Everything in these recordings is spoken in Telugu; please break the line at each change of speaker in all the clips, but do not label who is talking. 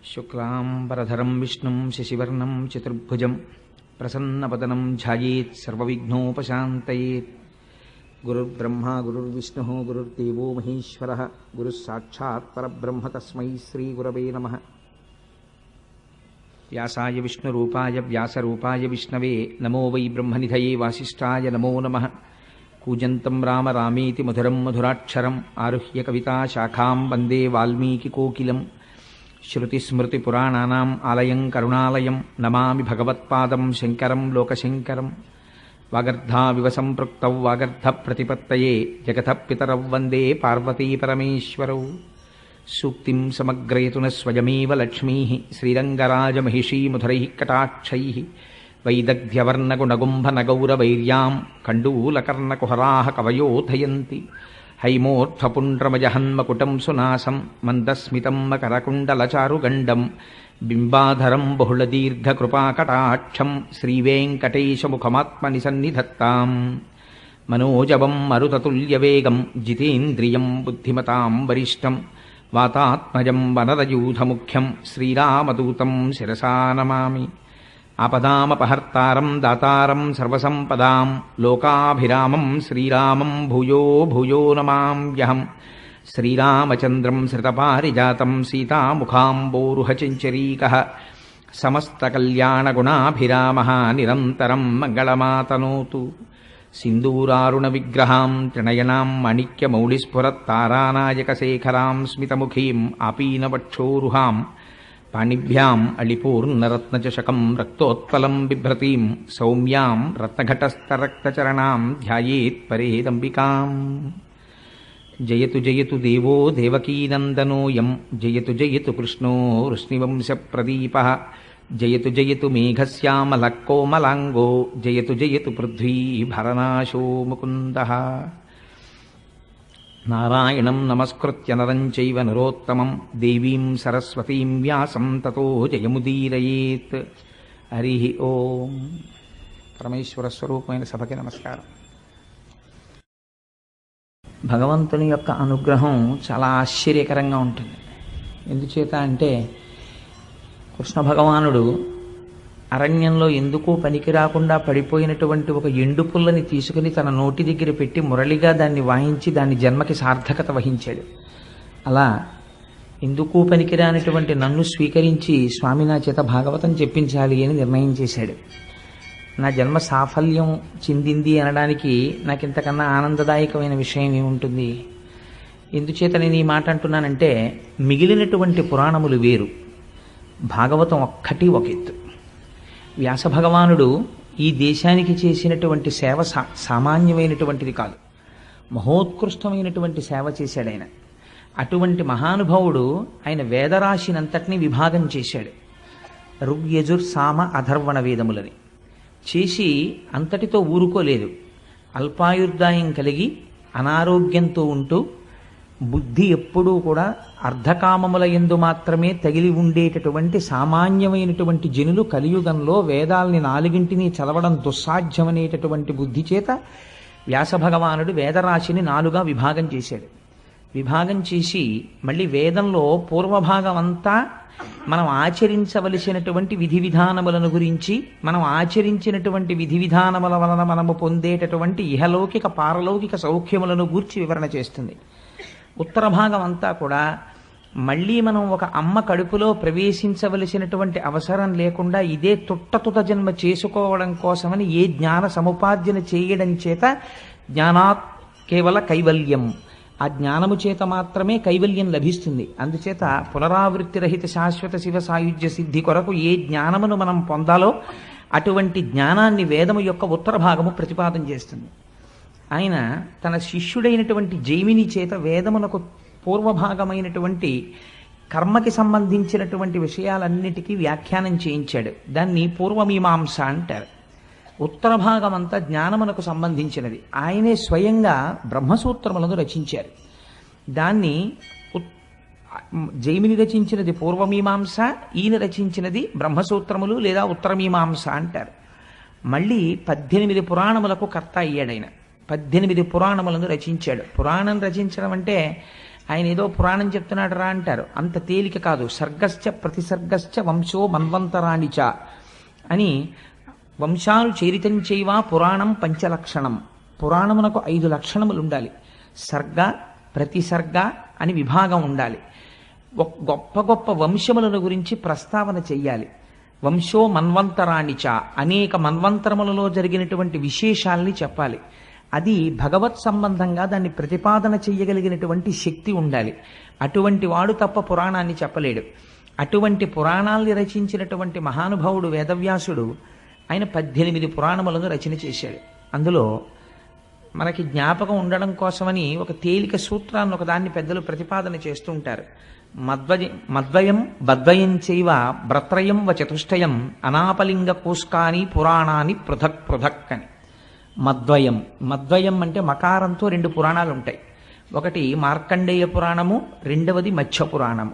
శుక్లాంబరధరం విష్ణుం శశివర్ణం చతుర్భుజం ప్రసన్నవదనం ధ్యాయేత్ సర్వవిఘ్నోపశాంతయేత్. గురుర్బ్రహ్మా గురుర్విష్ణుః గురుర్దేవో మహేశ్వరః గురుస్సాక్షాత్ పరబ్రహ్మ తస్మై శ్రీగురవే నమః. వ్యాసాయ విష్ణురూపాయ వ్యాసరూపాయ విష్ణవే నమో వై బ్రహ్మనిధయే వాసిష్ఠాయ నమో నమః. కూజంతం రామ రామేతి మధురం మధురాక్షరం ఆరుహ్య కవితాశాఖాం వందే వాల్మీకికోకిలం. శ్రుతిస్మృతిపురాణానాం ఆలయం కరుణాలయం నమామి భగవత్పాదం శంకరం లోకశంకరం. వాగర్ధావివ సంపృక్తౌ వాగర్ధప్రతిపత్తయే జగతః పితరౌ వందే పార్వతీపరమేశ్వరౌ. సూక్తిం సమగ్రయతున స్వయమేవ లక్ష్మీః శ్రీరంగరాజమహిషీమధురైః కటాక్షైః. వైదగ్ధ్యవర్ణగుణగుంభనగౌరవైర్యాం కండూలకర్ణకుహరాः కవయోధయంతి. హైమోర్ధ్వపుండ్రమజహన్మకుటం సునాసం మందస్మితం మకరకుండలచారుగండం. బింబాధరం బహుళదీర్ఘకృపాకటాక్షం శ్రీవేంకటేశముఖమాత్మని సన్నిధత్తాం. మనోజవం మరుతతుల్యవేగం జితేంద్రియం బుద్ధిమతాం వరిష్టం. వాతాత్మజం వనరయూథముఖ్యం శ్రీరామదూతం శిరసా నమామి. ఆపదామపహర్తారం దాతారం సర్వసంపదాం లోకాభిరామం శ్రీరామం భూయో భూయో నమామ్యహం. శ్రీరామచంద్రం శ్రితపారిజాతం సీతాముఖాంబోరుహచంచరీకః. సమస్తకల్యాణగుణాభిరామः నిరంతరం మంగళమాతనోతు. సింధూరారుణవిగ్రహాం త్రినయనాం మాణిక్యమౌళిస్ఫురత్తారానాయకశేఖరాం స్మితముఖీం ఆపీనవక్షోరుహాం. పాణిభ్యాం అళిపూర్ణరత్నచషకం రక్తోత్పలం బిభ్రతీం సౌమ్యాం రత్నఘటస్థరక్తచరణాం ధ్యాయేత్ పరేదంబికాం. జయతు జయతు దేవో దేవకీనందనోయం జయతు జయతు కృష్ణో వృష్ణివంశప్రదీపః. జయతు జయతు మేఘశ్యామలకోమలాంగో జయతు జయతు పృథ్వీభరనాశో ముకుందః. నారాయణం నమస్కృత్య నరం చైవ నరోత్తమం దేవీం సరస్వతీం వ్యాసం తతో జయముదీరయేత్. హరి ఓం. పరమేశ్వర స్వరూపమైన సభకి నమస్కారం. భగవంతుని యొక్క అనుగ్రహం చాలా ఆశ్చర్యకరంగా ఉంటుంది. ఎందుచేత అంటే కృష్ణ భగవానుడు అరణ్యంలో ఎందుకూ పనికి రాకుండా పడిపోయినటువంటి ఒక ఎండు పుల్లని తీసుకుని తన నోటి దగ్గర పెట్టి మురళిగా దాన్ని వాయించి దాని జన్మకి సార్థకత వహించాడు. అలా ఎందుకూ పనికిరానటువంటి నన్ను స్వీకరించి స్వామి నా చేత భాగవతం చెప్పించాలి అని నిర్ణయం చేశాడు. నా జన్మ సాఫల్యం చెందింది అనడానికి నాకు ఇంతకన్నా ఆనందదాయకమైన విషయం ఏముంటుంది? ఎందుచేత నేను ఈ మాట అంటున్నానంటే మిగిలినటువంటి పురాణములు వేరు, భాగవతం ఒక్కటి ఒక ఎత్తు. వ్యాస భగవానుడు ఈ దేశానికి చేసినటువంటి సేవ సామాన్యమైనటువంటిది కాదు, మహోత్కృష్టమైనటువంటి సేవ చేశాడు ఆయన. అటువంటి మహానుభావుడు ఆయన వేదరాశినంతటినీ విభాగం చేశాడు. ఋగ్యజుర్ సామ అధర్వణ వేదములని చేసి అంతటితో ఊరుకోలేదు. అల్పాయుర్దాయం కలిగి అనారోగ్యంతో ఉంటూ బుద్ధి ఎప్పుడూ కూడా అర్ధకామముల యందు మాత్రమే తగిలి ఉండేటటువంటి సామాన్యమైనటువంటి జనులు కలియుగంలో వేదాల్ని నాలుగింటిని చదవడం దుస్సాధ్యమనేటటువంటి బుద్ధి చేత వ్యాస భగవానుడు వేదరాశిని 4గా విభాగం చేశాడు. విభాగం చేసి మళ్ళీ వేదంలో పూర్వభాగం అంతా మనం ఆచరించవలసినటువంటి విధి విధానములను గురించి, మనం ఆచరించినటువంటి విధి విధానముల వలన మనము పొందేటటువంటి ఇహలౌకిక పారలౌకిక సౌఖ్యములను గూర్చి వివరణ చేస్తుంది. ఉత్తర భాగం అంతా కూడా మళ్ళీ మనం ఒక అమ్మ కడుపులో ప్రవేశించవలసినటువంటి అవసరం లేకుండా ఇదే తుట్ట జన్మ చేసుకోవడం కోసమని ఏ జ్ఞాన సముపార్జన చేయడం చేత జ్ఞానాత్ కేవల కైవల్యం, ఆ జ్ఞానము చేత మాత్రమే కైవల్యం లభిస్తుంది. అందుచేత పునరావృత్తి రహిత శాశ్వత శివ సాయుధ్య సిద్ధి కొరకు ఏ జ్ఞానమును మనం పొందాలో అటువంటి జ్ఞానాన్ని వేదము యొక్క ఉత్తర భాగము ప్రతిపాదన చేస్తుంది. ఆయన తన శిష్యుడైనటువంటి జైమిని చేత వేదమునకు పూర్వభాగమైనటువంటి కర్మకి సంబంధించినటువంటి విషయాలన్నిటికీ వ్యాఖ్యానం చేయించాడు. దాన్ని పూర్వమీమాంస అంటారు. ఉత్తర భాగం అంతా జ్ఞానమునకు సంబంధించినది. ఆయనే స్వయంగా బ్రహ్మసూత్రములను రచించారు. దాన్ని జైమిని రచించినది పూర్వమీమాంస, ఈయన రచించినది బ్రహ్మసూత్రములు లేదా ఉత్తరమీమాంస అంటారు. మళ్ళీ 18 పురాణములకు కర్త అయ్యాడు ఆయన. 18 పురాణములను రచించాడు. పురాణం రచించడం అంటే ఆయన ఏదో పురాణం చెప్తున్నాడు రా అంటారు. అంత తేలిక కాదు. సర్గశ్చ ప్రతిసర్గశ్చ వంశో మన్వంతరాణిచ అని వంశాలు చరితం చేయవా పురాణం పంచలక్షణం. పురాణమునకు 5 లక్షణములు ఉండాలి. సర్గ ప్రతిసర్గ అని విభాగం ఉండాలి. గొప్ప గొప్ప వంశములను గురించి ప్రస్తావన చెయ్యాలి. వంశో మన్వంతరాణిచ అనేక మన్వంతరములలో జరిగినటువంటి విశేషాల్ని చెప్పాలి. అది భగవత్ సంబంధంగా దాన్ని ప్రతిపాదన చెయ్యగలిగినటువంటి శక్తి ఉండాలి. అటువంటి వాడు తప్ప పురాణాన్ని చెప్పలేడు. అటువంటి పురాణాల్ని రచించినటువంటి మహానుభావుడు వేదవ్యాసుడు ఆయన 18 పురాణములను రచన చేశాడు. అందులో మనకి జ్ఞాపకం ఉండడం కోసమని ఒక తేలిక సూత్రాన్ని ఒకదాన్ని పెద్దలు ప్రతిపాదన చేస్తూ ఉంటారు. మద్వయం బద్వయం చైవ భ్రత్రయం వ చతుష్టయం అనాపలింగ కోష్కాని పురాణాన్ని పృథక్ పృథక్ అని. మద్వయం అంటే మకారంతో 2 పురాణాలు ఉంటాయి. ఒకటి మార్కండేయ పురాణము, రెండవది మత్స్య పురాణము.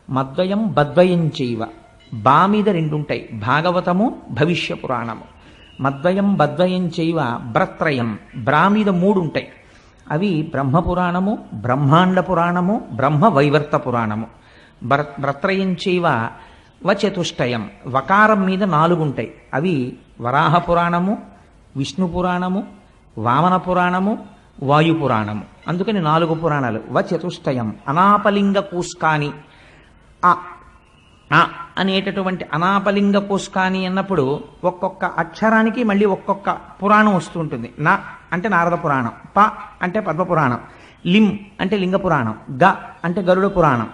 మద్వయం బద్వయం చైవ బా మీద 2 ఉంటాయి, భాగవతము భవిష్య పురాణము. మద్వయం బద్వయం చైవ భ్రత్రయం బ్రా మీద 3 ఉంటాయి. అవి బ్రహ్మపురాణము, బ్రహ్మాండ పురాణము, బ్రహ్మ వైవర్త పురాణము. భ్రత్రయం చైవ వచతుష్టయం వకారం మీద 4 ఉంటాయి. అవి వరాహ పురాణము, విష్ణు పురాణము, వామన పురాణము, వాయు పురాణము. అందుకని 4 పురాణాలు. వచతుష్టయం అనాపలింగ కూస్కాని అనేటటువంటి అనాపలింగ కోష్కాని అన్నప్పుడు ఒక్కొక్క అక్షరానికి మళ్ళీ ఒక్కొక్క పురాణం వస్తూ ఉంటుంది. నా అంటే నారద పురాణం, ప అంటే పద్మ పురాణం, లిం అంటే లింగ పురాణం, గ అంటే గరుడ పురాణం,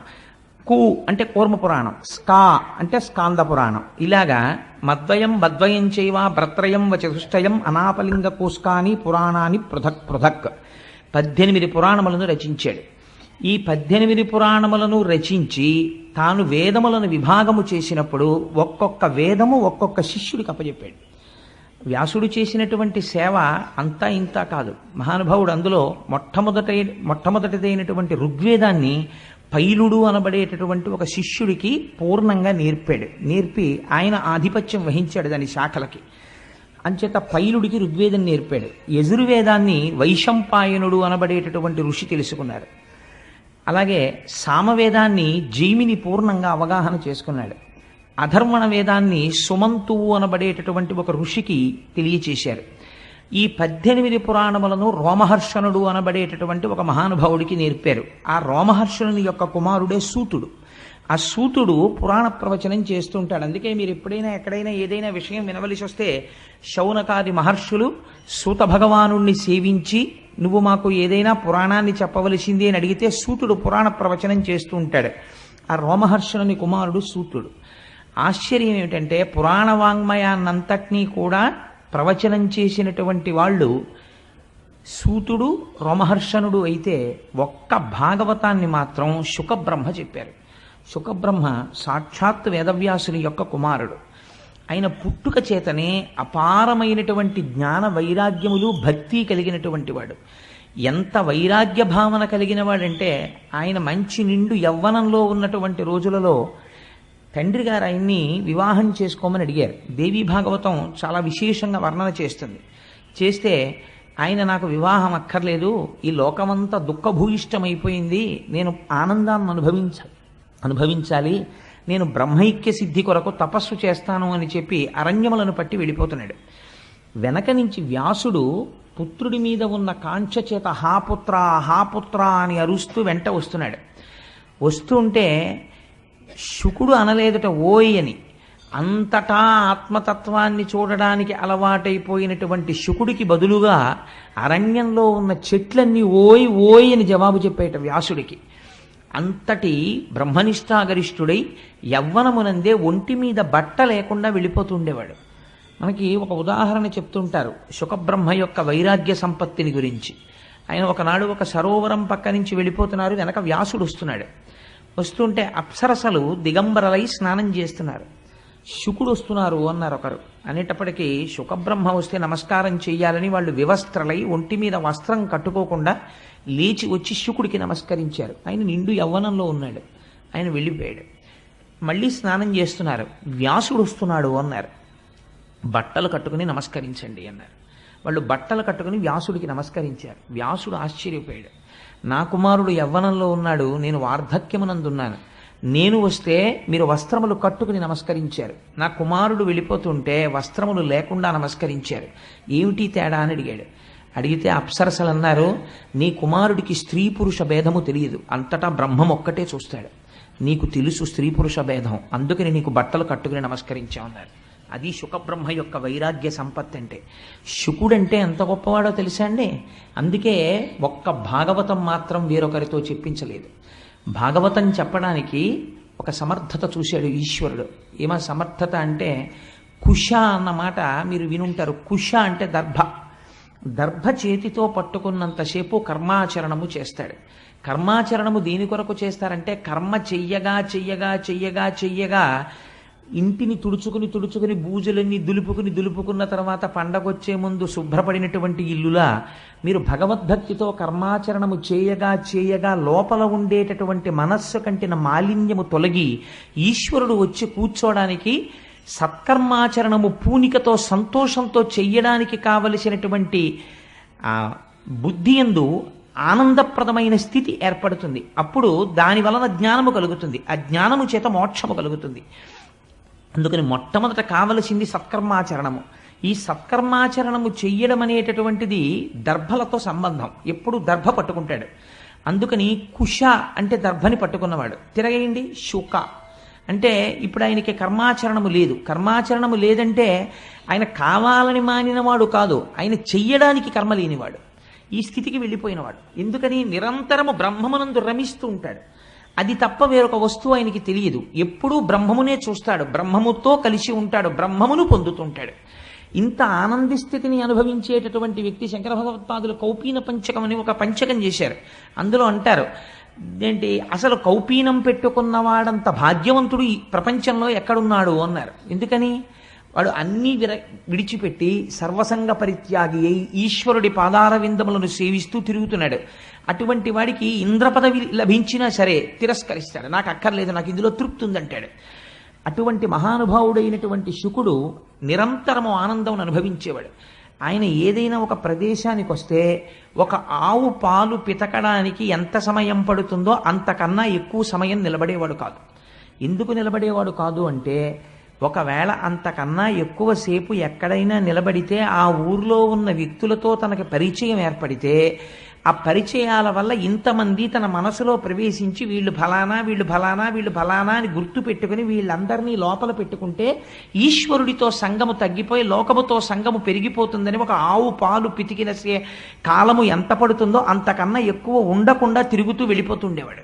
కు అంటే కూర్మ పురాణం, స్కా అంటే స్కాంద పురాణం. ఇలాగా మద్వయం బద్వయం చైవ భ్రత్రయం వ చతుష్టయం అనాపలింగ కోష్కాని పురాణాన్ని పృథక్ పృథక్ 18 పురాణములను రచించాడు. ఈ 18 పురాణములను రచించి తాను వేదములను విభాగము చేసినప్పుడు ఒక్కొక్క వేదము ఒక్కొక్క శిష్యుడికి అప్పచెప్పాడు. వ్యాసుడు చేసినటువంటి సేవ అంతా ఇంత కాదు. మహానుభావుడు అందులో మొట్టమొదటిదైనటువంటి ఋగ్వేదాన్ని పైలుడు అనబడేటటువంటి ఒక శిష్యుడికి పూర్ణంగా నేర్పి ఆయన ఆధిపత్యం వహించాడు దాని శాఖలకి. అంచేత పైలుడికి ఋగ్వేదం నేర్పాడు. యజుర్వేదాన్ని వైశంపాయనుడు అనబడేటటువంటి ఋషి తెలుసుకున్నారు. అలాగే సామవేదాన్ని జైమిని పూర్ణంగా అవగాహన చేసుకున్నాడు. అధర్వణ వేదాన్ని సుమంతువు అనబడేటటువంటి ఒక ఋషికి తెలియచేశారు. ఈ 18 పురాణములను రోమహర్షణుడు అనబడేటటువంటి ఒక మహానుభావుడికి నేర్పారు. ఆ రోమహర్షణుని యొక్క కుమారుడే సూతుడు. ఆ సూతుడు పురాణ ప్రవచనం చేస్తుంటాడు. అందుకే మీరు ఎప్పుడైనా ఎక్కడైనా ఏదైనా విషయం వినవలసి వస్తే శౌనకాది మహర్షులు సూత భగవానుణ్ణి సేవించి నువ్వు మాకు ఏదైనా పురాణాన్ని చెప్పవలసింది అని అడిగితే సూతుడు పురాణ ప్రవచనం చేస్తూ ఉంటాడు. ఆ రోమహర్షణుని కుమారుడు సూతుడు. ఆశ్చర్యం ఏమిటంటే పురాణ వాంగ్మయాన్నంతటినీ కూడా ప్రవచనం చేసినటువంటి వాళ్ళు సూతుడు రోమహర్షణుడు అయితే ఒక్క భాగవతాన్ని మాత్రం శుకబ్రహ్మ చెప్పారు. శుకబ్రహ్మ సాక్షాత్ వేదవ్యాసుని యొక్క కుమారుడు. ఆయన పుట్టుక చేతనే అపారమైనటువంటి జ్ఞాన వైరాగ్యములు భక్తి కలిగినటువంటి వాడు. ఎంత వైరాగ్య భావన కలిగిన వాడంటే ఆయన మంచి నిండు యవ్వనంలో ఉన్నటువంటి రోజులలో తండ్రి గారు ఆయన్ని వివాహం చేసుకోమని అడిగారు. దేవీ భాగవతం చాలా విశేషంగా వర్ణన చేస్తుంది. చేస్తే ఆయన నాకు వివాహం అక్కర్లేదు, ఈ లోకమంతా దుఃఖభూయిష్టమైపోయింది, నేను ఆనందాన్ని అనుభవించాలి, నేను బ్రహ్మైక్య సిద్ధి కొరకు తపస్సు చేస్తాను అని చెప్పి అరణ్యములను పట్టి వెళ్ళిపోతున్నాడు. వెనక నుంచి వ్యాసుడు పుత్రుడి మీద ఉన్న కాంక్ష చేత హాపుత్ర హాపుత్ర అని అరుస్తూ వెంట వస్తున్నాడు. వస్తుంటే శుకుడు అనలేదుట ఓయ్ అని. అంతటా ఆత్మతత్వాన్ని చూడడానికి అలవాటైపోయినటువంటి శుకుడికి బదులుగా అరణ్యంలో ఉన్న చెట్లన్నీ ఓయ్ ఓయ్ అని జవాబు చెప్పేట వ్యాసుడికి. అంతటి బ్రహ్మనిష్టాగరిష్ఠుడై యవ్వనమునందే ఒంటి మీద బట్ట లేకుండా వెళ్ళిపోతుండేవాడు. మనకి ఒక ఉదాహరణ చెప్తుంటారు శుకబ్రహ్మ యొక్క వైరాగ్య సంపత్తిని గురించి. ఆయన ఒకనాడు ఒక సరోవరం పక్క నుంచి వెళ్ళిపోతున్నారు, వెనక వ్యాసుడు వస్తున్నాడు. వస్తుంటే అప్సరసలు దిగంబరలై స్నానం చేస్తున్నారు. శుకుడు వస్తున్నారు అన్నారు ఒకరు. అనేటప్పటికీ శుకబ్రహ్మ వస్తే నమస్కారం చెయ్యాలని వాళ్ళు వివస్త్రలై ఒంటి మీద వస్త్రం కట్టుకోకుండా లేచి వచ్చి శుకుడికి నమస్కరించారు. ఆయన నిండు యవ్వనంలో ఉన్నాడు. ఆయన వెళ్ళిపోయాడు. మళ్ళీ స్నానం చేస్తున్నారు. వ్యాసుడు వస్తున్నాడు అన్నారు. బట్టలు కట్టుకుని నమస్కరించండి అన్నారు. వాళ్ళు బట్టలు కట్టుకుని వ్యాసుడికి నమస్కరించారు. వ్యాసుడు ఆశ్చర్యపోయాడు. నా కుమారుడు యవ్వనంలో ఉన్నాడు, నేను వార్ధక్యమునందున్నాను. నేను వస్తే మీరు వస్త్రములు కట్టుకుని నమస్కరించారు, నా కుమారుడు వెళ్ళిపోతుంటే వస్త్రములు లేకుండా నమస్కరించారు. ఏమిటి తేడా అని అడిగాడు. అడిగితే అప్సరసలు అన్నారు, నీ కుమారుడికి స్త్రీ పురుష భేదము తెలియదు, అంతటా బ్రహ్మం ఒక్కటే చూస్తాడు. నీకు తెలుసు స్త్రీ పురుష భేదం, అందుకని నీకు బట్టలు కట్టుకుని నమస్కరించామన్నారు. అది శుకబ్రహ్మ యొక్క వైరాగ్య సంపత్తి అంటే. శుకుడంటే ఎంత గొప్పవాడో తెలుసా అండి. అందుకే ఒక్క భాగవతం మాత్రం వేరొకరితో చెప్పించలేదు. భాగవతం చెప్పడానికి ఒక సమర్థత చూశాడు ఈశ్వరుడు. ఏమా సమర్థత అంటే, కుశ అన్నమాట మీరు వినుంటారు. కుశ అంటే దర్భ. దర్భ చేతితో పట్టుకున్నంతసేపు కర్మాచరణము చేస్తాడు. కర్మాచరణము దేని కొరకు చేస్తారంటే, కర్మ చెయ్యగా చెయ్యగా చెయ్యగా చెయ్యగా ఇంటిని తుడుచుకుని బూజులన్నీ దులుపుకున్న తర్వాత పండగొచ్చే ముందు శుభ్రపడినటువంటి ఇల్లులా మీరు భగవద్భక్తితో కర్మాచరణము చేయగా లోపల ఉండేటటువంటి మనస్సు కంటిన మాలిన్యము తొలగి ఈశ్వరుడు వచ్చి కూర్చోడానికి, సత్కర్మాచరణము పూనికతో సంతోషంతో చెయ్యడానికి కావలసినటువంటి బుద్ధి యందు ఆనందప్రదమైన స్థితి ఏర్పడుతుంది. అప్పుడు దాని వలన జ్ఞానము కలుగుతుంది. ఆ జ్ఞానము చేత మోక్షము కలుగుతుంది. అందుకని మొట్టమొదట కావలసింది సత్కర్మాచరణము. ఈ సత్కర్మాచరణము చెయ్యడం అనేటటువంటిది దర్భలతో సంబంధం. ఎప్పుడు దర్భ పట్టుకుంటాడు. అందుకని కుశ అంటే దర్భని పట్టుకున్నవాడు. తిరగేయండి శుక అంటే ఇప్పుడు ఆయనకి కర్మాచరణము లేదు. కర్మాచరణము లేదంటే ఆయన కావాలని మానినవాడు కాదు, ఆయన చెయ్యడానికి కర్మ లేనివాడు. ఈ స్థితికి వెళ్ళిపోయినవాడు. ఎందుకని నిరంతరము బ్రహ్మమునందు రమిస్తూ ఉంటాడు. అది తప్ప వేరొక వస్తువు ఆయనకి తెలియదు. ఎప్పుడూ బ్రహ్మమునే చూస్తాడు, బ్రహ్మముతో కలిసి ఉంటాడు, బ్రహ్మమును పొందుతుంటాడు. ఇంత ఆనంది స్థితిని అనుభవించేటటువంటి వ్యక్తి శంకర భగవత్పాదులు కౌపీన పంచకం అని ఒక పంచకం చేశారు. అందులో అంటారు ఏంటి, అసలు కౌపీనం పెట్టుకున్నవాడంత భాగ్యవంతుడు ఈ ప్రపంచంలో ఎక్కడున్నాడు అన్నారు. ఎందుకని? వాడు అన్నీ విడిచిపెట్టి సర్వసంగ పరిత్యాగి అయి ఈశ్వరుడి పాదార విందములను సేవిస్తూ తిరుగుతున్నాడు. అటువంటి వాడికి ఇంద్ర పదవి లభించినా సరే తిరస్కరిస్తాడు. నాకు అక్కర్లేదు, నాకు ఇందులో తృప్తి ఉందంటాడు. అటువంటి మహానుభావుడైనటువంటి శుకుడు నిరంతరము ఆనందం అనుభవించేవాడు. ఆయన ఏదైనా ఒక ప్రదేశానికి వస్తే ఒక ఆవు పాలు పితకడానికి ఎంత సమయం పడుతుందో అంతకన్నా ఎక్కువ సమయం నిలబడేవాడు కాదు. ఎందుకు నిలబడేవాడు కాదు అంటే, ఒకవేళ అంతకన్నా ఎక్కువసేపు ఎక్కడైనా నిలబడితే ఆ ఊర్లో ఉన్న వ్యక్తులతో తనకి పరిచయం ఏర్పడితే ఆ పరిచయాల వల్ల ఇంతమంది తన మనసులో ప్రవేశించి వీళ్ళు ఫలానా వీళ్ళు ఫలానా వీళ్ళు ఫలానా అని గుర్తు పెట్టుకుని వీళ్ళందరినీ లోపల పెట్టుకుంటే ఈశ్వరుడితో సంగము తగ్గిపోయి లోకముతో సంగము పెరిగిపోతుందని ఒక ఆవు పాలు పితికిన కాలము ఎంత పడుతుందో అంతకన్నా ఎక్కువ ఉండకుండా తిరుగుతూ వెళ్ళిపోతుండేవాడు.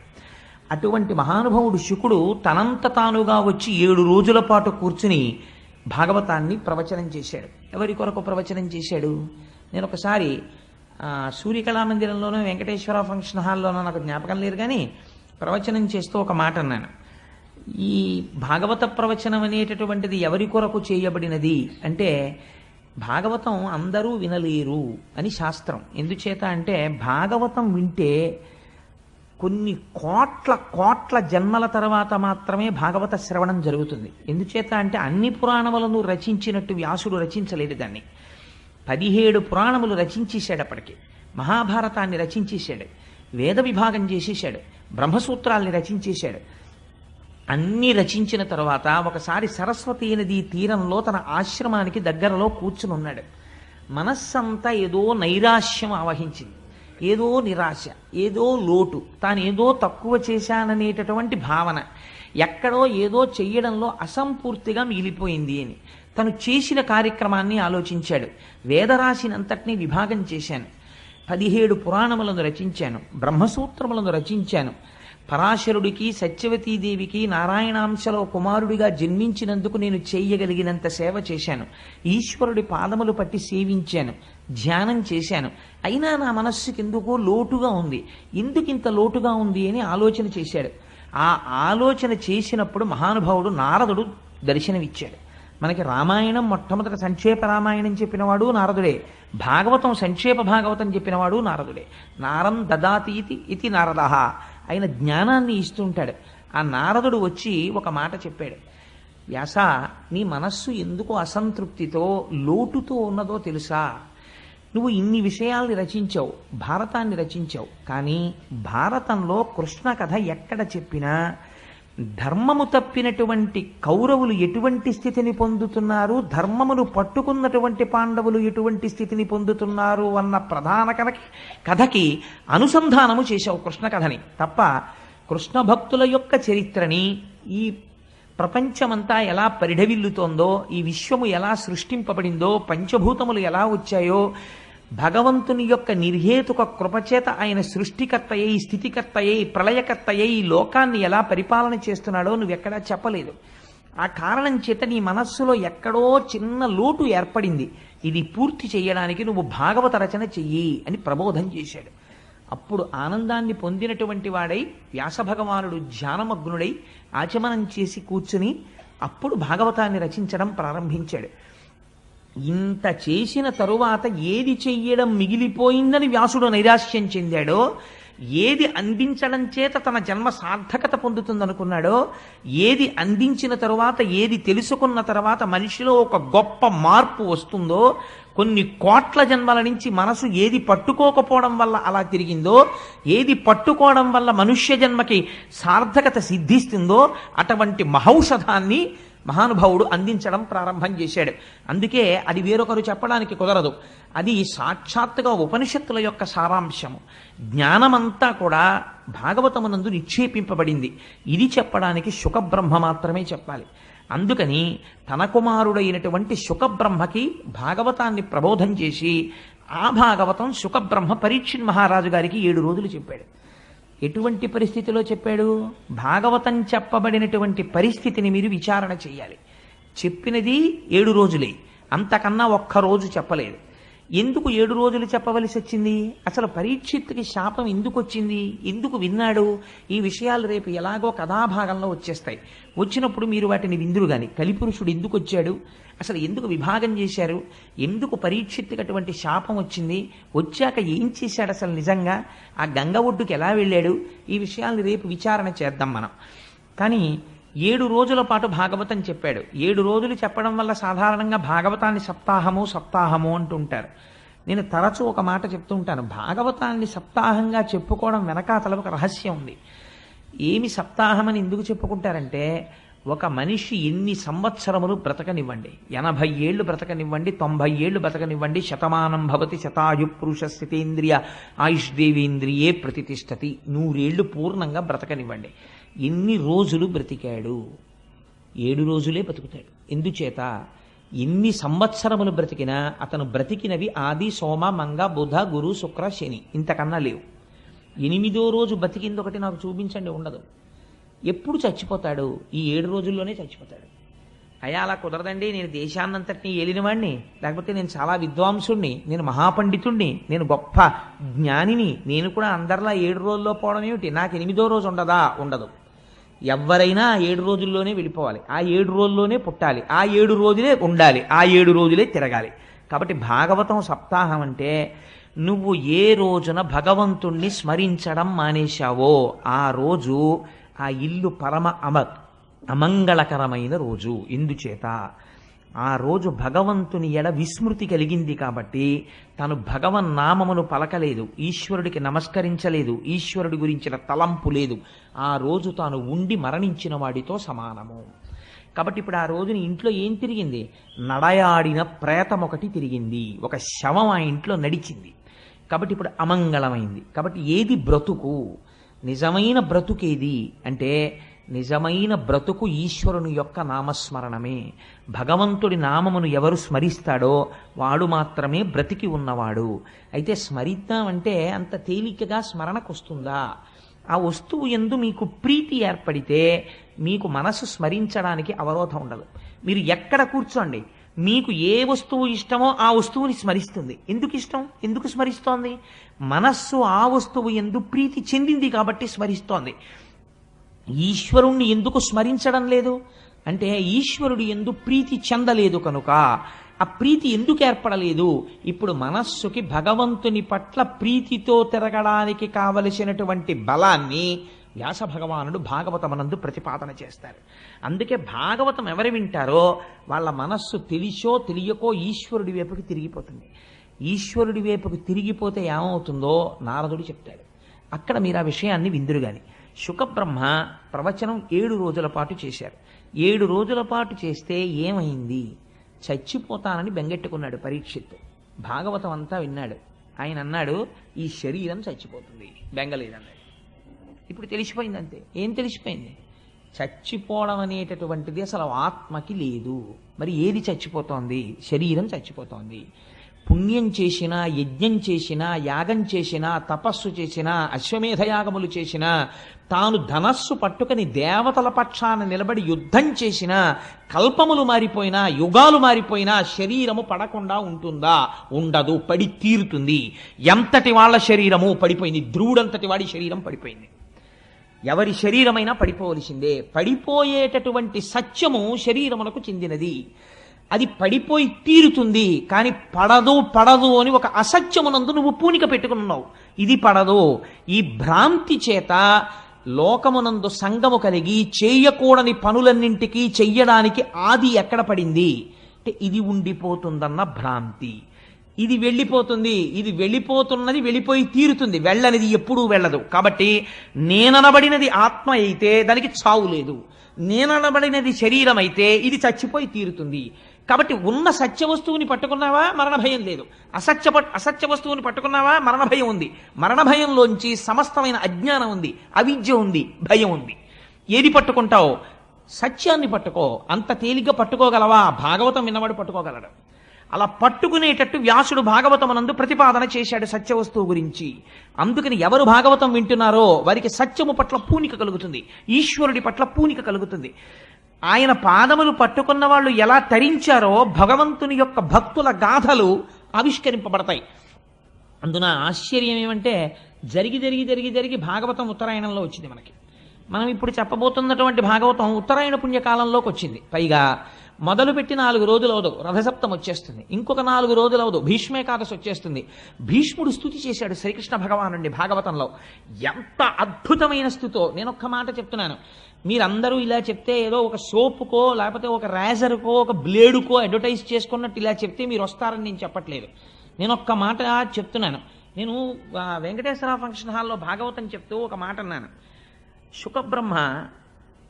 అటువంటి మహానుభావుడు శుకుడు తనంత తానుగా వచ్చి 7 రోజుల పాటు కూర్చుని భాగవతాన్ని ప్రవచనం చేశాడు. ఎవరి కొరకు ప్రవచనం చేశాడు? నేను ఒకసారి సూర్యకళామందిరంలోనూ వెంకటేశ్వర ఫంక్షన్ హాల్లోనూ నాకు జ్ఞాపకం లేదు, కానీ ప్రవచనం చేస్తూ ఒక మాట అన్నాను. ఈ భాగవత ప్రవచనం అనేటటువంటిది ఎవరి కొరకు చేయబడినది అంటే, భాగవతం అందరూ వినలేరు అని శాస్త్రం. ఎందుచేత అంటే భాగవతం వింటే కొన్ని కోట్ల జన్మల తర్వాత మాత్రమే భాగవత శ్రవణం జరుగుతుంది. ఎందుచేత అంటే అన్ని పురాణములను రచించినట్టు వ్యాసుడు రచించలేదు దాన్ని. 17 పురాణములు రచించేశాడు. అప్పటికి మహాభారతాన్ని రచించేశాడు, వేద విభాగం చేసేశాడు, బ్రహ్మసూత్రాల్ని రచించేశాడు. అన్నీ రచించిన తర్వాత ఒకసారి సరస్వతీ నదీ తీరంలో తన ఆశ్రమానికి దగ్గరలో కూర్చుని ఉన్నాడు. మనస్సంతా ఏదో నైరాశ్యం ఆవహించింది, ఏదో నిరాశ, ఏదో లోటు, తాను ఏదో తక్కువ చేశాననేటటువంటి భావన, ఎక్కడో ఏదో చెయ్యడంలో అసంపూర్తిగా మిగిలిపోయింది అని తను చేసిన కార్యక్రమాన్ని ఆలోచించాడు. వేదరాశినంతటినీ విభాగం చేశాను, 17 పురాణములను రచించాను, బ్రహ్మసూత్రములను రచించాను, పరాశరుడికి సత్యవతీదేవికి నారాయణాంశలో కుమారుడిగా జన్మించినందుకు నేను చేయగలిగినంత సేవ చేశాను, ఈశ్వరుడి పాదములు పట్టి సేవించాను, ధ్యానం చేశాను. అయినా నా మనస్సుకి ఎందుకో లోటుగా ఉంది, ఎందుకింత లోటుగా ఉంది అని ఆలోచన చేశాడు. ఆ ఆలోచన చేసినప్పుడు మహానుభావుడు నారదుడు దర్శనమిచ్చాడు. మనకి రామాయణం మొట్టమొదటి సంక్షేప రామాయణం చెప్పినవాడు నారదుడే, భాగవతం సంక్షేప భాగవతం చెప్పినవాడు నారదుడే. నారం దదాతీతి ఇది నారదః, ఆయన జ్ఞానాన్ని ఇస్తుంటాడు. ఆ నారదుడు వచ్చి ఒక మాట చెప్పాడు, వ్యాస నీ మనస్సు ఎందుకు అసంతృప్తితో లోటుతో ఉన్నదో తెలుసా? నువ్వు ఇన్ని విషయాల్ని రచించావు, భారతాన్ని రచించావు, కానీ భారతంలో కృష్ణ కథ ఎక్కడ చెప్పినా ధర్మము తప్పినటువంటి కౌరవులు ఎటువంటి స్థితిని పొందుతున్నారు, ధర్మమును పట్టుకున్నటువంటి పాండవులు ఎటువంటి స్థితిని పొందుతున్నారు అన్న ప్రధాన కథకి అనుసంధానము చేశావు కృష్ణ కథని తప్ప కృష్ణ భక్తుల యొక్క చరిత్రని, ఈ ప్రపంచమంతా ఎలా పరిఢవిల్లుతోందో, ఈ విశ్వము ఎలా సృష్టింపబడిందో, పంచభూతములు ఎలా వచ్చాయో, భగవంతుని యొక్క నిర్హేతుక కృపచేత ఆయన సృష్టికర్తయ్యే, స్థితికర్తయ్యే, ప్రళయకర్తయ్యే ఈ లోకాన్ని ఎలా పరిపాలన చేస్తున్నాడో నువ్వెక్కడా చెప్పలేదు. ఆ కారణం చేత నీ మనస్సులో ఎక్కడో చిన్న లోటు ఏర్పడింది. ఇది పూర్తి చేయడానికి నువ్వు భాగవత రచన చెయ్యి అని ప్రబోధం చేశాడు. అప్పుడు ఆనందాన్ని పొందినటువంటి వాడై వ్యాసభగవానుడు ధ్యానమగ్నుడై ఆచమనం చేసి కూర్చుని అప్పుడు భాగవతాన్ని రచించడం ప్రారంభించాడు. ఇంత చేసిన తరువాత ఏది చెయ్యడం మిగిలిపోయిందని వ్యాసుడు నైరాశ్యం చెందాడో, ఏది అందించడం చేత తన జన్మ సార్థకత పొందుతుందనుకున్నాడో, ఏది అందించిన తరువాత, ఏది తెలుసుకున్న తర్వాత మనిషిలో ఒక గొప్ప మార్పు వస్తుందో, కొన్ని కోట్ల జన్మల నుంచి మనసు ఏది పట్టుకోకపోవడం వల్ల అలా తిరిగిందో, ఏది పట్టుకోవడం వల్ల మనుష్య జన్మకి సార్థకత సిద్ధిస్తుందో అటువంటి మహౌషధాన్ని మహానుభావుడు అందించడం ప్రారంభం చేశాడు. అందుకే అది వేరొకరు చెప్పడానికి కుదరదు. అది సాక్షాత్తుగా ఉపనిషత్తుల యొక్క సారాంశము. జ్ఞానమంతా కూడా భాగవతమునందు నిక్షేపింపబడింది. ఇది చెప్పడానికి శుకబ్రహ్మ మాత్రమే చెప్పాలి. అందుకని తన కుమారుడైనటువంటి శుకబ్రహ్మకి భాగవతాన్ని ప్రబోధం చేసి ఆ భాగవతం శుకబ్రహ్మ పరీక్షిత్ మహారాజు గారికి 7 రోజులు చెప్పాడు. ఎటువంటి పరిస్థితిలో చెప్పాడు? భాగవతం చెప్పబడినటువంటి పరిస్థితిని మీరు విచారణ చేయాలి. చెప్పినది 7 రోజులే, అంతకన్నా ఒక్క రోజు చెప్పలేదు. ఎందుకు 7 రోజులు చెప్పవలసి వచ్చింది? అసలు పరీక్షిత్తుకి శాపం ఎందుకు వచ్చింది? ఎందుకు విన్నాడు? ఈ విషయాలు రేపు ఎలాగో కథాభాగంలో వచ్చేస్తాయి. వచ్చినప్పుడు మీరు వాటిని విందురు గాని. కలిపురుషుడు ఎందుకు వచ్చాడు, అసలు ఎందుకు విభాగం చేశారు, ఎందుకు పరీక్షిత్తుకి అటువంటి శాపం వచ్చింది, వచ్చాక ఏం చేశాడు, అసలు నిజంగా ఆ గంగ ఒడ్డుకి ఎలా వెళ్ళాడు, ఈ విషయాల్ని రేపు విచారణ చేద్దాం మనం. కానీ 7 రోజుల పాటు భాగవతం చెప్పాడు. 7 రోజులు చెప్పడం వల్ల సాధారణంగా భాగవతాన్ని సప్తాహము అంటుంటారు. నేను తరచూ ఒక మాట చెప్తూ ఉంటాను, భాగవతాన్ని సప్తాహంగా చెప్పుకోవడం వెనకాతల ఒక రహస్యం ఉంది. ఏమి సప్తాహమని ఎందుకు చెప్పుకుంటారంటే, ఒక మనిషి ఎన్ని సంవత్సరములు బ్రతకనివ్వండి, 80 ఏళ్ళు బ్రతకనివ్వండి, 90 ఏళ్ళు బ్రతకనివ్వండి, శతమానం భవతి శతాయు పురుష స్థితేంద్రియ ఆయుష్దేవేంద్రియే ప్రతిష్టతి, 100 ఏళ్ళు పూర్ణంగా బ్రతకనివ్వండి. ఎన్ని రోజులు బ్రతికాడు? 7 రోజులే బతుకుతాడు. ఎందుచేత? ఎన్ని సంవత్సరములు బ్రతికినా అతను బ్రతికినవి ఆది సోమ మంగ బుధ గురు శుక్ర శని, ఇంతకన్నా లేవు. 8వ రోజు బతికింది ఒకటి నాకు చూపించండి, ఉండదు. ఎప్పుడు చచ్చిపోతాడు? ఈ 7 రోజుల్లోనే చచ్చిపోతాడు. అయ్యా అలా కుదరదండి, నేను దేశాన్నంతటినీ ఏలినవాణ్ణి, లేకపోతే నేను చాలా విద్వాంసుణ్ణి, నేను మహాపండితుణ్ణి, నేను గొప్ప జ్ఞానిని, నేను కూడా అందరిలా 7 రోజుల్లో పోవడం ఏమిటి, నాకు 8వ రోజు ఉండదా? ఉండదు. ఎవరైనా 7 రోజుల్లోనే వెళ్ళిపోవాలి, ఆ 7 రోజుల్లోనే పుట్టాలి, ఆ 7 రోజులే ఉండాలి, ఆ 7 రోజులే తిరగాలి. కాబట్టి భాగవతం సప్తాహం అంటే నువ్వు ఏ రోజున భగవంతుణ్ణి స్మరించడం మానేశావో ఆ రోజు ఆ ఇల్లు పరమ అమంగళకరమైన రోజు. ఎందుచేత? ఆ రోజు భగవంతుని ఎడ విస్మృతి కలిగింది కాబట్టి తను భగవన్నామమును పలకలేదు, ఈశ్వరుడికి నమస్కరించలేదు, ఈశ్వరుడి గురించిన తలంపు లేదు. ఆ రోజు తాను ఉండి మరణించిన వాడితో సమానము. కాబట్టి ఇప్పుడు ఆ రోజుని ఇంట్లో ఏం తిరిగింది? నడయాడిన ప్రేతం ఒకటి తిరిగింది, ఒక శవం ఆ ఇంట్లో నడిచింది. కాబట్టి ఇప్పుడు అమంగళమైంది. కాబట్టి ఏది బ్రతుకు? నిజమైన బ్రతుకేది అంటే, నిజమైన బ్రతుకు ఈశ్వరుని యొక్క నామస్మరణమే. భగవంతుడి నామమును ఎవరు స్మరిస్తాడో వాడు మాత్రమే బ్రతికి ఉన్నవాడు. అయితే స్మరిద్దామంటే అంత తేలికగా స్మరణకొస్తుందా? ఆ వస్తువు యందు మీకు ప్రీతి ఏర్పడితే మీకు మనసు స్మరించడానికి అవరోధం ఉండదు. మీరు ఎక్కడ కూర్చోండి, మీకు ఏ వస్తువు ఇష్టమో ఆ వస్తువుని స్మరిస్తుంది. ఎందుకు ఇష్టం? ఎందుకు స్మరిస్తోంది? మనస్సు ఆ వస్తువు యందు ప్రీతి చెందింది కాబట్టి స్మరిస్తోంది. ఈశ్వరుణ్ణి ఎందుకు స్మరించడం లేదు అంటే, ఈశ్వరుడు యందు ప్రీతి చెందలేదు కనుక. ఆ ప్రీతి ఎందుకు ఏర్పడలేదు? ఇప్పుడు మనస్సుకి భగవంతుని పట్ల ప్రీతితో తిరగడానికి కావలసినటువంటి బలాన్ని వ్యాస భగవానుడు భాగవతమనందు ప్రతిపాదన చేస్తారు. అందుకే భాగవతం ఎవరు వింటారో వాళ్ళ మనస్సు తెలిసో తెలియకో ఈశ్వరుడి వైపుకి తిరిగిపోతుంది. ఈశ్వరుడి వైపుకు తిరిగిపోతే ఏమవుతుందో నారదుడు చెప్తాడు. అక్కడ మీరు ఆ విషయాన్ని విందురు గాని. శుకబ్రహ్మ ప్రవచనం 7 రోజుల పాటు చేశారు. 7 రోజుల పాటు చేస్తే ఏమైంది? చచ్చిపోతానని బెంగెట్టుకున్నాడు పరీక్షిత్. భాగవతం అంతా విన్నాడు. ఆయన అన్నాడు, ఈ శరీరం చచ్చిపోతుంది, బెంగలేదన్నాడు. ఇప్పుడు తెలిసిపోయింది అంతే. ఏం తెలిసిపోయింది? చచ్చిపోవడం అనేటటువంటిది అసలు ఆత్మకి లేదు. మరి ఏది చచ్చిపోతోంది? శరీరం చచ్చిపోతోంది. పుణ్యం చేసినా, యజ్ఞం చేసినా, యాగం చేసినా, తపస్సు చేసినా, అశ్వమేధయాగములు చేసినా, తాను ధనస్సు పట్టుకుని దేవతల పక్షాన నిలబడి యుద్ధం చేసినా, కల్పములు మారిపోయినా, యుగాలు మారిపోయినా శరీరము పడకుండా ఉంటుందా? ఉండదు, పడి తీరుతుంది. ఎంతటి వాళ్ళ శరీరము పడిపోయింది. ధ్రువుడంతటి వాడి శరీరం పడిపోయింది. ఎవరి శరీరమైనా పడిపోవలసిందే. పడిపోయేటటువంటి సత్యము శరీరమునకు చెందినది. అది పడిపోయి తీరుతుంది. కానీ పడదు పడదు అని ఒక అసత్యమునందు నువ్వు పూనిక పెట్టుకున్నావు. ఇది పడదు. ఈ భ్రాంతి చేత లోకమునందు సంగము కలిగి చేయకూడని పనులన్నింటికీ చెయ్యడానికి ఆది ఎక్కడ పడింది అంటే ఇది ఉండిపోతుందన్న భ్రాంతి. ఇది వెళ్ళిపోతుంది. ఇది వెళ్ళిపోతున్నది వెళ్ళిపోయి తీరుతుంది. వెళ్ళనిది ఎప్పుడూ వెళ్ళదు. కాబట్టి నేననబడినది ఆత్మ అయితే దానికి చావు లేదు. నేననబడినది శరీరం అయితే ఇది చచ్చిపోయి తీరుతుంది. కాబట్టి ఉన్న సత్య వస్తువుని పట్టుకున్నావా మరణ భయం లేదు. అసత్య వస్తువుని పట్టుకున్నావా మరణ భయం ఉంది. మరణ భయంలోంచి సమస్తమైన అజ్ఞానం ఉంది, అవిద్య ఉంది, భయం ఉంది. ఏది పట్టుకుంటావు? సత్యాన్ని పట్టుకో. అంత తేలిగ్గా పట్టుకోగలవా? భాగవతం విన్నవాడు పట్టుకోగలడు. అలా పట్టుకునేటట్టు వ్యాసుడు భాగవతమునందు ప్రతిపాదన చేశాడు సత్య వస్తువు గురించి. అందుకని ఎవరు భాగవతం వింటున్నారో వారికి సత్యము పట్ల పూనిక కలుగుతుంది, ఈశ్వరుడి పట్ల పూనిక కలుగుతుంది. ఆయన పాదములు పట్టుకున్న వాళ్ళు ఎలా తరించారో భగవంతుని యొక్క భక్తుల గాథలు ఆవిష్కరింపబడతాయి. అందున ఆశ్చర్యం ఏమంటే జరిగి జరిగి జరిగి జరిగి భాగవతం ఉత్తరాయణంలో వచ్చింది మనకి. మనం ఇప్పుడు చెప్పబోతున్నటువంటి భాగవతం ఉత్తరాయణ పుణ్యకాలంలోకి వచ్చింది. పైగా మొదలుపెట్టి 4 రోజులు అవదు రథసప్తం వచ్చేస్తుంది. ఇంకొక 4 రోజులు అవదు భీష్మేకాదశి వచ్చేస్తుంది. భీష్ముడు స్తుతి చేశాడు శ్రీకృష్ణ భగవానుడిని భాగవతంలో. ఎంత అద్భుతమైన స్థుతో! నేను ఒక్క మాట చెప్తున్నాను. మీరందరూ ఇలా చెప్తే ఏదో ఒక సోపుకో లేకపోతే ఒక రేజర్కో ఒక బ్లేడుకో అడ్వర్టైజ్ చేసుకున్నట్టు ఇలా చెప్తే మీరు వస్తారని నేను చెప్పట్లేదు. నేను ఒక్క మాట చెప్తున్నాను. నేను వెంకటేశ్వర ఫంక్షన్ హాల్లో భాగవతం చెప్తూ ఒక మాట అన్నాను. శుకబ్రహ్మ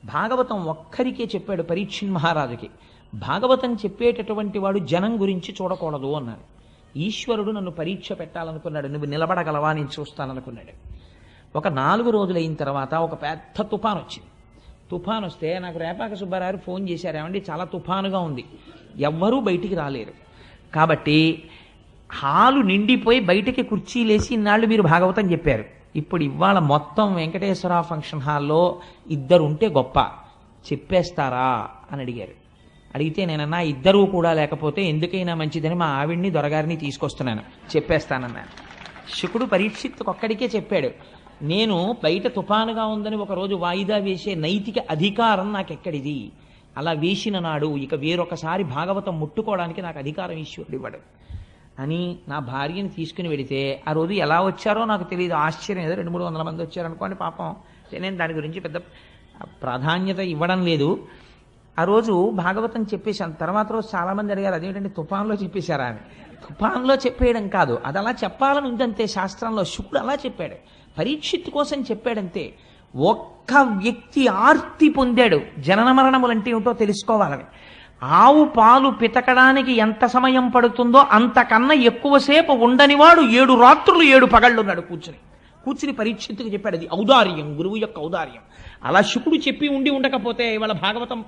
భాగవతం ఒక్కరికే చెప్పాడు పరీక్షిత్ మహారాజుకి. భాగవతం చెప్పేటటువంటి వాడు జనం గురించి చూడకూడదు అన్నాడు. ఈశ్వరుడు నన్ను పరీక్ష పెట్టాలనుకున్నాడు. నువ్వు నిలబడగలవా నేను చూస్తాననుకున్నాడు. ఒక 4 రోజులైన తర్వాత ఒక పెద్ద తుఫాన్ వచ్చింది. తుఫాన్ వస్తే నాకు రేపాక సుబ్బారావు ఫోన్ చేశారు, ఏమండి చాలా తుఫానుగా ఉంది, ఎవ్వరూ బయటికి రాలేరు. కాబట్టి హాలు నిండిపోయి బయటికి కుర్చీలేసి ఇన్నాళ్ళు మీరు భాగవతం చెప్పారు. ఇప్పుడు ఇవాళ మొత్తం వెంకటేశ్వర ఫంక్షన్ హాల్లో 2 ఉంటే గొప్ప, చెప్పేస్తారా అని అడిగారు. అడిగితే నేనన్నా 2 కూడా లేకపోతే ఎందుకైనా మంచిదని మా ఆవిడ్ని దొరగారిని తీసుకొస్తున్నాను, చెప్పేస్తానన్నాను. శుకుడు పరీక్షిత్తుకు ఒక్కడికే చెప్పాడు. నేను బయట తుఫానుగా ఉందని ఒకరోజు వాయిదా వేసే నైతిక అధికారం నాకెక్కడిది? అలా వేసిన నాడు ఇక వేరొకసారి భాగవతం ముట్టుకోవడానికి నాకు అధికారం ఈశ్వరుడు ఇవ్వడు అని నా భార్యని తీసుకుని వెడితే ఆ రోజు ఎలా వచ్చారో నాకు తెలియదు. ఆశ్చర్యం, ఏదో 200-300 మంది వచ్చారనుకోండి పాపం. నేను దాని గురించి పెద్ద ప్రాధాన్యత ఇవ్వడం లేదు. ఆ రోజు భాగవతం చెప్పేశాను. తర్వాత రోజు చాలామంది అడిగారు, అదేంటంటే తుఫాన్లో చెప్పేశారా అని. తుఫాన్లో చెప్పేయడం కాదు, అది అలా చెప్పాలని ఉందంతే శాస్త్రంలో. శుకుడు అలా చెప్పాడు, పరీక్షిత్ కోసం చెప్పాడంతే. ఒక్క వ్యక్తి ఆర్తి పొందాడు, జనన మరణములంటే ఏమిటో తెలుసుకోవాలని. ఆవు పాలు పితకడానికి ఎంత సమయం పడుతుందో అంతకన్నా ఎక్కువసేపు ఉండనివాడు 7 రాత్రులు 7 పగళ్ళున్నాడు కూర్చుని పరీక్షిత్తుకు చెప్పాడు. అది ఔదార్యం, గురువు యొక్క ఔదార్యం. అలా శుకుడు చెప్పి ఉండకపోతే ఇవాళ భాగవతం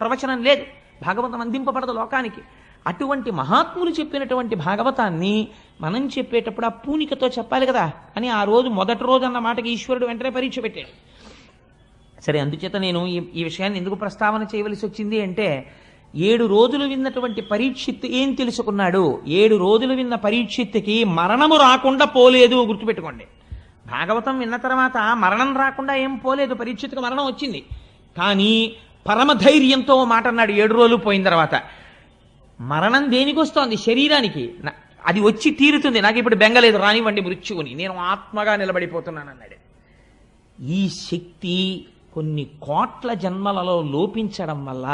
ప్రవచనం లేదు, భాగవతం అందింపబడదు లోకానికి. అటువంటి మహాత్ములు చెప్పినటువంటి భాగవతాన్ని మనం చెప్పేటప్పుడు ఆ పూనికతో చెప్పాలి కదా అని ఆ రోజు మొదటి రోజు అన్న మాటకి ఈశ్వరుడు వెంటనే పరీక్ష పెట్టాడు. సరే, అందుచేత నేను ఈ విషయాన్ని ఎందుకు ప్రస్తావన చేయవలసి వచ్చింది అంటే 7 రోజులు విన్నటువంటి పరీక్షిత్ ఏం తెలుసుకున్నాడు? 7 రోజులు విన్న పరీక్షిత్తుకి మరణము రాకుండా పోలేదు. గుర్తుపెట్టుకోండి, భాగవతం విన్న తర్వాత మరణం రాకుండా ఏం పోలేదు. పరీక్షిత్తుకు మరణం వచ్చింది, కానీ పరమధైర్యంతో మాట అన్నాడు 7 రోజులు పోయిన తర్వాత. మరణం దేనికి వస్తోంది? శరీరానికి. అది వచ్చి తీరుతుంది, నాకు ఇప్పుడు బెంగలేదు, రానివ్వండి మృత్యువుని, నేను ఆత్మగా నిలబడిపోతున్నాను అన్నాడు. ఈ శక్తి కొన్ని కోట్ల జన్మలలో లోపించడం వల్ల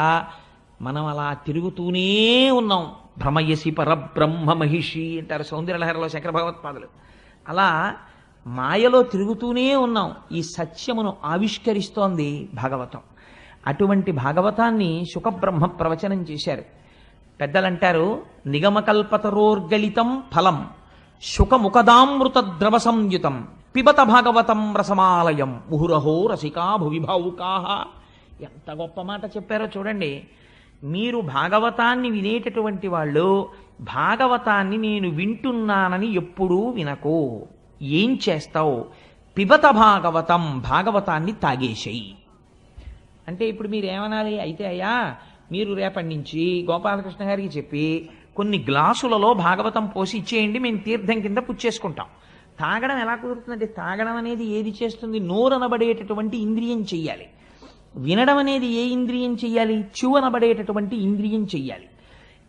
మనం అలా తిరుగుతూనే ఉన్నాం. భ్రమయసి పరబ్రహ్మ మహిషి అంటారు సౌందర్యలహరిలో శంకర భగవత్పాదులు. అలా మాయలో తిరుగుతూనే ఉన్నాం. ఈ సత్యమును ఆవిష్కరిస్తోంది భాగవతం. అటువంటి భాగవతాన్ని శుకబ్రహ్మ ప్రవచనం చేశారు. పెద్దలంటారు, నిగమకల్పతరోర్గళితం ఫలం శుకముఖదామృత ద్రవ సంయుతం పిబత భాగవతం రసమాలయం ముహురహో రసికా భువిభావుకాహ. ఎంత గొప్ప మాట చెప్పారో చూడండి. మీరు భాగవతాన్ని వినేటటువంటి వాళ్ళు భాగవతాన్ని నేను వింటున్నానని ఎప్పుడూ వినకు. ఏం చేస్తావు? పిబత భాగవతం, భాగవతాన్ని తాగేసేయి. అంటే ఇప్పుడు మీరు ఏమనాలి? అయితే అయ్యా మీరు రేపటి నుంచి గోపాలకృష్ణ గారికి చెప్పి కొన్ని గ్లాసులలో భాగవతం పోసి ఇచ్చేయండి, మేము తీర్థం కింద పుచ్చేసుకుంటాం. తాగడం ఎలా కుదురుతుందంటే, తాగడం అనేది ఏది చేస్తుంది? నోరనబడేటటువంటి ఇంద్రియం చెయ్యాలి. వినడం అనేది ఏ ఇంద్రియం చెయ్యాలి? చెవునబడేటటువంటి ఇంద్రియం చెయ్యాలి.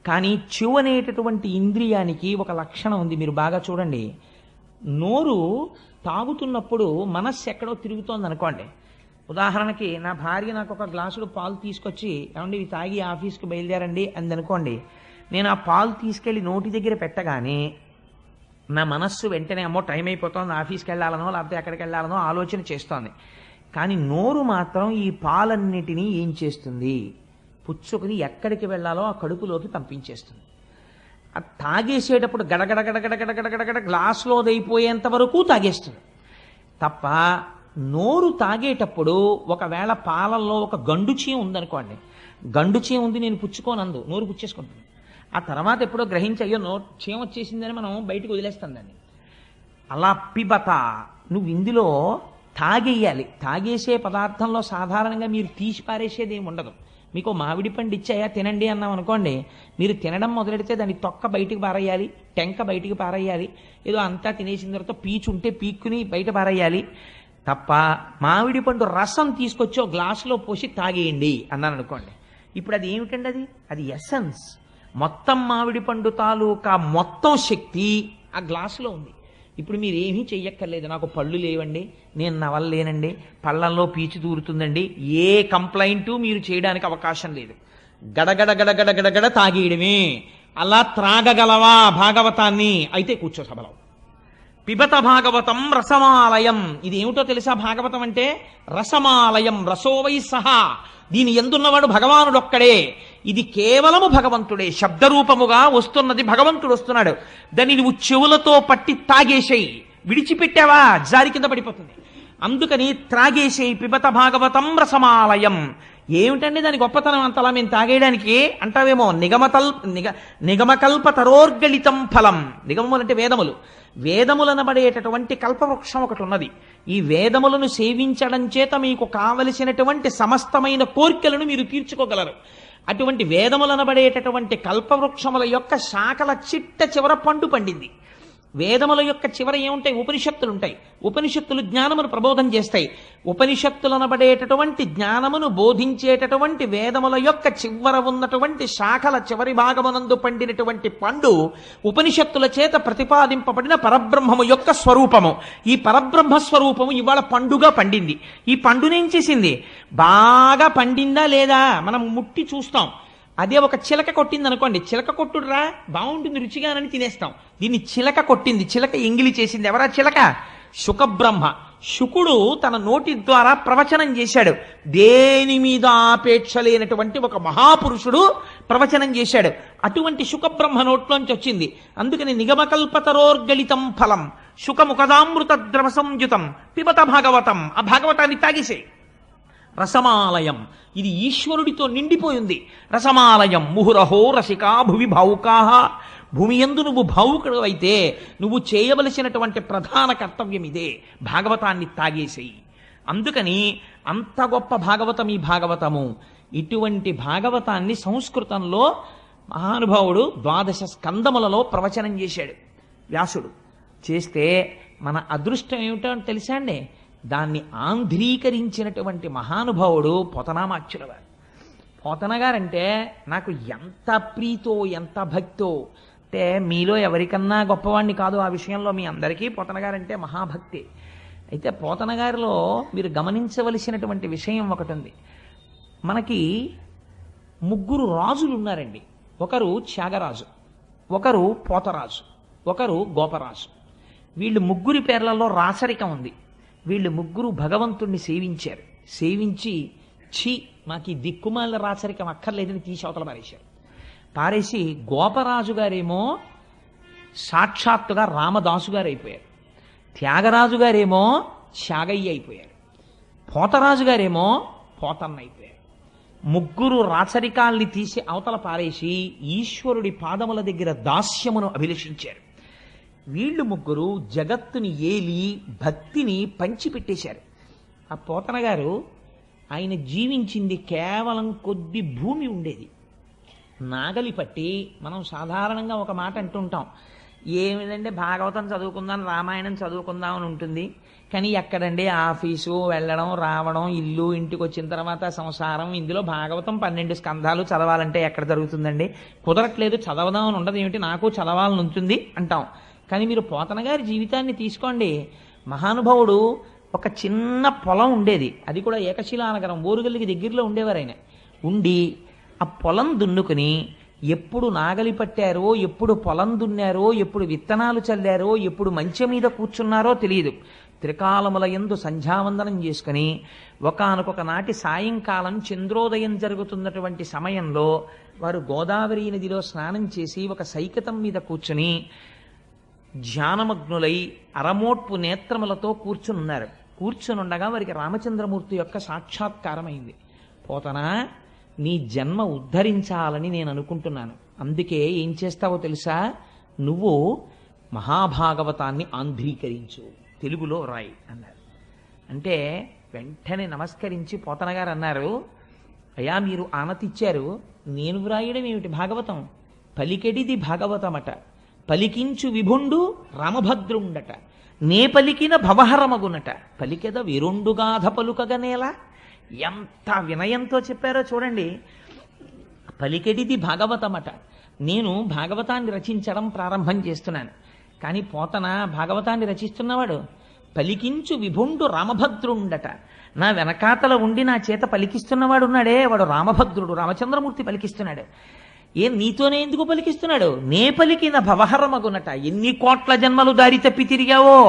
కానీ చెవు అనేటటువంటి ఇంద్రియానికి ఒక లక్షణం ఉంది, మీరు బాగా చూడండి. నోరు తాగుతున్నప్పుడు మనస్సు ఎక్కడో తిరుగుతోంది అనుకోండి. ఉదాహరణకి నా భార్య నాకు ఒక గ్లాసుడు పాలు తీసుకొచ్చి, ఏమండి ఇవి తాగి ఆఫీస్కి బయలుదేరండి అందనుకోండి. నేను ఆ పాలు తీసుకెళ్ళి నోటి దగ్గర పెట్టగానే నా మనస్సు వెంటనే అమ్మో టైం అయిపోతుంది, ఆఫీస్కి వెళ్ళాలనో లేకపోతే ఎక్కడికి వెళ్ళాలనో ఆలోచన చేస్తోంది. కానీ నోరు మాత్రం ఈ పాలన్నిటినీ ఏం చేస్తుంది? పుచ్చుకుని ఎక్కడికి వెళ్ళాలో ఆ కడుపులోకి పంపించేస్తుంది. అది తాగేసేటప్పుడు గడగడ గడగడ గడగడ గడగడ గ్లాసులోదైపోయేంత వరకు తాగేస్తుంది తప్ప, నోరు తాగేటప్పుడు ఒకవేళ పాలల్లో ఒక గండుచీ ఉందనుకోండి, గండుచీ ఉంది నేను పుచ్చుకోనందు, నోరు పుచ్చేసుకుంటుంది. ఆ తర్వాత ఎప్పుడో గ్రహించి అయ్యో చీమ వచ్చేసిందని మనం బయటకు వదిలేస్తాం దాన్ని. అలా పిబత, నువ్వు ఇందులో తాగేయాలి. తాగేసే పదార్థంలో సాధారణంగా మీరు తీసి పారేసేది ఏమి ఉండదు. మీకు మామిడి పండు ఇచ్చాయా తినండి అన్నాం అనుకోండి, మీరు తినడం మొదలెడితే దాని తొక్క బయటికి పారేయాలి, టెంక బయటికి పారేయాలి, ఏదో అంతా తినేసిన తర్వాత పీచు ఉంటే పీక్కుని బయట పారేయాలి తప్ప, మామిడి పండు రసం తీసుకొచ్చి ఒక గ్లాసులో పోసి తాగేయండి అన్నాను అనుకోండి. ఇప్పుడు అది ఏమిటండి? అది ఎసెన్స్. మొత్తం మామిడి పండు తాలూకా మొత్తం శక్తి ఆ గ్లాసులో ఉంది. ఇప్పుడు మీరు ఏమీ చెయ్యక్కర్లేదు. నాకు పళ్ళు లేవండి, నేను నవలలేనండి, పళ్ళల్లో పీచు దూరుతుందండి, ఏ కంప్లైంట్ మీరు చేయడానికి అవకాశం లేదు. గడగడ గడగడ గడగడ తాగేయడమే. అలా త్రాగగలవా భాగవతాన్ని? అయితే కూర్చో సభలో. పిబత భాగవతం రసమాలయం. ఇది ఏమిటో తెలుసా? భాగవతం అంటే రసమాలయం, రసోవై సహా. దీని ఎందున్నవాడు భగవానుడొక్కడే. ఇది కేవలము భగవంతుడే. శబ్దరూపముగా వస్తున్నది భగవంతుడు వస్తున్నాడు. దాన్ని నువ్వు చెవులతో పట్టి తాగేసేయి. విడిచిపెట్టావా జారి కింద పడిపోతుంది. అందుకని త్రాగేసేయి. పిబత భాగవతం రసమాలయం. ఏమిటండి దాని గొప్పతనం అంతలా మేము తాగేయడానికి అంటావేమో. నిగమకల్పతరోర్గళితం ఫలం. నిగమములు అంటే వేదములు. వేదములనబడేటటువంటి కల్పవృక్షం ఒకటి ఉన్నది. ఈ వేదములను సేవించడం చేత మీకు కావలసినటువంటి సమస్తమైన కోర్కెలను మీరు తీర్చుకోగలరు. అటువంటి వేదములనబడేటటువంటి కల్పవృక్షముల యొక్క శాఖల చిట్ట చివర పండు పండింది. వేదముల యొక్క చివర ఏముంటాయి? ఉపనిషత్తులు ఉంటాయి. ఉపనిషత్తులు జ్ఞానమును ప్రబోధం చేస్తాయి. ఉపనిషత్తులనబడేటటువంటి జ్ఞానమును బోధించేటటువంటి వేదముల యొక్క చివర ఉన్నటువంటి శాఖల చివరి భాగమునందు పండినటువంటి పండు ఉపనిషత్తుల చేత ప్రతిపాదింపబడిన పరబ్రహ్మము యొక్క స్వరూపము. ఈ పరబ్రహ్మ స్వరూపము ఇవాళ పండుగా పండింది. ఈ పండునేం చేసింది? బాగా పండిందా లేదా మనం ముట్టి చూస్తాం. అదే ఒక చిలక కొట్టింది అనుకోండి, చిలక కొట్టుడురా బాగుంటుంది రుచిగానని తినేస్తాం. దీన్ని చిలక కొట్టింది, చిలక ఎంగిలి చేసింది. ఎవరా చిలక? శుకబ్రహ్మ. శుకుడు తన నోటి ద్వారా ప్రవచనం చేశాడు. దేని మీద ఆపేక్ష లేనటువంటి ఒక మహాపురుషుడు ప్రవచనం చేశాడు. అటువంటి శుకబ్రహ్మ నోట్లోంచి వచ్చింది. అందుకని నిగమకల్పతరోర్గళితం ఫలం శుకముఖదామృత ద్రవ సంయుతం పిబత భాగవతం. ఆ భాగవతాన్ని తాగిసే. రసమాలయం, ఇది ఈశ్వరుడితో నిండిపోయింది. రసమాలయం ముహురహో రసికా భువి భావుకాహ. భూమి యందు నువ్వు భావుకుడు అయితే నువ్వు చేయవలసినటువంటి ప్రధాన కర్తవ్యం ఇదే, భాగవతాన్ని తాగేసేయి. అందుకని అంత గొప్ప భాగవతం ఈ భాగవతము. ఇటువంటి భాగవతాన్ని సంస్కృతంలో మహానుభావుడు 12 స్కందములలో ప్రవచనం చేశాడు వ్యాసుడు. చేస్తే మన అదృష్టం ఏమిటో తెలుసా అండి? దాన్ని ఆంధ్రీకరించినటువంటి మహానుభావుడు పోతనామాచ్యుల వారు. పోతన గారంటే నాకు ఎంత ప్రీతో ఎంత భక్తో. అంటే మీలో ఎవరికన్నా గొప్పవాణ్ణి కాదు ఆ విషయంలో, మీ అందరికీ పోతన గారంటే మహాభక్తి. అయితే పోతన గారిలో మీరు గమనించవలసినటువంటి విషయం ఒకటి ఉంది. మనకి 3 రాజులు ఉన్నారండి. ఒకరు త్యాగరాజు, ఒకరు పోతరాజు, ఒకరు గోపరాజు. వీళ్ళు ముగ్గురి పేర్లలో రాసరికం ఉంది. వీళ్ళు ముగ్గురు భగవంతుణ్ణి సేవించారు. సేవించి ఛీ మాకు ఈ దిక్కుమాల రాసరికం అక్కర్లేదని తీసి అవతల పారేశారు. పారేసి గోపరాజు గారేమో సాక్షాత్తుగా రామదాసు గారు అయిపోయారు. త్యాగరాజు గారేమో త్యాగయ్య అయిపోయారు. పోతరాజు గారేమో పోతన్న అయిపోయారు. ముగ్గురు రాచరికాల్ని తీసి అవతల పారేసి ఈశ్వరుడి పాదముల దగ్గర దాస్యమును అభిలషించారు. వీళ్ళు ముగ్గురు జగత్తుని ఏలి భక్తిని పంచిపెట్టేశారు. ఆ పోతన గారు ఆయన జీవించింది కేవలం కొద్ది భూమి ఉండేది. నాగలి పట్టి మనం సాధారణంగా ఒక మాట అంటుంటాం, ఏమిటంటే భాగవతం చదువుకుందాం, రామాయణం చదువుకుందాం అని ఉంటుంది. కానీ ఎక్కడండి ఆఫీసు వెళ్ళడం రావడం, ఇల్లు, ఇంటికి వచ్చిన తర్వాత సంసారం, ఇందులో భాగవతం 12 స్కంధాలు చదవాలంటే ఎక్కడ జరుగుతుందండి? కుదరట్లేదు, చదవదాం అని ఉండదు, ఏమిటి నాకు చదవాలని ఉంటుంది అంటాం. కానీ మీరు పోతన గారి జీవితాన్ని తీసుకోండి. మహానుభావుడు ఒక చిన్న పొలం ఉండేది, అది కూడా ఏకశిలానగరం, ఓరుగల్లికి దగ్గరలో ఉండేవారు ఆయన. ఉండి ఆ పొలం దున్నుకుని ఎప్పుడు నాగలి పట్టారో, ఎప్పుడు పొలం దున్నారో, ఎప్పుడు విత్తనాలు చల్లారో, ఎప్పుడు మంచె మీద కూర్చున్నారో తెలియదు. త్రికాలముల యందు సంధ్యావందనం చేసుకుని ఒకానొక నాటి సాయంకాలం చంద్రోదయం జరుగుతున్నటువంటి సమయంలో వారు గోదావరి నదిలో స్నానం చేసి ఒక సైకతం మీద కూర్చుని ధ్యానమగ్నులై అరమోట్పు నేత్రములతో కూర్చునున్నారు. కూర్చునుండగా వారికి రామచంద్రమూర్తి యొక్క సాక్షాత్కారమైంది. పోతనా, నీ జన్మ ఉద్ధరించాలని నేను అనుకుంటున్నాను. అందుకే ఏం చేస్తావో తెలుసా? నువ్వు మహాభాగవతాన్ని ఆంధ్రీకరించు, తెలుగులో రాయి అన్నారు. అంటే వెంటనే నమస్కరించి పోతన గారు అన్నారు, అయ్యా మీరు ఆనతిచ్చారు, నేను వ్రాయడం ఏమిటి భాగవతం? పలికెడిది భాగవతమట, పలికించు విభుండు రామభద్రుండట, నే పలికిన భవహరమగునట, పలికెద విరుండుగాధ పలుకగనేలా. ఎంత వినయంతో చెప్పారో చూడండి. పలికెడిది భాగవతమట, నేను భాగవతాన్ని రచించడం ప్రారంభం చేస్తున్నాను. కానీ పోతన భాగవతాన్ని రచిస్తున్నవాడు పలికించు విభుండు రామభద్రుండట, నా వెనకాతల ఉండి నా చేత పలికిస్తున్నవాడు ఉన్నాడే, వాడు రామభద్రుడు, రామచంద్రమూర్తి పలికిస్తున్నాడు. నీతోనే ఎందుకు పలికిస్తున్నాడు? నే పలికిన భవహరమగునట. ఎన్ని కోట్ల జన్మలు దారి తప్పి తిరిగావో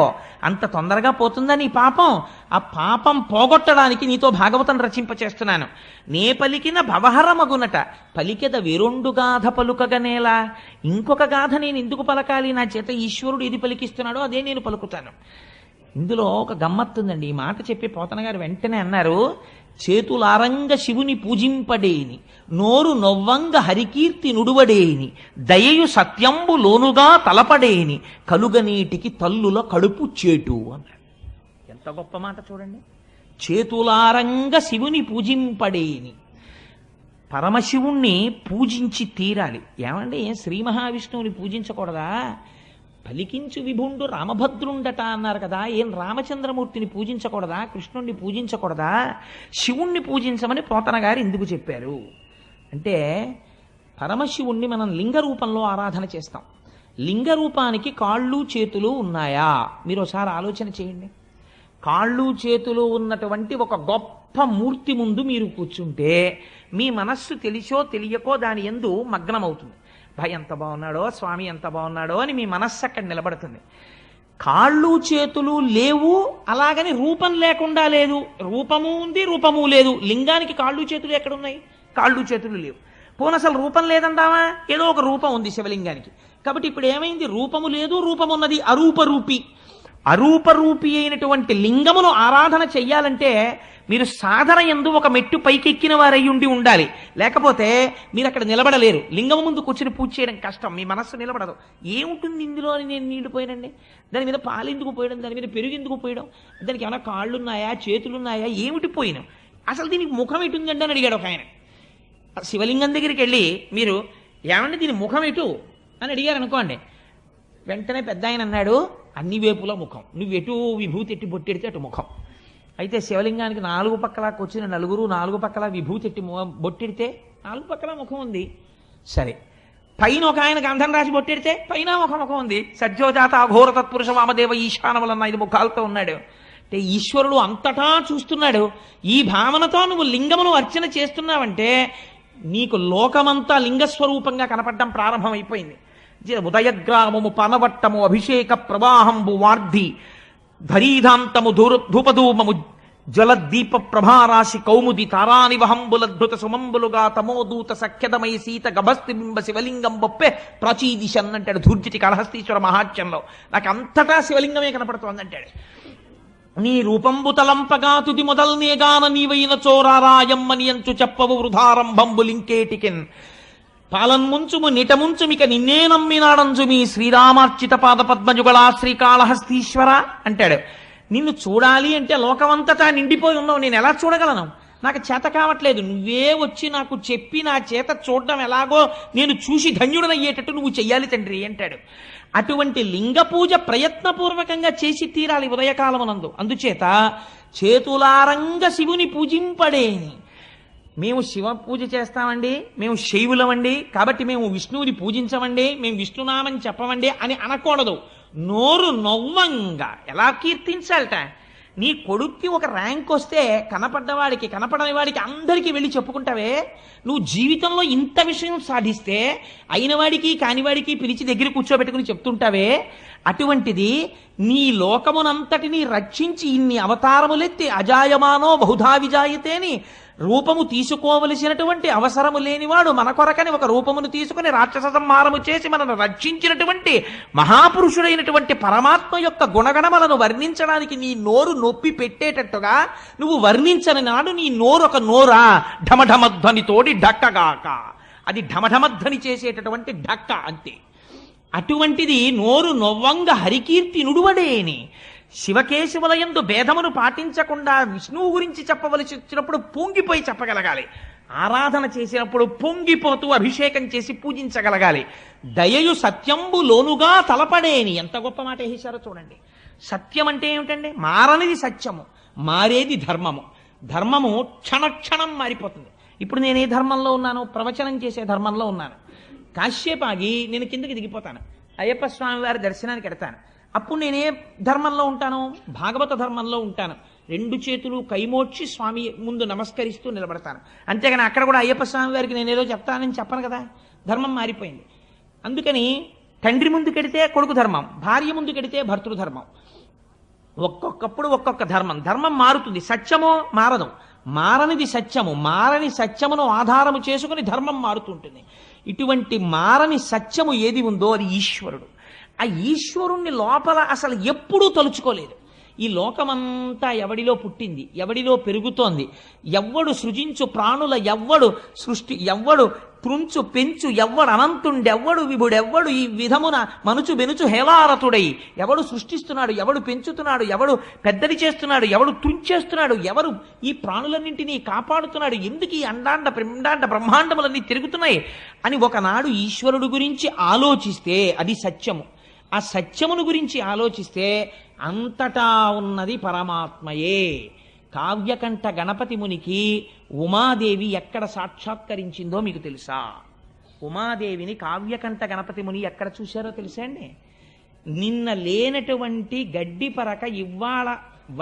అంత తొందరగా పోతుందా నీ పాపం? ఆ పాపం పోగొట్టడానికి నీతో భాగవతం రచింపచేస్తున్నాను. నే పలికిన భవహరమగునట, పలికెద విరుండు గాథ పలుకగనేలా. ఇంకొక గాథ నేను ఎందుకు పలకాలి? నా చేత ఈశ్వరుడు ఏది పలికిస్తున్నాడో అదే నేను పలుకుతాను. ఇందులో ఒక గమ్మత్తుందండి. ఈ మాట చెప్పి పోతన గారు వెంటనే అన్నారు, చేతులారంగ శివుని పూజింపడేని, నోరు నొవ్వంగ హరికీర్తి నుడువడేని, దయయు సత్యంబు లోనుగా తలపడేని, కలుగనీటికి తల్లుల కడుపు చేటు అన్నారు. ఎంత గొప్ప మాట చూడండి. చేతులారంగ శివుని పూజింపడేని, పరమశివుణ్ణి పూజించి తీరాలి. ఏమండి, శ్రీ మహావిష్ణువుని పూజించకూడదా? పలికించు విభుండు రామభద్రుండట అన్నారు కదా, ఏం రామచంద్రమూర్తిని పూజించకూడదా? కృష్ణుణ్ణి పూజించకూడదా? శివుణ్ణి పూజించమని పోతన గారు ఎందుకు చెప్పారు అంటే, పరమశివుణ్ణి మనం లింగ రూపంలో ఆరాధన చేస్తాం. లింగ రూపానికి కాళ్ళు చేతులు ఉన్నాయా? మీరు ఒకసారి ఆలోచన చేయండి. కాళ్ళు చేతులు ఉన్నటువంటి ఒక గొప్ప మూర్తి ముందు మీరు కూర్చుంటే మీ మనస్సు తెలిసో తెలియకో దాని యందు మగ్నమవుతుంది. భయ ఎంత బాగున్నాడో, స్వామి ఎంత బాగున్నాడో అని మీ మనస్సు అక్కడ నిలబడుతుంది. కాళ్ళు చేతులు లేవు, అలాగని రూపం లేకుండా లేదు. రూపము ఉంది, రూపము లేదు. లింగానికి కాళ్ళు చేతులు ఎక్కడున్నాయి? కాళ్ళు చేతులు లేవు. పోనీ అసలు రూపం లేదంటావా? ఏదో ఒక రూపం ఉంది శివలింగానికి. కాబట్టి ఇప్పుడు ఏమైంది? రూపము లేదు, రూపమున్నది. అరూపరూపి. అరూపరూపి అయినటువంటి లింగమును ఆరాధన చెయ్యాలంటే మీరు సాధన యందు ఒక మెట్టు పైకెక్కిన వారై ఉండాలి. లేకపోతే మీరు అక్కడ నిలబడలేరు. లింగం ముందు కూర్చుని పూజ చేయడం కష్టం, మీ మనస్సు నిలబడదు. ఏముంటుంది ఇందులో అని నేను నీళ్లు పోయానండి, దాని మీద పాలు ఎందుకు పోయడం, దాని మీద పెరుగు ఎందుకు పోయడం, దానికి ఏమైనా కాళ్ళున్నాయా చేతులున్నాయా, ఏమిటి పోయినాం, అసలు దీనికి ముఖం ఎటుందండి అని అడిగాడు ఒక ఆయన. శివలింగం దగ్గరికి వెళ్ళి మీరు ఏమంటే దీని ముఖం ఎటు అని అడిగారు అనుకోండి, వెంటనే పెద్ద ఆయన అన్నాడు, అన్ని వేపుల ముఖం, నువ్వు ఎటు విభూతి ఎట్టి బొట్టెడితే అటు ముఖం. అయితే శివలింగానికి 4 పక్కలా కూర్చుని నలుగురు 4 పక్కలా విభూతి ఎట్టి బొట్టెడితే 4 పక్కలా ముఖం ఉంది. సరే, పైన ఒక ఆయన గంధం రాసి బొట్టెడితే పైన ఒక ముఖం ఉంది. సజ్జోజాత అఘోర తత్పురుష వామదేవ ఈశానములన్న 5 ముఖాలతో ఉన్నాడు. అంటే ఈశ్వరుడు అంతటా చూస్తున్నాడు. ఈ భావనతో నువ్వు లింగమును అర్చన చేస్తున్నావంటే నీకు లోకమంతా లింగస్వరూపంగా కనపడడం ప్రారంభమైపోయింది. ఉదయగ్రామము పనవట్టము అభిషేక ప్రవాహంబు వార్ధి ధరీధాంతము ధూపధూమము జలదీప ప్రభారాశి కౌముది తారానివహంబులద్భుత సుమంబులుగా తమోదూత సఖ్యదమై సీత గభస్తి బింబ శివలింగం బొప్పే ప్రాచీదిశన్ అంటాడు ధూర్జటి కళహస్తీశ్వర మహాత్యంలో. నాకు అంతటా శివలింగమే కనపడుతోంది అంటాడు. నీ రూపంబు తలంపగా తుది మొదల్నేగాన నీవైన చోరారాయమ్మని అంచు చెప్పవు వృధారంభంబులింకేటికిన్ పాలన్ముంచుము నిటముంచుమిక నిన్నే నమ్మినాడంచు మీ శ్రీరామార్చిత పాద పద్మజుగళా శ్రీకాళహస్తీశ్వర అంటాడు. నిన్ను చూడాలి అంటే లోకమంతటా నిండిపోయి ఉన్నావు, నేను ఎలా చూడగలను? నాకు చేత కావట్లేదు. నువ్వే వచ్చి నాకు చెప్పి నా చేత చూడడం ఎలాగో నేను చూసి ధన్యుడనయ్యేటట్టు నువ్వు చెయ్యాలి తండ్రి అంటాడు. అటువంటి లింగ పూజ ప్రయత్నపూర్వకంగా చేసి తీరాలి ఉదయకాలమునందు. అందుచేత చేతులారంగ శివుని పూజింపడేని. మేము శివ పూజ చేస్తామండి, మేము శైవులమండి, కాబట్టి మేము విష్ణువుని పూజించమండి, మేము విష్ణునామం చెప్పమండి అని అనకూడదు. నోరు నవ్వంగా ఎలా కీర్తించాలట. నీ కొడుక్కి ఒక ర్యాంక్ వస్తే కనపడ్డవాడికి కనపడని వాడికి అందరికీ వెళ్ళి చెప్పుకుంటావే. నువ్వు జీవితంలో ఇంత విషయం సాధిస్తే అయినవాడికి కానివాడికి పిలిచి దగ్గర కూర్చోబెట్టుకుని చెప్తుంటావే. అటువంటిది నీ లోకమునంతటినీ రక్షించి ఇన్ని అవతారములెత్తి అజాయమానో బహుధా విజాయతేని రూపము తీసుకోవలసినటువంటి అవసరము లేనివాడు మన కొరకని ఒక రూపమును తీసుకుని రాక్షస సంహారము చేసి మనను రక్షించినటువంటి మహాపురుషుడైనటువంటి పరమాత్మ యొక్క గుణగణములను వర్ణించడానికి నీ నోరు నొప్పి పెట్టేటట్టుగా నువ్వు వర్ణించని నాడు నీ నోరు ఒక నోరా ఢమఢమధ్వనితోటి ఢక్కగాక. అది ఢమఢమధ్వని చేసేటటువంటి ఢక్క అంతే. అటువంటిది నోరు నొవ్వంగ హరికీర్తి నుడువడేని. శివకేశవులయందు భేదమును పాటించకుండా విష్ణువు గురించి చెప్పవలసి వచ్చినప్పుడు పొంగిపోయి చెప్పగలగాలి. ఆరాధన చేసినప్పుడు పొంగిపోతూ అభిషేకం చేసి పూజించగలగాలి. దయయు సత్యంబు లోనుగా తలపడేని. ఎంత గొప్ప మాట వేశారో చూడండి. సత్యం అంటే ఏమిటండి? మారనిది సత్యము, మారేది ధర్మము. ధర్మము క్షణక్షణం మారిపోతుంది. ఇప్పుడు నేను ఏ ధర్మంలో ఉన్నాను? ప్రవచనం చేసే ధర్మంలో ఉన్నాను. కాశ్యపాగి నేను కిందకి దిగిపోతాను, అయ్యప్ప స్వామి వారి దర్శనానికి ఎడతాను. అప్పుడు నేనే ధర్మంలో ఉంటాను? భాగవత ధర్మంలో ఉంటాను. రెండు చేతులు కైమోడ్చి స్వామి ముందు నమస్కరిస్తూ నిలబడతాను. అంతేగాని అక్కడ కూడా అయ్యప్ప స్వామి వారికి నేనేదో చెప్తానని చెప్పను కదా. ధర్మం మారిపోయింది. అందుకని తండ్రి ముందు కెడితే కొడుకు ధర్మం, భార్య ముందు కెడితే భర్తృ ధర్మం. ఒక్కొక్కప్పుడు ఒక్కొక్క ధర్మం. ధర్మం మారుతుంది, సత్యమో మారదు. మారనిది సత్యము. మారని సత్యమును ఆధారము చేసుకుని ధర్మం మారుతుంటుంది. ఇటువంటి మారని సత్యము ఏది ఉందో అది ఈశ్వరుడు. ఆ ఈశ్వరుణ్ణి లోపల అసలు ఎప్పుడూ తలుచుకోలేదు. ఈ లోకమంతా ఎవడిలో పుట్టింది, ఎవడిలో పెరుగుతోంది, ఎవ్వడు సృజించు ప్రాణుల ఎవ్వడు సృష్టి, ఎవ్వడు త్రుంచు పెంచు, ఎవ్వడు అనంతుండెవ్వడు విభుడెవ్వడు ఈ విధమున మనుచు బెనుచు హేలారతుడై ఎవడు సృష్టిస్తున్నాడు, ఎవడు పెంచుతున్నాడు, ఎవడు పెద్దది చేస్తున్నాడు, ఎవడు త్రుంచేస్తున్నాడు, ఎవరు ఈ ప్రాణులన్నింటినీ కాపాడుతున్నాడు, ఎందుకు ఈ అండాండ పిండాండ బ్రహ్మాండములన్నీ తిరుగుతున్నాయి అని ఒకనాడు ఈశ్వరుడు గురించి ఆలోచిస్తే అది సత్యము. ఆ సత్యమును గురించి ఆలోచిస్తే అంతటా ఉన్నది పరమాత్మయే. కావ్యకంఠ గణపతి మునికి ఉమాదేవి ఎక్కడ సాక్షాత్కరించిందో మీకు తెలుసా? ఉమాదేవిని కావ్యకంఠ గణపతి ముని ఎక్కడ చూశారో తెలుసా అండి? నిన్న లేనటువంటి గడ్డి పరక ఇవాళ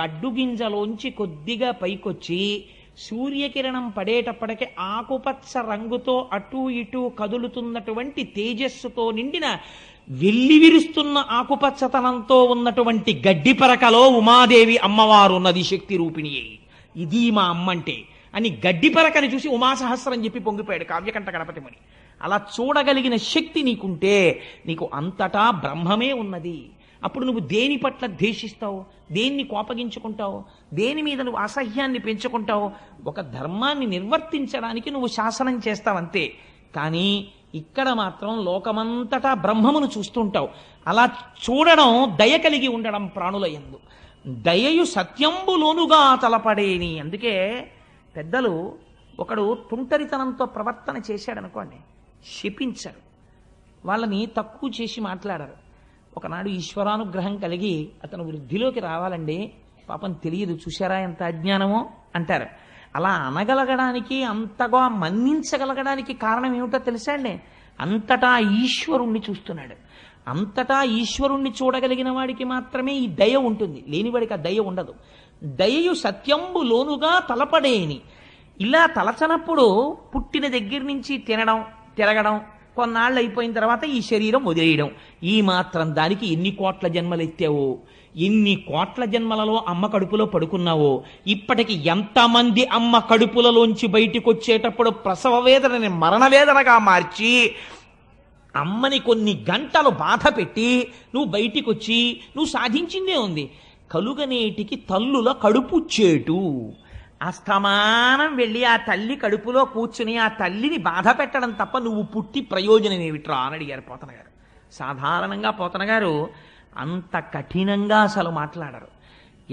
వడ్డు గింజలోంచి కొద్దిగా పైకొచ్చి సూర్యకిరణం పడేటప్పటికి ఆకుపచ్చ రంగుతో అటూ ఇటూ కదులుతున్నటువంటి తేజస్సుతో నిండిన వెల్లివిరుస్తున్న ఆకుపచ్చతనంతో ఉన్నటువంటి గడ్డి పరకలో ఉమాదేవి అమ్మవారు ఉన్నది, శక్తి రూపిణి. ఇది మా అమ్మంటే అని గడ్డి పరకని చూసి ఉమాసహస్రం చెప్పి పొంగిపోయాడు కావ్యకంఠ గణపతి ముని. అలా చూడగలిగిన శక్తి నీకుంటే నీకు అంతటా బ్రహ్మమే ఉన్నది. అప్పుడు నువ్వు దేని పట్ల ద్వేషిస్తావు, దేన్ని కోపగించుకుంటావు, దేని మీద నువ్వు అసహ్యాన్ని పెంచుకుంటావు? ఒక ధర్మాన్ని నిర్వర్తించడానికి నువ్వు శాసనం చేస్తావంతే. కానీ ఇక్కడ మాత్రం లోకమంతటా బ్రహ్మమును చూస్తుంటావు. అలా చూడడం దయ కలిగి ఉండడం ప్రాణుల యందు. దయయు సత్యంబులోనుగా తలపడేని. అందుకే పెద్దలు ఒకడు తుంటరితనంతో ప్రవర్తన చేశాడనుకోండి, శపించరు, వాళ్ళని తక్కువ చేసి మాట్లాడరు. ఒకనాడు ఈశ్వరానుగ్రహం కలిగి అతను వృద్ధిలోకి రావాలండి, పాపం తెలియదు, చూశారా ఎంత అజ్ఞానమో అంటారు. అలా అనగలగడానికి, అంతగా మన్నించగలగడానికి కారణం ఏమిటో తెలుసా అండి? అంతటా ఈశ్వరుణ్ణి చూస్తున్నాడు. అంతటా ఈశ్వరుణ్ణి చూడగలిగిన వాడికి మాత్రమే ఈ దయ ఉంటుంది, లేనివాడికి ఆ దయ ఉండదు. దయయు సత్యంబు లోనుగా తలపడేని. ఇలా తలచనప్పుడు పుట్టిన దగ్గర నుంచి తినడం, తిరగడం, కొన్నాళ్ళు అయిపోయిన తర్వాత ఈ శరీరం వదిలేయడం. ఈ మాత్రం దానికి ఎన్ని కోట్ల జన్మలు ఎత్తావో, ఎన్ని కోట్ల జన్మలలో అమ్మ కడుపులో పడుకున్నావో, ఇప్పటికి ఎంతమంది అమ్మ కడుపులలోంచి బయటికి వచ్చేటప్పుడు ప్రసవ వేదనని మరణ వేదనగా మార్చి అమ్మని కొన్ని గంటలు బాధ పెట్టి నువ్వు బయటికి వచ్చి నువ్వు సాధించిందే ఉంది. కలుగనేటికి తల్లుల కడుపు చేటు. అస్తమానం వెళ్ళి ఆ తల్లి కడుపులో కూర్చుని ఆ తల్లిని బాధ పెట్టడం తప్ప నువ్వు పుట్టి ప్రయోజనం ఏమిట్రా అని అడిగారు పోతన గారు. సాధారణంగా పోతన గారు అంత కఠినంగా అసలు మాట్లాడరు.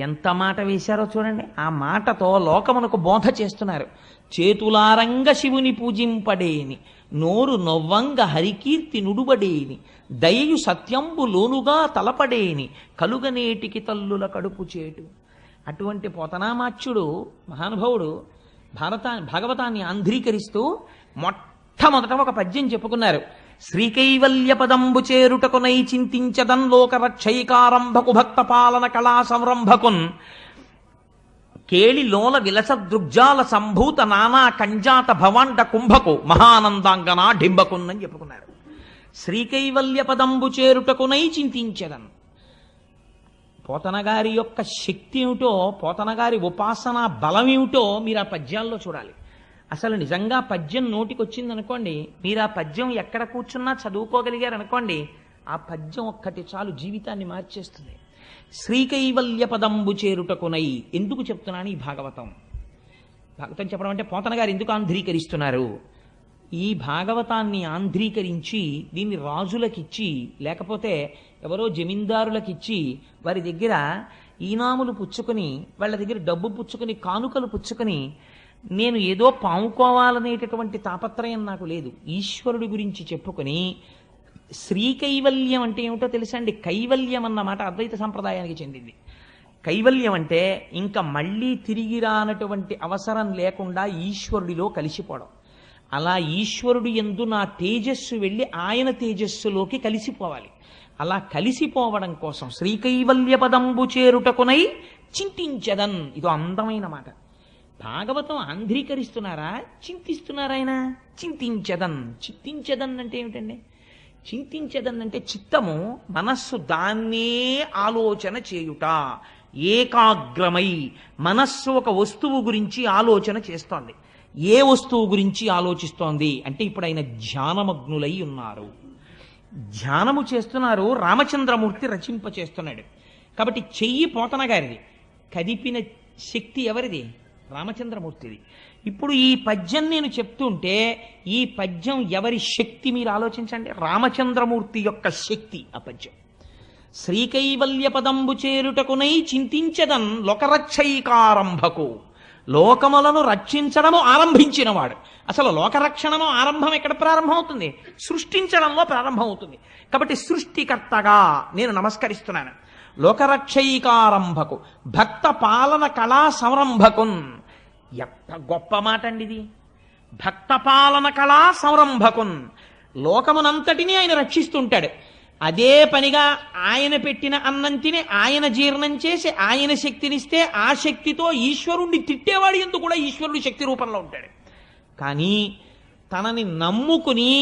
ఎంత మాట వేశారో చూడండి. ఆ మాటతో లోకమునకు బోధ చేస్తున్నారు. చేతులారంగ శివుని పూజింపడేని, నోరు నొవ్వంగ హరికీర్తి నుడుబడేని, దయయు సత్యంబు లోనుగా తలపడేని, కలుగనేటికి తల్లుల కడుపు చేటు. అటువంటి పోతనామాచ్యుడు మహానుభావుడు భాగవతాన్ని ఆంధ్రీకరిస్తూ మొట్టమొదట ఒక పద్యం చెప్పుకున్నారు. శ్రీకైవల్య పదంబు చేరుటకునై చింతించదన్ లోకరక్షైకారంభకు భక్త పాలన కళా సంరంభకున్ కేళి లోల విలస దృగ్జాల సంభూత నానా కంజాత భవాండ కుంభకు మహానందాంగనా డింబకున్ చెప్పుకున్నారు. శ్రీకైవల్య పదంబు చేరుటకునై చింతించదన్. పోతనగారి యొక్క శక్తి ఏమిటో, పోతనగారి ఉపాసనా బలం ఏమిటో మీరు ఆ పద్యాల్లో చూడాలి. అసలు నిజంగా పద్యం నోటికి వచ్చిందనుకోండి, మీరు ఆ పద్యం ఎక్కడ కూర్చున్నా చదువుకోగలిగారు అనుకోండి, ఆ పద్యం ఒక్కటి చాలు జీవితాన్ని మార్చేస్తుంది. శ్రీకైవల్య పదంబు చేరుటకునై. ఎందుకు చెప్తున్నాను ఈ భాగవతం చెప్పడం అంటే, పోతన గారు ఎందుకు ఆంధ్రీకరిస్తున్నారు? ఈ భాగవతాన్ని ఆంధ్రీకరించి దీన్ని రాజులకిచ్చి, లేకపోతే ఎవరో జమీందారులకిచ్చి వారి దగ్గర ఈనాములు పుచ్చుకొని, వాళ్ళ దగ్గర డబ్బు పుచ్చుకొని, కానుకలు పుచ్చుకొని, నేను ఏదో పాముకోవాలనేటటువంటి తాపత్రయం నాకు లేదు. ఈశ్వరుడి గురించి చెప్పుకొని, శ్రీకైవల్యం అంటే ఏమిటో తెలుసండి? కైవల్యం అన్న మాట అద్వైత సంప్రదాయానికి చెందింది. కైవల్యం అంటే ఇంకా మళ్ళీ తిరిగి రానటువంటి అవసరం లేకుండా ఈశ్వరుడిలో కలిసిపోవడం. అలా ఈశ్వరుడు యందు నా తేజస్సు వెళ్ళి ఆయన తేజస్సులోకి కలిసిపోవాలి. అలా కలిసిపోవడం కోసం శ్రీకైవల్య పదంబు చేరుటకునై చింతించదన్. ఇదో అందమైన మాట. భాగవతం ఆంధ్రీకరిస్తున్నారా, చింతిస్తున్నారా? ఆయన చింతించదన్. చింతించదన్ అంటే ఏమిటండి? చింతించదన్ అంటే చిత్తము, మనస్సు దాన్నే ఆలోచన చేయుట. ఏకాగ్రమై మనస్సు ఒక వస్తువు గురించి ఆలోచన చేస్తోంది. ఏ వస్తువు గురించి ఆలోచిస్తోంది అంటే, ఇప్పుడు ఆయన ధ్యానమగ్నులై ఉన్నారు, ధ్యానము చేస్తున్నారు. రామచంద్రమూర్తి రచింప చేస్తున్నాడు కాబట్టి చెయ్యి పోతన గారిది, కదిపిన శక్తి ఎవరిది? రామచంద్రమూర్తిది. ఇప్పుడు ఈ పద్యం నేను చెప్తుంటే ఈ పద్యం ఎవరి శక్తి మీరు ఆలోచించండి. రామచంద్రమూర్తి యొక్క శక్తి ఆ పద్యం. శ్రీకైవల్య పదంబు చేరుటకునై చింతించదన్ లోకరక్షైకారంభకు. లోకములను రక్షించడము ఆరంభించినవాడు. అసలు లోకరక్షణము ఆరంభం ఎక్కడ ప్రారంభం అవుతుంది? సృష్టించడంలో ప్రారంభం అవుతుంది. కాబట్టి సృష్టికర్తగా నేను నమస్కరిస్తున్నాను. లోకరక్షైకారంభకు భక్త పాలన కళా సంరంభకున్. ఎంత గొప్ప మాట అండి ఇది! భక్త పాలన కళా సంరంభకున్. లోకమునంతటినీ ఆయన రక్షిస్తుంటాడు. అదే పనిగా ఆయన పెట్టిన అన్నం తిని ఆయన జీర్ణం చేసి ఆయన శక్తినిస్తే ఆ శక్తితో ఈశ్వరుణ్ణి తిట్టేవాడు ఎందుకు కూడా ఈశ్వరుడు శక్తి రూపంలో ఉంటాడు. కానీ తనని నమ్ముకుని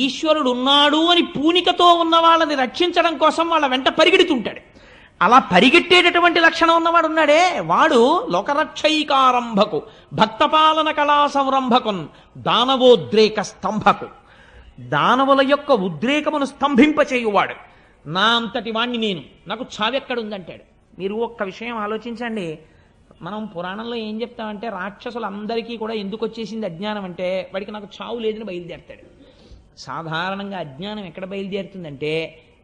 ఈశ్వరుడు ఉన్నాడు అని పూనికతో ఉన్న వాళ్ళని రక్షించడం కోసం వాళ్ళ వెంట పరిగెడుతుంటాడు. అలా పరిగెట్టేటటువంటి లక్షణం ఉన్నవాడు ఉన్నాడే, వాడు లోకరక్షైకారంభకు భక్తపాలన కళా సంరంభకున్ దానవోద్రేక స్తంభకు. దానవుల యొక్క ఉద్రేకమును స్తంభింపచేయువాడు. నా అంతటి వాణ్ణి నేను, నాకు చావెక్కడుందంటాడు. మీరు ఒక్క విషయం ఆలోచించండి. మనం పురాణంలో ఏం చెప్తామంటే, రాక్షసులందరికీ కూడా ఎందుకు వచ్చేసింది అజ్ఞానం అంటే, వాడికి నాకు చావు లేదని బయలుదేరతాడు. సాధారణంగా అజ్ఞానం ఎక్కడ బయలుదేరుతుందంటే,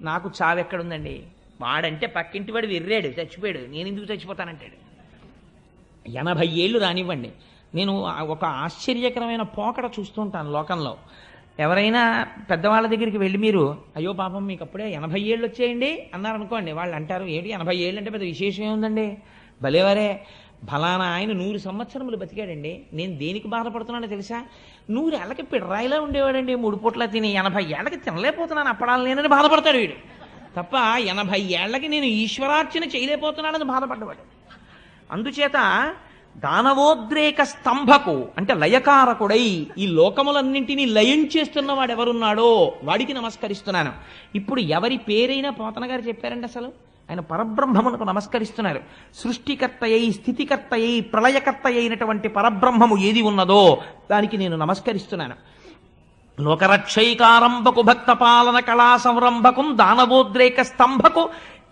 నాకు చావెక్కడుందండి, వాడంటే పక్కింటి వాడు వెర్రాడు, చచ్చిపోయాడు, నేను ఎందుకు చచ్చిపోతానంటాడు. 80 ఏళ్ళు రానివ్వండి. నేను ఒక ఆశ్చర్యకరమైన పోకడ చూస్తుంటాను లోకంలో. ఎవరైనా పెద్దవాళ్ళ దగ్గరికి వెళ్ళి మీరు, అయ్యో పాపం మీకు అప్పుడే 80 ఏళ్ళు వచ్చేయండి అన్నారనుకోండి, వాళ్ళు అంటారు, ఏంటి 80 ఏళ్ళు అంటే పెద్ద విశేషం ఏముందండి, భలేవరే, ఫలానా ఆయన 100 సంవత్సరములు బతికాడండి, నేను దేనికి బాధపడుతున్నానో తెలుసా, 100 ఏళ్ళకి పిడరాయిలా ఉండేవాడండి, 3 పూట్ల తిని 80 ఏళ్ళకి తినలేకపోతున్నాను అప్పడాలు నేనని బాధపడతాడు వీడు. తప్ప 80 ఏళ్ళకి నేను ఈశ్వరార్చన చేయలేకపోతున్నానని బాధపడ్డవాడు. అందుచేత దానవోద్రేక స్తంభకు అంటే లయకారకుడై ఈ లోకములన్నింటినీ లయం చేస్తున్న వాడు ఎవరున్నాడో వాడికి నమస్కరిస్తున్నాను. ఇప్పుడు ఎవరి పేరైనా పోతన గారు చెప్పారండి, అసలు ఆయన పరబ్రహ్మమునకు నమస్కరిస్తున్నారు. సృష్టికర్తయై స్థితికర్తయై ప్రళయకర్త అయినటువంటి పరబ్రహ్మము ఏది ఉన్నదో దానికి నేను నమస్కరిస్తున్నాను. లోకరక్షైకారంభకు భక్త పాలన కళా సంరంభకు దానవోద్రేక స్తంభకు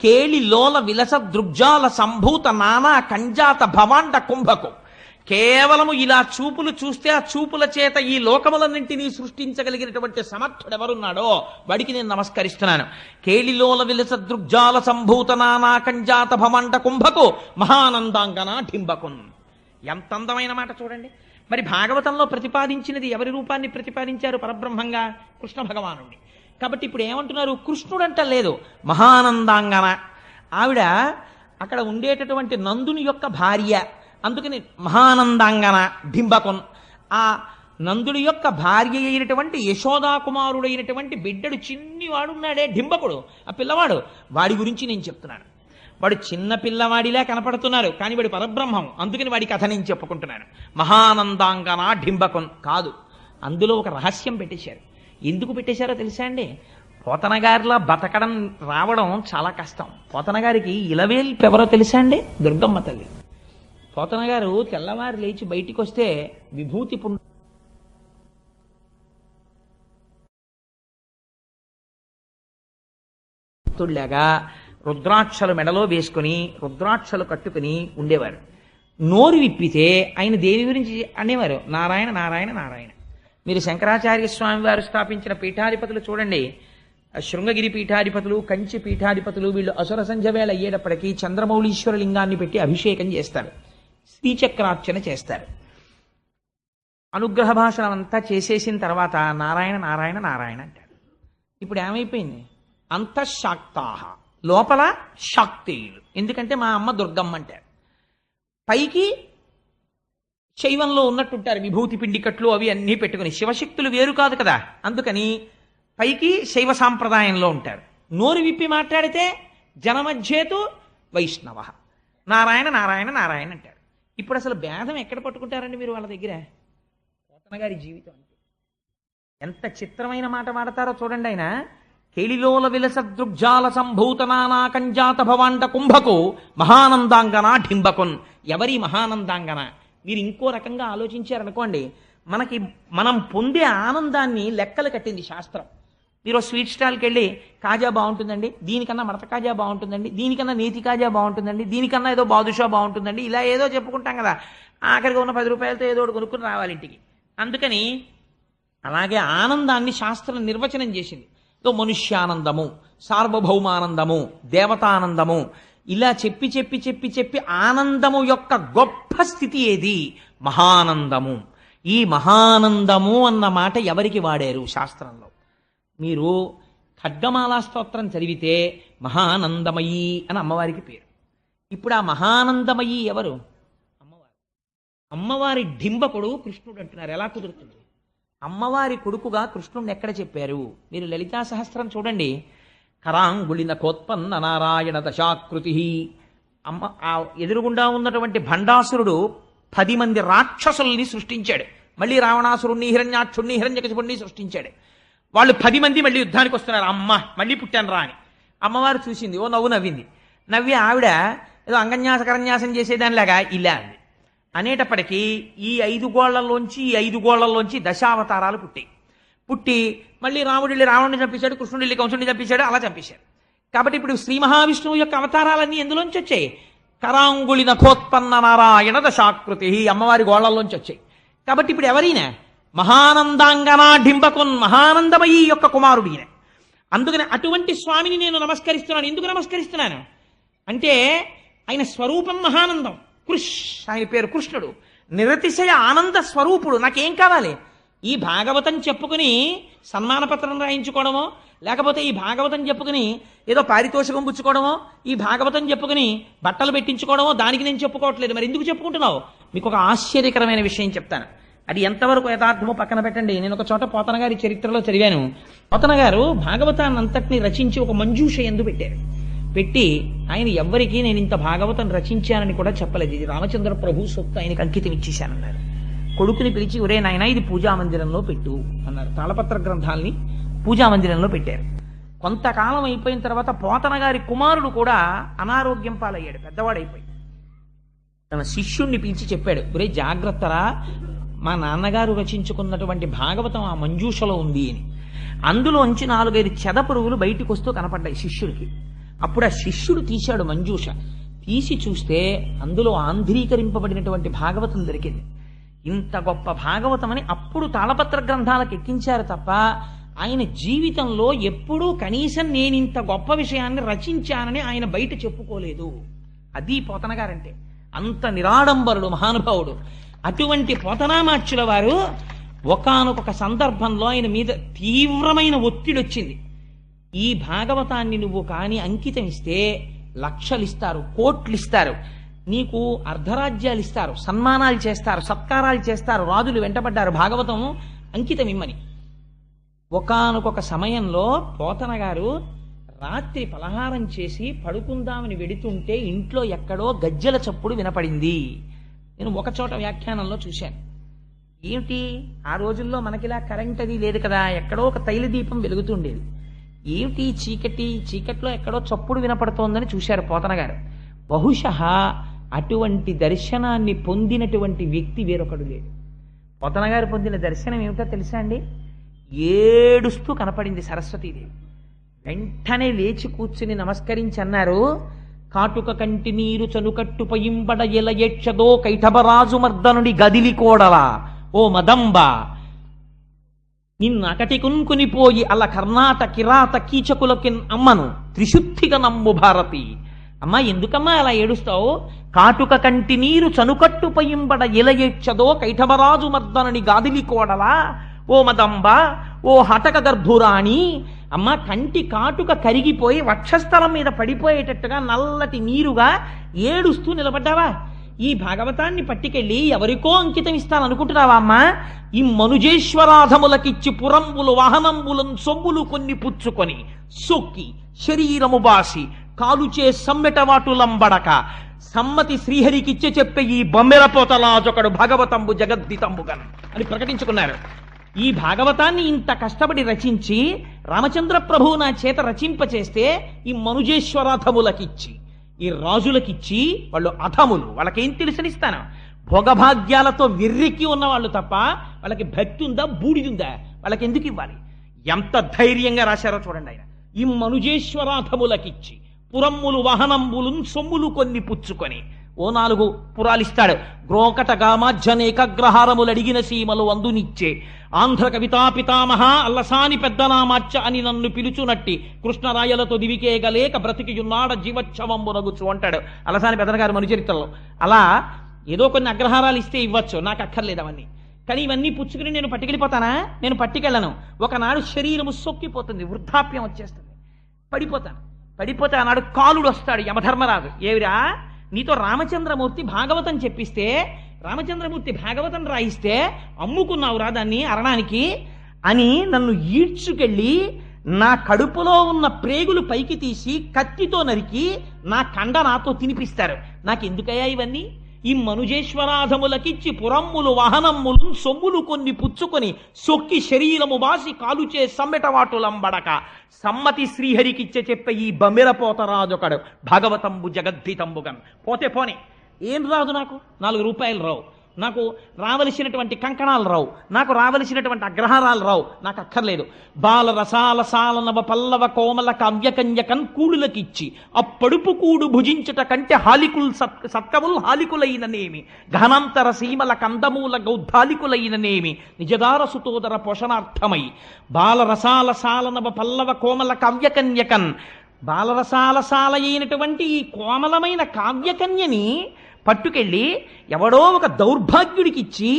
కేళి లోల విలస దృగ్జాల సంభూత నానా కంజాత భవాండ కుంభకు. కేవలము ఇలా చూపులు చూస్తే ఆ చూపుల చేత ఈ లోకములన్నింటినీ సృష్టించగలిగినటువంటి సమర్థుడెవరున్నాడో వాడికి నేను నమస్కరిస్తున్నాను. కేళిలోల విలస దృగ్జాల సంభూత నానా కంజాత భవాండ కుంభకు మహానందాంగన ఢింబకున్. ఎంత అందమైన మాట చూడండి. మరి భాగవతంలో ప్రతిపాదించినది ఎవరి రూపాన్ని ప్రతిపాదించారు? పరబ్రహ్మంగా కృష్ణ భగవానుడిని. కాబట్టి ఇప్పుడు ఏమంటున్నారు? కృష్ణుడంట లేదు, మహానందాంగన. ఆవిడ అక్కడ ఉండేటటువంటి నందుని యొక్క భార్య, అందుకని మహానందాంగన డింబకొన్. ఆ నందుడి యొక్క భార్య అయినటువంటి యశోదాకుమారుడైనటువంటి బిడ్డడు చిన్నివాడున్నాడే డింబకుడు, ఆ పిల్లవాడు, వాడి గురించి నేను చెప్తున్నాను. వాడు చిన్న పిల్లవాడిలా కనపడుతున్నారు, కానీ వాడి పరబ్రహ్మం, అందుకని వాడి కథ నేను చెప్పుకుంటున్నాను. మహానందాంగన డింబకొన్ కాదు, అందులో ఒక రహస్యం పెట్టేశారు. ఎందుకు పెట్టేశారో తెలుసా అండి? పోతన గారిలా బతకడం రావడం చాలా కష్టం. పోతన గారికి ఇలవేల్పు ఎవరో తెలుసా అండి? దుర్గమ్మ తల్లి. పోతన గారు తెల్లవారు లేచి బయటికి వస్తే విభూతి పుండులాగా రుద్రాక్షలు మెడలో వేసుకుని రుద్రాక్షలు కట్టుకుని ఉండేవారు. నోరు విప్పితే ఆయన దేవి గురించి అనేవారు, నారాయణ నారాయణ నారాయణ. మీరు శంకరాచార్య స్వామి వారు స్థాపించిన పీఠాధిపతులు చూడండి, శృంగగిరి పీఠాధిపతులు, కంచి పీఠాధిపతులు, వీళ్ళు అసుర సంధ్య వేళ అయ్యేటప్పటికీ చంద్రమౌళీశ్వర లింగాన్ని పెట్టి అభిషేకం చేస్తారు, శ్రీచక్రార్చన చేస్తారు. అనుగ్రహ భాషణం అంతా చేసేసిన తర్వాత నారాయణ నారాయణ నారాయణ అంటారు. ఇప్పుడు ఏమైపోయింది? అంతఃశాక్తాహ, లోపల శాక్తేయులు. ఎందుకంటే మా అమ్మ దుర్గమ్మ అంటారు. పైకి శైవంలో ఉన్నట్టుంటారు, విభూతి పిండికట్లు అవి అన్నీ పెట్టుకుని. శివశక్తులు వేరు కాదు కదా, అందుకని పైకి శైవ సాంప్రదాయంలో ఉంటారు. నోరు విప్పి మాట్లాడితే జనమధ్యేతు వైష్ణవ, నారాయణ నారాయణ నారాయణ అంటారు. ఇప్పుడు అసలు భేదం ఎక్కడ పట్టుకుంటారండి మీరు వాళ్ళ దగ్గర? పోతన గారి జీవితం అంటే ఎంత చిత్రమైన మాట మాడతారో చూడండి. ఆయన కేళిలోల విలస దృగ్జాల సంభూత నానా కంజాత భవాండ కుంభకు మహానందాంగన ఢింబకున్. ఎవరి మహానందాంగన? మీరు ఇంకో రకంగా ఆలోచించారనుకోండి, మనం పొందే ఆనందాన్ని లెక్కలు కట్టింది శాస్త్రం. మీరు స్వీట్ స్టాల్కి వెళ్ళి కాజా బాగుంటుందండి, దీనికన్నా మడత కాజా బాగుంటుందండి, దీనికన్నా నేతి కాజా బాగుంటుందండి, దీనికన్నా ఏదో బాదుషా బాగుంటుందండి, ఇలా ఏదో చెప్పుకుంటాం కదా. ఆఖరిగా ఉన్న 10 రూపాయలతో ఏదో ఒకటి కొనుక్కుని రావాలి ఇంటికి. అందుకని అలాగే ఆనందాన్ని శాస్త్రం నిర్వచనం చేసింది. మనుష్యానందము, సార్వభౌమానందము, దేవతానందము, ఇలా చెప్పి చెప్పి చెప్పి చెప్పి ఆనందము యొక్క గొప్ప స్థితి ఏది? మహానందము. ఈ మహానందము అన్న మాట ఎవరికి వాడారు శాస్త్రంలో? మీరు ఖడ్గమాలా స్తోత్రం చదివితే మహానందమయీ అని అమ్మవారికి పేరు. ఇప్పుడు ఆ మహానందమయీ ఎవరు? అమ్మవారు. అమ్మవారి డింబకుడు కృష్ణుడు అంటున్నారు. ఎలా కుదురుతుంది? అమ్మవారి కొడుకుగా కృష్ణుడిని ఎక్కడ చెప్పారు? మీరు లలితా సహస్రం చూడండి. కరాంగుళిన కోత్పన్న నారాయణ దశాకృతి. ఆ ఎదురుగుండా ఉన్నటువంటి భండాసురుడు 10 మంది రాక్షసుల్ని సృష్టించాడు. మళ్ళీ రావణాసురుణ్ణి, హిరణ్యాక్షుణ్ణి, హిరణ్యకశిపుణ్ణి సృష్టించాడు. వాళ్ళు 10 మంది మళ్ళీ యుద్ధానికి వస్తున్నారు. అమ్మ మళ్ళీ పుట్టాను రా అని అమ్మవారు చూసింది, ఓ నవ్వు నవ్వింది. నవ్వి ఆవిడ ఏదో అంగన్యాస కరన్యాసం చేసేదానిలాగా ఇలా అంది. అనేటప్పటికీ ఈ 5 గోళ్లలోంచి దశావతారాలు పుట్టి మళ్ళీ రాముడు వెళ్ళి రావణుడిని చంపేశాడు, కృష్ణుడు వెళ్ళి కంసుడిని చంపేశాడు, అలా చంపేశాడు. కాబట్టి ఇప్పుడు శ్రీ మహావిష్ణువు యొక్క అవతారాలన్నీ ఎందులోంచి వచ్చాయి? కరాంగుళి నఖోత్పన్న నారాయణ దశాకృతి, అమ్మవారి గోళ్లలోంచి వచ్చాయి. కాబట్టి ఇప్పుడు ఎవరైనా మహానందాంగనా డింబకున్, మహానందమయీ యొక్క కుమారుడు ఈయన. అందుకని అటువంటి స్వామిని నేను నమస్కరిస్తున్నాను. ఎందుకు నమస్కరిస్తున్నాను అంటే ఆయన స్వరూపం మహానందం. కృష్, ఆయన పేరు కృష్ణుడు, నిరతిశయ ఆనంద స్వరూపుడు. నాకేం కావాలి? ఈ భాగవతం చెప్పుకుని సన్మానపత్రం రాయించుకోవడమో, లేకపోతే ఈ భాగవతం చెప్పుకుని ఏదో పారితోషికం పుచ్చుకోవడమో, ఈ భాగవతం చెప్పుకుని బట్టలు పెట్టించుకోవడమో దానికి నేను చెప్పుకోవట్లేదు. మరి ఎందుకు చెప్పుకుంటున్నావు? మీకు ఒక ఆశ్చర్యకరమైన విషయం చెప్తాను. అది ఎంతవరకు యథార్థమో పక్కన పెట్టండి. నేను ఒక చోట పోతన గారి చరిత్రలో చదివాను. పోతన గారు భాగవతాన్ని అంతటినీ రచించి ఒక మంజూష ఎందు పెట్టారు. పెట్టి ఆయన ఎవ్వరికీ నేను ఇంత భాగవతం రచించానని కూడా చెప్పలేదు, ఇది రామచంద్ర ప్రభు సొత్తు ఆయనకి అంకితం ఇచ్చేశానన్నారు. కొడుకుని పిలిచి ఒరే నాయన ఇది పూజామందిరంలో పెట్టు అన్నారు. తాళపత్ర గ్రంథాలని పూజామందిరంలో పెట్టారు. కొంతకాలం అయిపోయిన తర్వాత పోతన గారి కుమారుడు కూడా అనారోగ్యం పాలయ్యాడు, పెద్దవాడైపోయి. తన శిష్యుణ్ణి పిలిచి చెప్పాడు, ఒరే జాగ్రత్తరా, మా నాన్నగారు రచించుకున్నటువంటి భాగవతం ఆ మంజూషలో ఉంది అని. అందులోంచి 4-5 చెదపురుగులు బయటికి వస్తూ కనపడ్డాయి శిష్యుడికి. అప్పుడు ఆ శిష్యుడు తీశాడు మంజూష. తీసి చూస్తే అందులో ఆంధ్రీకరింపబడినటువంటి భాగవతం దొరికింది. ఇంత గొప్ప భాగవతం అని అప్పుడు తాళపత్ర గ్రంథాలకు ఎక్కించారు తప్ప ఆయన జీవితంలో ఎప్పుడూ కనీసం నేను ఇంత గొప్ప విషయాన్ని రచించానని ఆయన బయట చెప్పుకోలేదు. అది పోతన గారంటే. అంత నిరాడంబరుడు మహానుభావుడు. అటువంటి పోతనామాచ్యుల వారు ఒకానొక సందర్భంలో ఆయన మీద తీవ్రమైన ఒత్తిడి వచ్చింది. ఈ భాగవతాన్ని నువ్వు కాని అంకితం ఇస్తే లక్షలు ఇస్తారు, కోట్లు ఇస్తారు, నీకు అర్ధరాజ్యాలు ఇస్తారు, సన్మానాలు చేస్తారు, సత్కారాలు చేస్తారు, రాజులు వెంటబడ్డారు భాగవతం అంకితం ఇమ్మని. ఒకానొక సమయంలో పోతన గారు రాత్రి పలహారం చేసి పడుకుందామని వెడుతుంటే ఇంట్లో ఎక్కడో గజ్జెల చప్పుడు వినపడింది. నేను ఒక చోట వ్యాఖ్యానంలో చూశాను. ఏమిటి, ఆ రోజుల్లో మనకిలా కరెంట్ అది లేదు కదా, ఎక్కడో ఒక తైల దీపం వెలుగుతుండేది. ఏమిటి చీకట్లో ఎక్కడో చప్పుడు వినపడుతోందని చూశారు పోతన గారు. బహుశः అటువంటి దర్శనాన్ని పొందినటువంటి వ్యక్తి వేరొకడు లేడు. పోతన గారు పొందిన దర్శనం ఏమిటో తెలుసా అండి? ఏడుస్తూ కనపడింది సరస్వతీదేవి. వెంటనే లేచి కూర్చుని నమస్కరించి అన్నారు, కాటుక కంటి నీరు చనుకట్టు పయింబడ ఎల ఏడ్చదో కైఠబరాజు మర్దనుడి గదిలి కోడలా ఓ మదంబ, నిన్నకటి కున్కునిపోయి అల కర్ణాట కిరాత కీచకులకి అమ్మను త్రిశుద్ధిగా నమ్ము భారతి. అమ్మా ఎందుకమ్మా అలా ఏడుస్తావు? కాటుక కంటి నీరు చనుకట్టు పయింబడ ఎల ఏడ్చదో కైఠబరాజు మర్దనుడి గాదిలి కోడలా ఓ మదంబ, ఓ హటక గర్భురాణి. అమ్మ కంటి కాటుక కరిగిపోయి వక్షస్థలం మీద పడిపోయేటట్టుగా నల్లటి నీరుగా ఏడుస్తూ నిలబడ్డావా? ఈ భాగవతాన్ని పట్టుకెళ్ళి ఎవరికో అంకితం ఇస్తాననుకుంటున్నావా అమ్మా? ఈ మనుజేశ్వరాధములకిచ్చి పురంబులు వాహనంబులను సొమ్ములు కొన్ని పుచ్చుకొని సొక్కి శరీరము బాసి కాలుచే సమ్మెటవాటులంబడక సమ్మతి శ్రీహరికిచ్చే చెప్పే ఈ బొమ్మెరపోతలాజొకడు భాగవతంబు జగద్దితంబుగన్ అని ప్రకటించుకున్నారు. ఈ భాగవతాన్ని ఇంత కష్టపడి రచించి రామచంద్ర ప్రభువు నా చేత రచింపచేస్తే ఈ మనుజేశ్వరాధములకిచ్చి, ఈ రాజులకిచ్చి, వాళ్ళు అధములు, వాళ్ళకేం తెలుసనిస్తాను? భోగభాగ్యాలతో విర్రికి ఉన్నవాళ్ళు తప్ప వాళ్ళకి భక్తి ఉందా, బూడిదుందా? వాళ్ళకి ఎందుకు ఇవ్వాలి? ఎంత ధైర్యంగా రాశారో చూడండి ఆయన. ఈ మనుజేశ్వరాధములకిచ్చి పురమ్ములు వాహనంబులు సొమ్ములు కొన్ని పుచ్చుకొని ఓ 4 పురాలిస్తాడు. గ్రోకట గామాజ్జనేకగ్రహారములు అడిగిన సీమలు అందునిచ్చే ఆంధ్ర కవితా పితామహ అల్లసాని పెద్దనామాచ్చ అని నన్ను పిలుచునట్టి కృష్ణరాయలతో దివికేగలేక బ్రతికియున్నాడ జీవచ్ఛవంబునగుచు అంటాడు అల్లసాని పెద్దన గారు మనుచరిత్రలో. అలా ఏదో కొన్ని అగ్రహారాలు ఇస్తే ఇవ్వచ్చు, నాకు అక్కర్లేదు అవన్నీ. కానీ ఇవన్నీ పుచ్చుకుని నేను పట్టుకెళ్ళిపోతానా? నేను పట్టుకెళ్ళను. ఒకనాడు శరీరము సొక్కిపోతుంది, వృద్ధాప్యం వచ్చేస్తుంది, పడిపోతే ఆనాడు కాలుడు వస్తాడు యమధర్మరాజు. ఏవిరా, నీతో రామచంద్రమూర్తి భాగవతం చెప్పిస్తే, రామచంద్రమూర్తి భాగవతం రాయిస్తే అమ్ముకున్నావురా దాన్ని అరణానికి అని నన్ను ఈడ్చుకెళ్ళి నా కడుపులో ఉన్న ప్రేగులు పైకి తీసి కత్తితో నరికి నా కండ నాతో తినిపిస్తారు. నాకెందుకయ్యా ఇవన్నీ? ఈ మనుజేశ్వరాధములకిచ్చి పురమ్ములు వాహనమ్ములు సొమ్ములు కొన్ని పుచ్చుకొని సొక్కి శరీరము బాసి కాలుచే సమ్మెటవాటులంబడక సమ్మతి శ్రీహరికిచ్చే చెప్పే ఈ బమిరపోతరాజొకడు భాగవతంబు జగద్ధితంబుగన్. పోతే పోనీ, ఏం రాదు నాకు? 4 రూపాయలు రావు, నాకు రావలసినటువంటి కంకణాలు రావు, నాకు రావలసినటువంటి అగ్రహారాలు రావు, నాకు అక్కర్లేదు. బాల రసాల సాల నవ పల్లవ కోమల కావ్యకన్యకన్ కూడులకిచ్చి అప్పడుపు కూడు భుజించుట కంటే హాలికుల్ సత్కముల్ హాలికులైననేమి ఘనంతర సీమల కందమూల గౌద్ధాలికులైననేమి నిజదార సుతోదర పోషణార్థమై బాలరసాల సాల నవ పల్లవ కోమల కావ్యకన్యకన్, బాలరసాల సాల అయినటువంటి ఈ కోమలమైన కావ్యకన్యని పట్టుకెళ్ళి ఎవడో ఒక దౌర్భాగ్యుడికి ఇచ్చి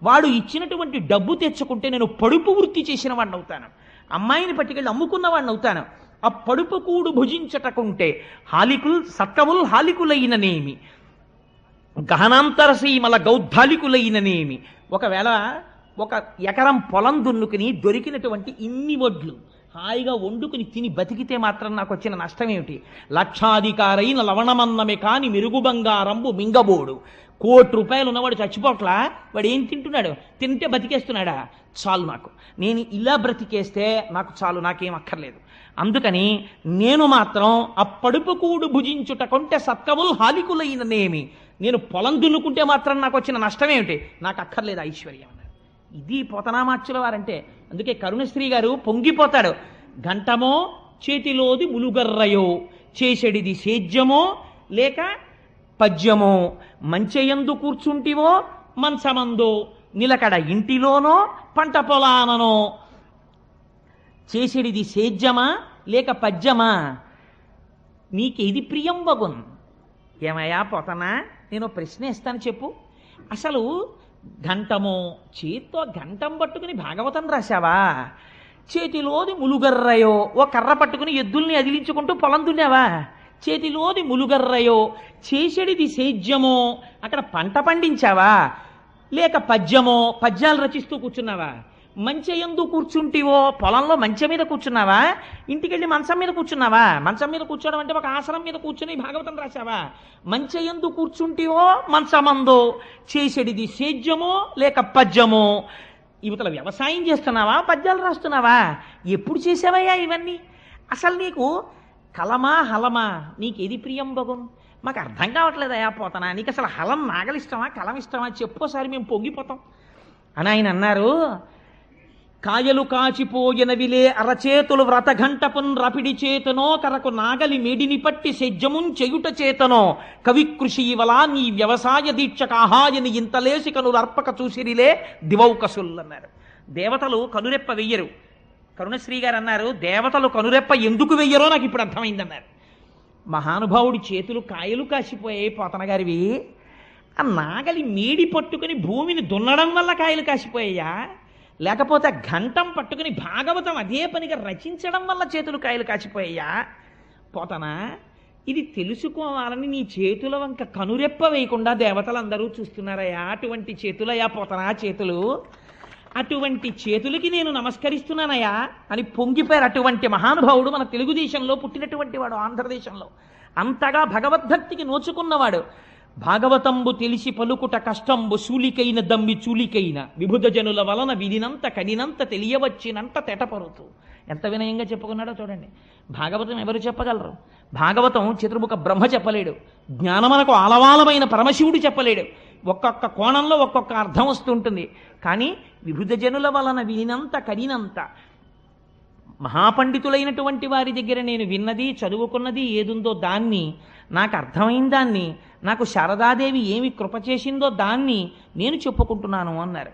వాడు ఇచ్చినటువంటి డబ్బు తెచ్చుకుంటే నేను పడుపు వృత్తి చేసిన వాడిని అవుతాను, అమ్మాయిని పట్టుకెళ్ళి అమ్ముకున్న వాడిని అవుతాను. ఆ పడుపు కూడు భుజించటకుంటే హాలికుల్ సత్కముల్ హాలికులైననేమి గహనాంతర సీమల గౌద్ధాలికులైననేమి. ఒకవేళ 1 ఎకరం పొలం దున్నుకుని దొరికినటువంటి ఇన్ని వడ్లు హాయిగా వండుకుని తిని బతికితే మాత్రం నాకు వచ్చిన నష్టం ఏమిటి? లక్షాధికారైన లవణమన్నమే కాని మెరుగు బంగారంబు మింగబోడు. ₹1,00,00,000 ఉన్నవాడు చచ్చిపోట్లా, వాడు ఏం తింటున్నాడు? తింటే బతికేస్తున్నాడా? చాలు, నాకు నేను ఇలా బ్రతికేస్తే నాకు చాలు, నాకేం అక్కర్లేదు. అందుకని నేను మాత్రం అప్పడుపు కూడు భుజించుట కొంటే సత్కములు హాలికులైననేమి, నేను పొలం దున్నుకుంటే మాత్రం నాకు వచ్చిన నష్టం ఏమిటి? నాకు అక్కర్లేదు ఐశ్వర్యం. ఇది పోతనామాచ్యుల వారంటే. అందుకే కరుణశ్రీ గారు పొంగిపోతాడు. గంటమో చేతిలోది ములుగర్రయో, చేసెడిది సేద్యమో లేక పద్యమో, మంచెయందు కూర్చుంటివో మంచమందో, నిలకడ ఇంటిలోనో పంట పొలాననో, చేసెడిది సేద్యమా లేక పద్యమా, నీకేది ప్రియం బగున్? ఏమయ్యా పోతనా, నేను ప్రశ్న ఇస్తాను, చెప్పు. అసలు గంటమో, చేత్తో గంటం పట్టుకుని భాగవతం రాశావా? చేతిలోది ములుగర్రయో, ఓ కర్ర పట్టుకుని ఎద్దుల్ని అదిలించుకుంటూ పొలం దున్నావా? చేతిలోది ములుగర్రయో, చేసెడిది సేద్యమో, అక్కడ పంట పండించావా? లేక పద్యమో, పద్యాలు రచిస్తూ కూర్చున్నావా? మంచెయందు కూర్చుంటివో, పొలంలో మంచం మీద కూర్చున్నావా? ఇంటికెళ్ళి మంచం మీద కూర్చున్నావా? మంచం మీద కూర్చోవడం అంటే ఒక ఆసనం మీద కూర్చొని భాగవతం రాశావా? మంచెయందు కూర్చుంటివో మంచమందో, చేసెడిది సేద్యమో లేక పద్యమో, యువతల వ్యవసాయం చేస్తున్నావా, పద్యాలు రాస్తున్నావా? ఎప్పుడు చేసావయ్యా ఇవన్నీ? అసలు నీకు కలమా హలమా, నీకేది ప్రియం బగున్? మాకు అర్థం కావట్లేదయా పోతనా, నీకు అసలు హలం నాగలిష్టమా కలం ఇష్టమా చెప్పోసారి, మేము పొంగిపోతాం అని ఆయన అన్నారు. కాయలు కాచిపోయినవిలే అరచేతులు వ్రతఘంటపున్ రపిడి చేతనో, కరకు నాగలి మేడిని పట్టి సెజ్జమున్ చెయుట చేతనో, కవికృషీవలా నీ వ్యవసాయ దీక్ష కాహాయని ఇంతలేసి కనులు అర్పక చూసిరిలే దివౌకసుల్లన్నారు. దేవతలు కనురెప్ప వెయ్యరు. కరుణశ్రీ గారు అన్నారు, దేవతలు కనురెప్ప ఎందుకు వెయ్యరో నాకు ఇప్పుడు అర్థమైందన్నారు. మహానుభావుడి చేతులు కాయలు కాసిపోయాయి పోతన గారివి. ఆ నాగలి మేడి పట్టుకుని భూమిని దున్నడం వల్ల కాయలు కాసిపోయాయా, లేకపోతే ఘంటం పట్టుకుని భాగవతం అదే పనిగా రచించడం వల్ల చేతులు కాయలు కాచిపోయాయా? పోతనా, ఇది తెలుసుకోవాలని నీ చేతుల వంక కనురెప్ప వేయకుండా దేవతలందరూ చూస్తున్నారయ్యా. అటువంటి చేతులయ్యా పోతనా చేతులు. అటువంటి చేతులకి నేను నమస్కరిస్తున్నానయ్యా అని పొంగిపోయారు. అటువంటి మహానుభావుడు మన తెలుగుదేశంలో పుట్టినటువంటి వాడు, ఆంధ్రదేశంలో అంతగా భగవద్భక్తికి నోచుకున్నవాడు. భాగవతంబు తెలిసి పలుకుట కష్టంబు శూలికైన దమ్మి చూలికైన, విభుధ జనుల వలన వినినంత కనినంత తెలియవచ్చినంత తెటపరుతూ. ఎంత వినయంగా చెప్పుకున్నాడో చూడండి. భాగవతం ఎవరు చెప్పగలరు? భాగవతం చతుర్ముఖ బ్రహ్మ చెప్పలేడు, జ్ఞానమనకు ఆలవాలమైన పరమశివుడు చెప్పలేడు. ఒక్కొక్క కోణంలో ఒక్కొక్క అర్థం వస్తుంటుంది. కానీ విభుధ జనుల వలన వినినంత కనినంత, మహాపండితులైనటువంటి వారి దగ్గర నేను విన్నది చదువుకున్నది ఏదుందో దాన్ని, నాకు అర్థమైన దాన్ని, నాకు శారదాదేవి ఏమి కృప చేసిందో దాన్ని నేను చెప్పుకుంటున్నాను అన్నారు.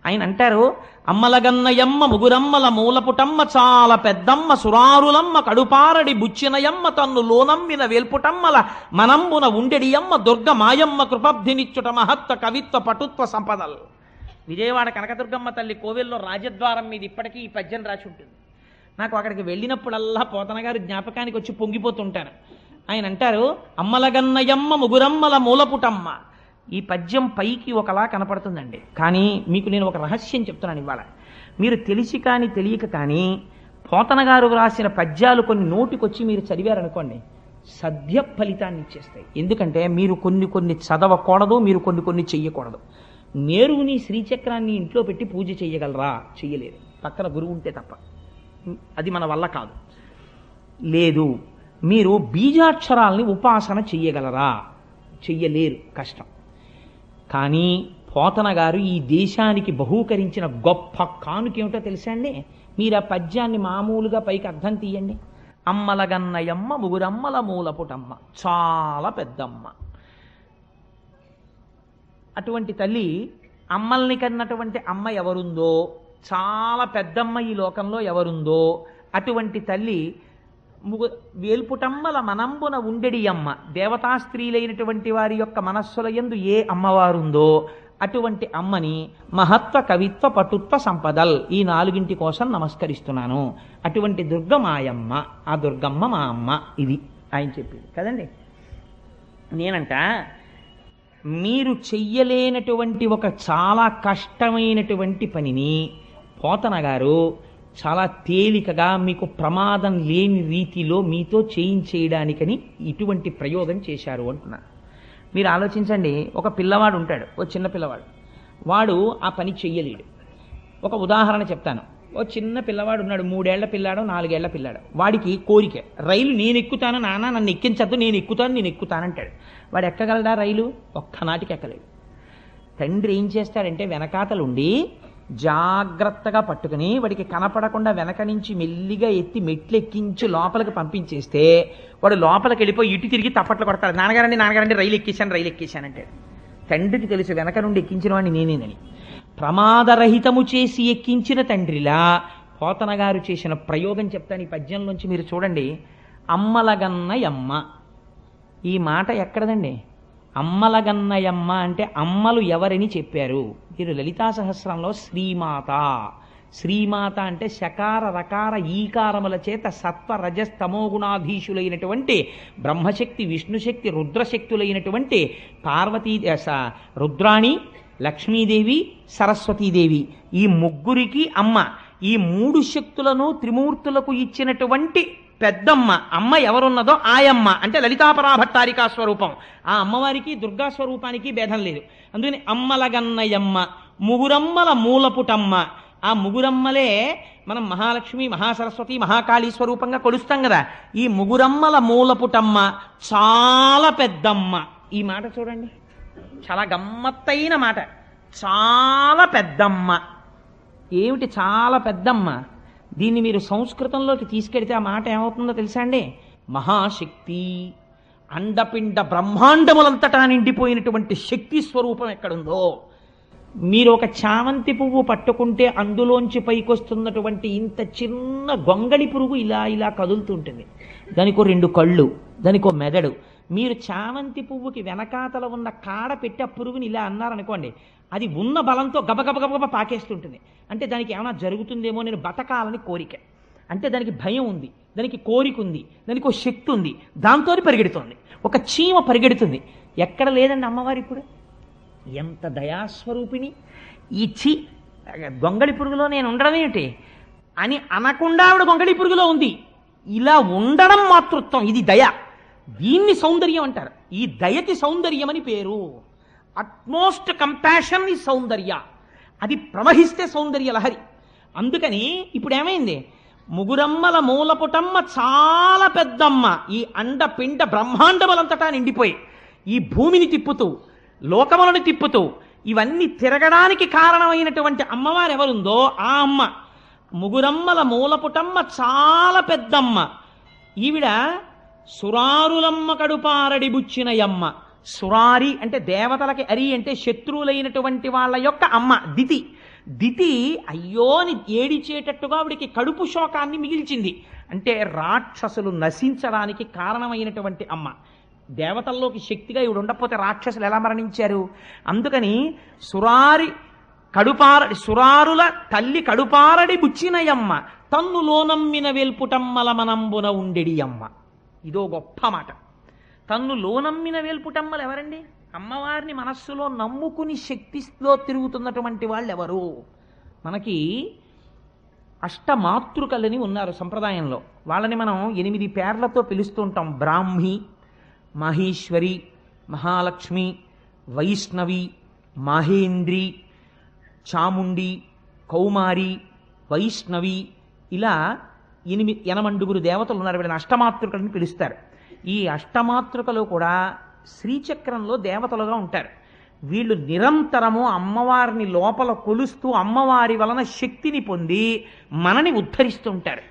ఆయన అంటారు, అమ్మలగన్నయమ్మ ముగురమ్మల మూలపుటమ్మ చాలా పెద్దమ్మ సురారులమ్మ కడుపారడి బుచ్చినయమ్మ తన్ను లోనమ్మిన వేల్పుటమ్మల మనంబున ఉండెడియమ్మ దుర్గ మాయమ్మ కృపబ్ధినిచ్చుట మహత్వ కవిత్వ పటుత్వ సంపదల్. విజయవాడ కనకదుర్గమ్మ తల్లి కోవెల్లో రాజద్వారం మీద ఇప్పటికీ ఈ పద్యం రాసి ఉంటుంది. నాకు అక్కడికి వెళ్ళినప్పుడల్లా పోతన గారు జ్ఞాపకానికి వచ్చి పొంగిపోతుంటాను. ఆయన అంటారు, అమ్మలగన్నయమ్మ ముగురమ్మల మూలపుటమ్మ. ఈ పద్యం పైకి ఒకలా కనపడుతుందండి, కానీ మీకు నేను ఒక రహస్యం చెప్తున్నాను ఇవాళ. మీరు తెలిసి కానీ తెలియక కానీ పోతన గారు రాసిన పద్యాలు కొన్ని నోటికొచ్చి మీరు చదివారనుకోండి, సద్య ఫలితాన్ని ఇచ్చేస్తాయి. ఎందుకంటే మీరు కొన్ని కొన్ని చదవకూడదు, మీరు కొన్ని కొన్ని చెయ్యకూడదు. నేరుని శ్రీచక్రాన్ని ఇంట్లో పెట్టి పూజ చెయ్యగలరా? చెయ్యలేరు, పక్కన గురువు ఉంటే తప్ప. అది మన వల్ల కాదు. లేదు, మీరు బీజాక్షరాల్ని ఉపాసన చెయ్యగలరా? చెయ్యలేరు, కష్టం. కానీ పోతన గారు ఈ దేశానికి బహూకరించిన గొప్ప కానుకేమిటో తెలుసా అండి? మీరు ఆ పద్యాన్ని మామూలుగా పైకి అర్థం తీయండి. అమ్మలగన్నయమ్మ ముగురమ్మల మూలపుటమ్మ చాలా పెద్దమ్మ. అటువంటి తల్లి, అమ్మల్ని కన్నటువంటి అమ్మ ఎవరుందో, చాలా పెద్దమ్మ ఈ లోకంలో ఎవరుందో అటువంటి తల్లి వేల్పుటమ్మల మనంబున ఉండెడి అమ్మ. దేవతా స్త్రీలైనటువంటి వారి యొక్క మనస్సుల యందు ఏ అమ్మవారుందో అటువంటి అమ్మని మహత్వ కవిత్వ పటుత్వ సంపదల్, ఈ 4 కోసం నమస్కరిస్తున్నాను. అటువంటి దుర్గ మాయమ్మ, ఆ దుర్గమ్మ మా అమ్మ. ఇది ఆయన చెప్పింది కదండి. నేనంట, మీరు చెయ్యలేనటువంటి ఒక చాలా కష్టమైనటువంటి పనిని పోతన గారు చాలా తేలికగా మీకు ప్రమాదం లేని రీతిలో మీతో చేయించేయడానికని ఇటువంటి ప్రయోగం చేశారు అంటున్నా. మీరు ఆలోచించండి, ఒక పిల్లవాడు ఉంటాడు, ఓ చిన్న పిల్లవాడు, వాడు ఆ పని చెయ్యలేడు. ఒక ఉదాహరణ చెప్తాను. ఓ చిన్న పిల్లవాడు ఉన్నాడు, 3 ఏళ్ల పిల్లాడు, 4 ఏళ్ల పిల్లాడు. వాడికి కోరిక, రైలు నేను ఎక్కుతాను నాన్న, నన్ను ఎక్కించద్దు, నేను ఎక్కుతానంటాడు. వాడు ఎక్కగలడా రైలు? ఒక్కనాటికి ఎక్కలేడు. తండ్రి ఏం చేస్తాడంటే వెనకాతలుండి జాగ్రత్తగా పట్టుకుని వాడికి కనపడకుండా వెనక నుంచి మెల్లిగా ఎత్తి మెట్లు ఎక్కించి లోపలికి పంపించేస్తే వాడు లోపలికి వెళ్ళిపోయి ఇటు తిరిగి తప్పట్లు కొడతాడు, నాన్నగారండి రైలు ఎక్కేశానంటాడు. తండ్రికి తెలుసు వెనక నుండి ఎక్కించిన వాడిని నేనేనని. ప్రమాదరహితము చేసి ఎక్కించిన తండ్రిలా పోతన గారు చేసిన ప్రయోగం చెప్తాను ఈ పద్యంలోంచి. మీరు చూడండి, అమ్మలగన్నయమ్మ, ఈ మాట ఎక్కడదండి? అమ్మలగన్నయమ్మ అంటే అమ్మలు ఎవరని చెప్పారు. మీరు లలితా సహస్రంలో శ్రీమాత అంటే శకార రకార ఈకారముల చేత సత్వ రజస్తమోగుణాధీశులైనటువంటి బ్రహ్మశక్తి, విష్ణుశక్తి, రుద్రశక్తులైనటువంటి పార్వతీ, రుద్రాణి, లక్ష్మీదేవి, సరస్వతీదేవి, ఈ ముగ్గురికి అమ్మ. ఈ 3 శక్తులను త్రిమూర్తులకు ఇచ్చినటువంటి పెద్దమ్మ అమ్మ ఎవరున్నదో ఆయమ్మ అంటే లలితాపరాభట్టారికా స్వరూపం. ఆ అమ్మవారికి దుర్గా స్వరూపానికి భేదం లేదు. అందుకని అమ్మలగన్నయమ్మ, ముగురమ్మల మూలపుటమ్మ. ఆ ముగురమ్మలే మనం మహాలక్ష్మి, మహాసరస్వతి, మహాకాళీ స్వరూపంగా కొలుస్తాం కదా. ఈ ముగురమ్మల మూలపుటమ్మ, చాలా పెద్దమ్మ. ఈ మాట చూడండి, చాలా గమ్మత్తైన మాట. చాలా పెద్దమ్మ. ఏమిటి చాలా పెద్దమ్మ? దీన్ని మీరు సంస్కృతంలోకి తీసుకెడితే ఆ మాట ఏమవుతుందో తెలుసా అండి? మహాశక్తి, అండపిండ బ్రహ్మాండములంతటా నిండిపోయినటువంటి శక్తి స్వరూపం ఎక్కడుందో. మీరు ఒక చామంతి పువ్వు పట్టుకుంటే అందులోంచి పైకొస్తున్నటువంటి ఇంత చిన్న గొంగళి పురుగు ఇలా ఇలా కదులుతుంటుంది. దానికో 2 కళ్ళు, దానికో మెదడు. మీరు చామంతి పువ్వుకి వెనకాతల ఉన్న కాడ పెట్టి ఆ పురుగుని ఇలా అన్నారనుకోండి, అది ఉన్న బలంతో గబగబగబ పాకేస్తుంటుంది. అంటే దానికి ఏమైనా జరుగుతుందేమో, నేను బతకాలని కోరిక. అంటే దానికి భయం ఉంది, దానికి కోరిక ఉంది, దానికి ఒక శక్తి ఉంది, దాంతో పరిగెడుతుంది. ఒక చీమ పరిగెడుతుంది. ఎక్కడ లేదండి అమ్మవారు ఇప్పుడు? ఎంత దయాస్వరూపిణి! ఈ గొంగళి పురుగులో నేను ఉండడం ఏమిటి అని అనకుండా ఆవిడ గొంగళి పురుగులో ఉంది. ఇలా ఉండడం మాతృత్వం, ఇది దయ. దీన్ని సౌందర్యం అంటారు. ఈ దయకి సౌందర్యం అని పేరు. అట్మోస్ట్ కంపాషన్ ఈ సౌందర్య. అది ప్రవహిస్తే సౌందర్య లహరి. అందుకని ఇప్పుడు ఏమైంది? ముగురమ్మల మూలపుటమ్మ, చాలా పెద్దమ్మ. ఈ అండపిండ బ్రహ్మాండములంతటా నిండిపోయి ఈ భూమిని తిప్పుతూ, లోకములను తిప్పుతూ, ఇవన్నీ తిరగడానికి కారణమైనటువంటి అమ్మవారు ఎవరుందో ఆ అమ్మ. ముగురమ్మల మూలపుటమ్మ, చాలా పెద్దమ్మ. ఈవిడ సురారులమ్మ కడుపారడి బుచ్చినయమ్మ. సురారి అంటే దేవతలకి, అరి అంటే శత్రువులైనటువంటి వాళ్ళ యొక్క అమ్మ. దితి అయ్యో అని ఏడిచేటట్టుగా ఆవిడికి కడుపు శోకాన్ని మిగిల్చింది. అంటే రాక్షసులు నశించడానికి కారణమైనటువంటి అమ్మ. దేవతల్లోకి శక్తిగా ఇవిడు ఉండకపోతే రాక్షసులు ఎలా మరణించారు? అందుకని సురారుల తల్లి కడుపారడి బుచ్చినయమ్మ, తన్ను లోనమ్మిన వేల్పుటమ్మల మనంబున ఉండెడి అమ్మ. ఇదో గొప్ప మాట. తన్ను లోనమ్మిన వేల్పుటమ్మలు ఎవరండి? అమ్మవారిని మనస్సులో నమ్ముకుని శక్తిలో తిరుగుతున్నటువంటి వాళ్ళు ఎవరు? మనకి అష్టమాతృకలని ఉన్నారు సంప్రదాయంలో. వాళ్ళని మనం 8 పేర్లతో పిలుస్తూ ఉంటాం. బ్రాహ్మి, మహేశ్వరి, మహాలక్ష్మి, వైష్ణవి, మహేంద్రి, చాముండి, కౌమారి, వైష్ణవి, ఇలా 8 దేవతలు ఉన్నారు. వీళ్ళని అష్టమాతృకలని పిలుస్తారు. ఈ అష్టమాతృకలు కూడా శ్రీచక్రంలో దేవతలుగా ఉంటారు. వీళ్ళు నిరంతరము అమ్మవారిని లోపల కొలుస్తూ అమ్మవారి వలన శక్తిని పొంది మనని ఉద్ధరిస్తూ ఉంటారు.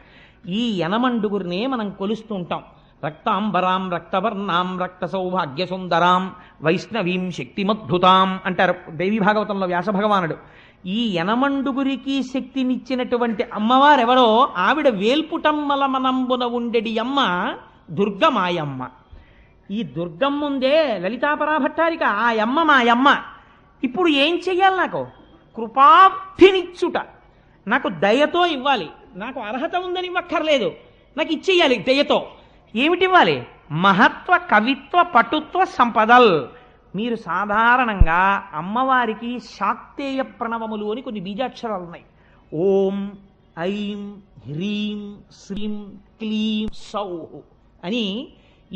ఈ 8 మనం కొలుస్తూ ఉంటాం. రక్తాంబరాం, రక్తవర్ణాం, రక్త సౌభాగ్య సుందరాం, వైష్ణవీం శక్తిమద్భుతాం అంటారు దేవి భాగవతంలో వ్యాస భగవానుడు. ఈ 8 శక్తినిచ్చినటువంటి అమ్మవారెవరో ఆవిడ వేల్పుటమ్మల మనంబున ఉండెడి అమ్మ దుర్గమాయమ్మ. ఈ దుర్గమ్మ ఉందే లలితాపరాభట్టారిక, ఆ అమ్మ మాయమ్మ. ఇప్పుడు ఏం చెయ్యాలి? నాకు కృపాబ్ధినిచ్చుట, నాకు దయతో ఇవ్వాలి. నాకు అర్హత ఉందని ఇవ్వక్కర్లేదు, నాకు ఇచ్చేయాలి దయతో. ఏమిటివ్వాలి? మహత్వ, కవిత్వ, పటుత్వ సంపదల్. మీరు సాధారణంగా అమ్మవారికి శాక్తేయ ప్రణవములు అని కొన్ని బీజాక్షరాలు ఉన్నాయి. ఓం ఐం హ్రీం శ్రీం క్లీం సౌః అని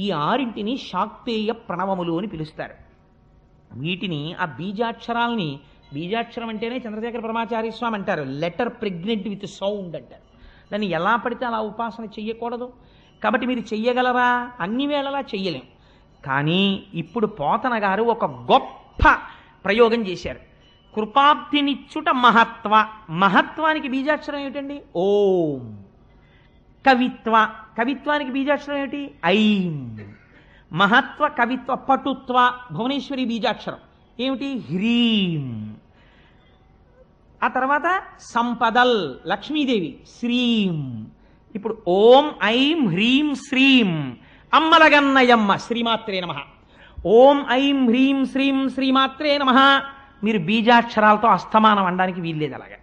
ఈ ఆరింటిని శాక్తేయ ప్రణవములు అని పిలుస్తారు. వీటిని ఆ బీజాక్షరాల్ని, బీజాక్షరం అంటేనే చంద్రశేఖర పరమాచార్య స్వామి అంటారు లెటర్ ప్రెగ్నెంట్ విత్ సౌండ్ అంటారు. దాన్ని ఎలా పడితే అలా ఉపాసన చెయ్యకూడదు. కాబట్టి మీరు చెయ్యగలరా? అన్ని వేళలా చెయ్యలేం. కానీ ఇప్పుడు పోతన గారు ఒక గొప్ప ప్రయోగం చేశారు. కృపాబ్ధినిచ్చుట మహత్వ. మహత్వానికి బీజాక్షరం ఏమిటండి? ఓం. కవిత్వ, కవిత్వానికి బీజాక్షరం ఏమిటి? ఐం. మహత్వ, కవిత్వ, పటుత్వ, భువనేశ్వరి బీజాక్షరం ఏమిటి? హ్రీం. ఆ తర్వాత సంపదల్, లక్ష్మీదేవి శ్రీం. ఇప్పుడు ఓం ఐం హ్రీం శ్రీం అమ్మలగన్నయమ్మ శ్రీమాత్రే నమః. ఓం ఐం హ్రీం శ్రీం శ్రీమాత్రే నమః. మీరు బీజాక్షరాలతో అస్తమానం అనడానికి వీల్లేదు అలాగా.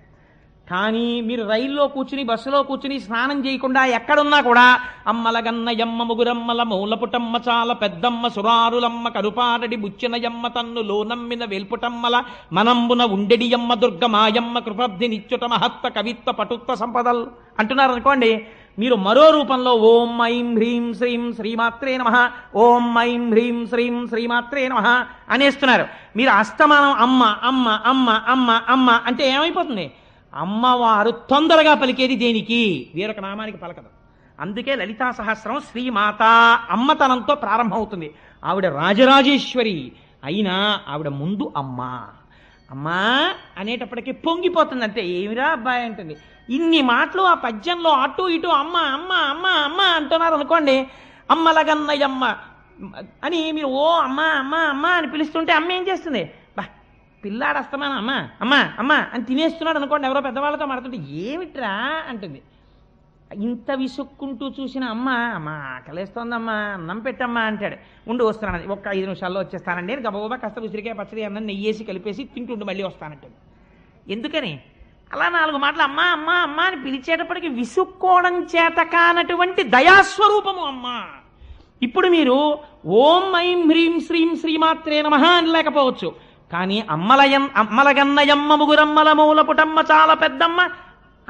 కానీ మీరు రైల్లో కూర్చుని, బస్సులో కూర్చుని స్నానం చేయకుండా ఎక్కడున్నా కూడా అమ్మలగన్నయమ్మ ముగురమ్మల మూలపుటమ్మ చాలా పెద్దమ్మ సురారులమ్మ కరుపారడి బుచ్చినయమ్మ తన్ను లోనమ్మిన వేల్పుటమ్మల మనంబున ఉండెడియమ్మ దుర్గమాయమ్మ కృపబ్ధి నిత్యుట మహత్వ కవిత్వ పటుత్వ సంపదల్ అంటున్నారు అనుకోండి. మీరు మరో రూపంలో ఓం ఐం హ్రీం శ్రీం శ్రీమాత్రే నమః, ఓం ఐం హ్రీం శ్రీం శ్రీమాత్రే నమః అనేస్తున్నారు. మీరు అస్తమానం అమ్మ అమ్మ అమ్మ అమ్మ అమ్మ అంటే ఏమైపోతుంది? అమ్మవారు తొందరగా పలికేది దేనికి? వేరొక నామానికి పలకదు. అందుకే లలితా సహస్రం శ్రీమాత అమ్మతనంతో ప్రారంభమవుతుంది. ఆవిడ రాజరాజేశ్వరి అయినా ఆవిడ ముందు అమ్మ అమ్మా అనేటప్పటికీ పొంగిపోతుంది. అంతే. ఏమిరా అబ్బాయి అంటుంది. ఇన్ని మాటలు ఆ పద్యంలో అటు ఇటు అమ్మ అమ్మ అమ్మ అమ్మ అంటున్నారు అనుకోండి. అమ్మలగన్నయమ్మ అని మీరు ఓ అమ్మ అమ్మ అమ్మ అని పిలుస్తుంటే అమ్మ ఏం చేస్తుంది? పిల్లాడు అస్తమానం అమ్మ అమ్మ అమ్మ అని తినేస్తున్నాడు అనుకోండి. ఎవరో పెద్దవాళ్ళతో మాడుతుంటే ఏమిట్రా అంటుంది. ఇంత విసుక్కుంటూ చూసిన అమ్మ అమ్మ ఆకలేస్తోందమ్మా అన్నం పెట్టమ్మా అంటాడు. ఉండి వస్తున్నాను, ఒక్క 5 నిమిషాల్లో వచ్చేస్తానండి. నేను గబగబా కాస్త ఉసిరికాయ పచ్చడి అన్నం నెయ్యేసి కలిపేసి తింటుండి మళ్ళీ వస్తానంటుంది. ఎందుకని? అలా 4 మాటలు అమ్మ అమ్మ అమ్మ అని పిలిచేటప్పటికి విసుక్కోవడం చేత కానటువంటి దయాస్వరూపము అమ్మ. ఇప్పుడు మీరు ఓం ఐం హ్రీం శ్రీం శ్రీమాత్రే నమః అని లేకపోవచ్చు. కానీ అమ్మలగన్నయమ్మ ముగురమ్మల మూలపుటమ్మ చాలా పెద్దమ్మ